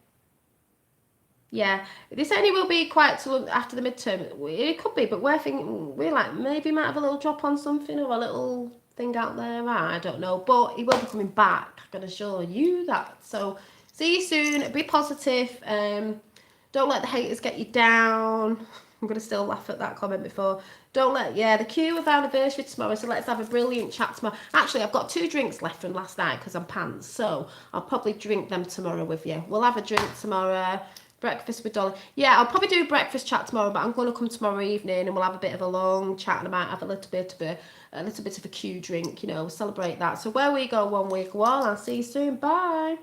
A: Yeah, this only will be quite till after the midterm. It could be, but we're thinking we like maybe might have a little drop on something or a little thing out there. I don't know, but he will be coming back. I can assure you that. So see you soon. Be positive. Don't let the haters get you down. I'm gonna still laugh at that comment before. Don't let the Q of anniversary tomorrow. So let's have a brilliant chat tomorrow. Actually, I've got 2 drinks left from last night because I'm pants. So I'll probably drink them tomorrow with you. We'll have a drink tomorrow. Breakfast with Dolly. Yeah, I'll probably do a breakfast chat tomorrow, but I'm going to come tomorrow evening and we'll have a bit of a long chat and I might have a little bit of a Q drink, celebrate that. So where we go, one week, well, I'll see you soon. Bye.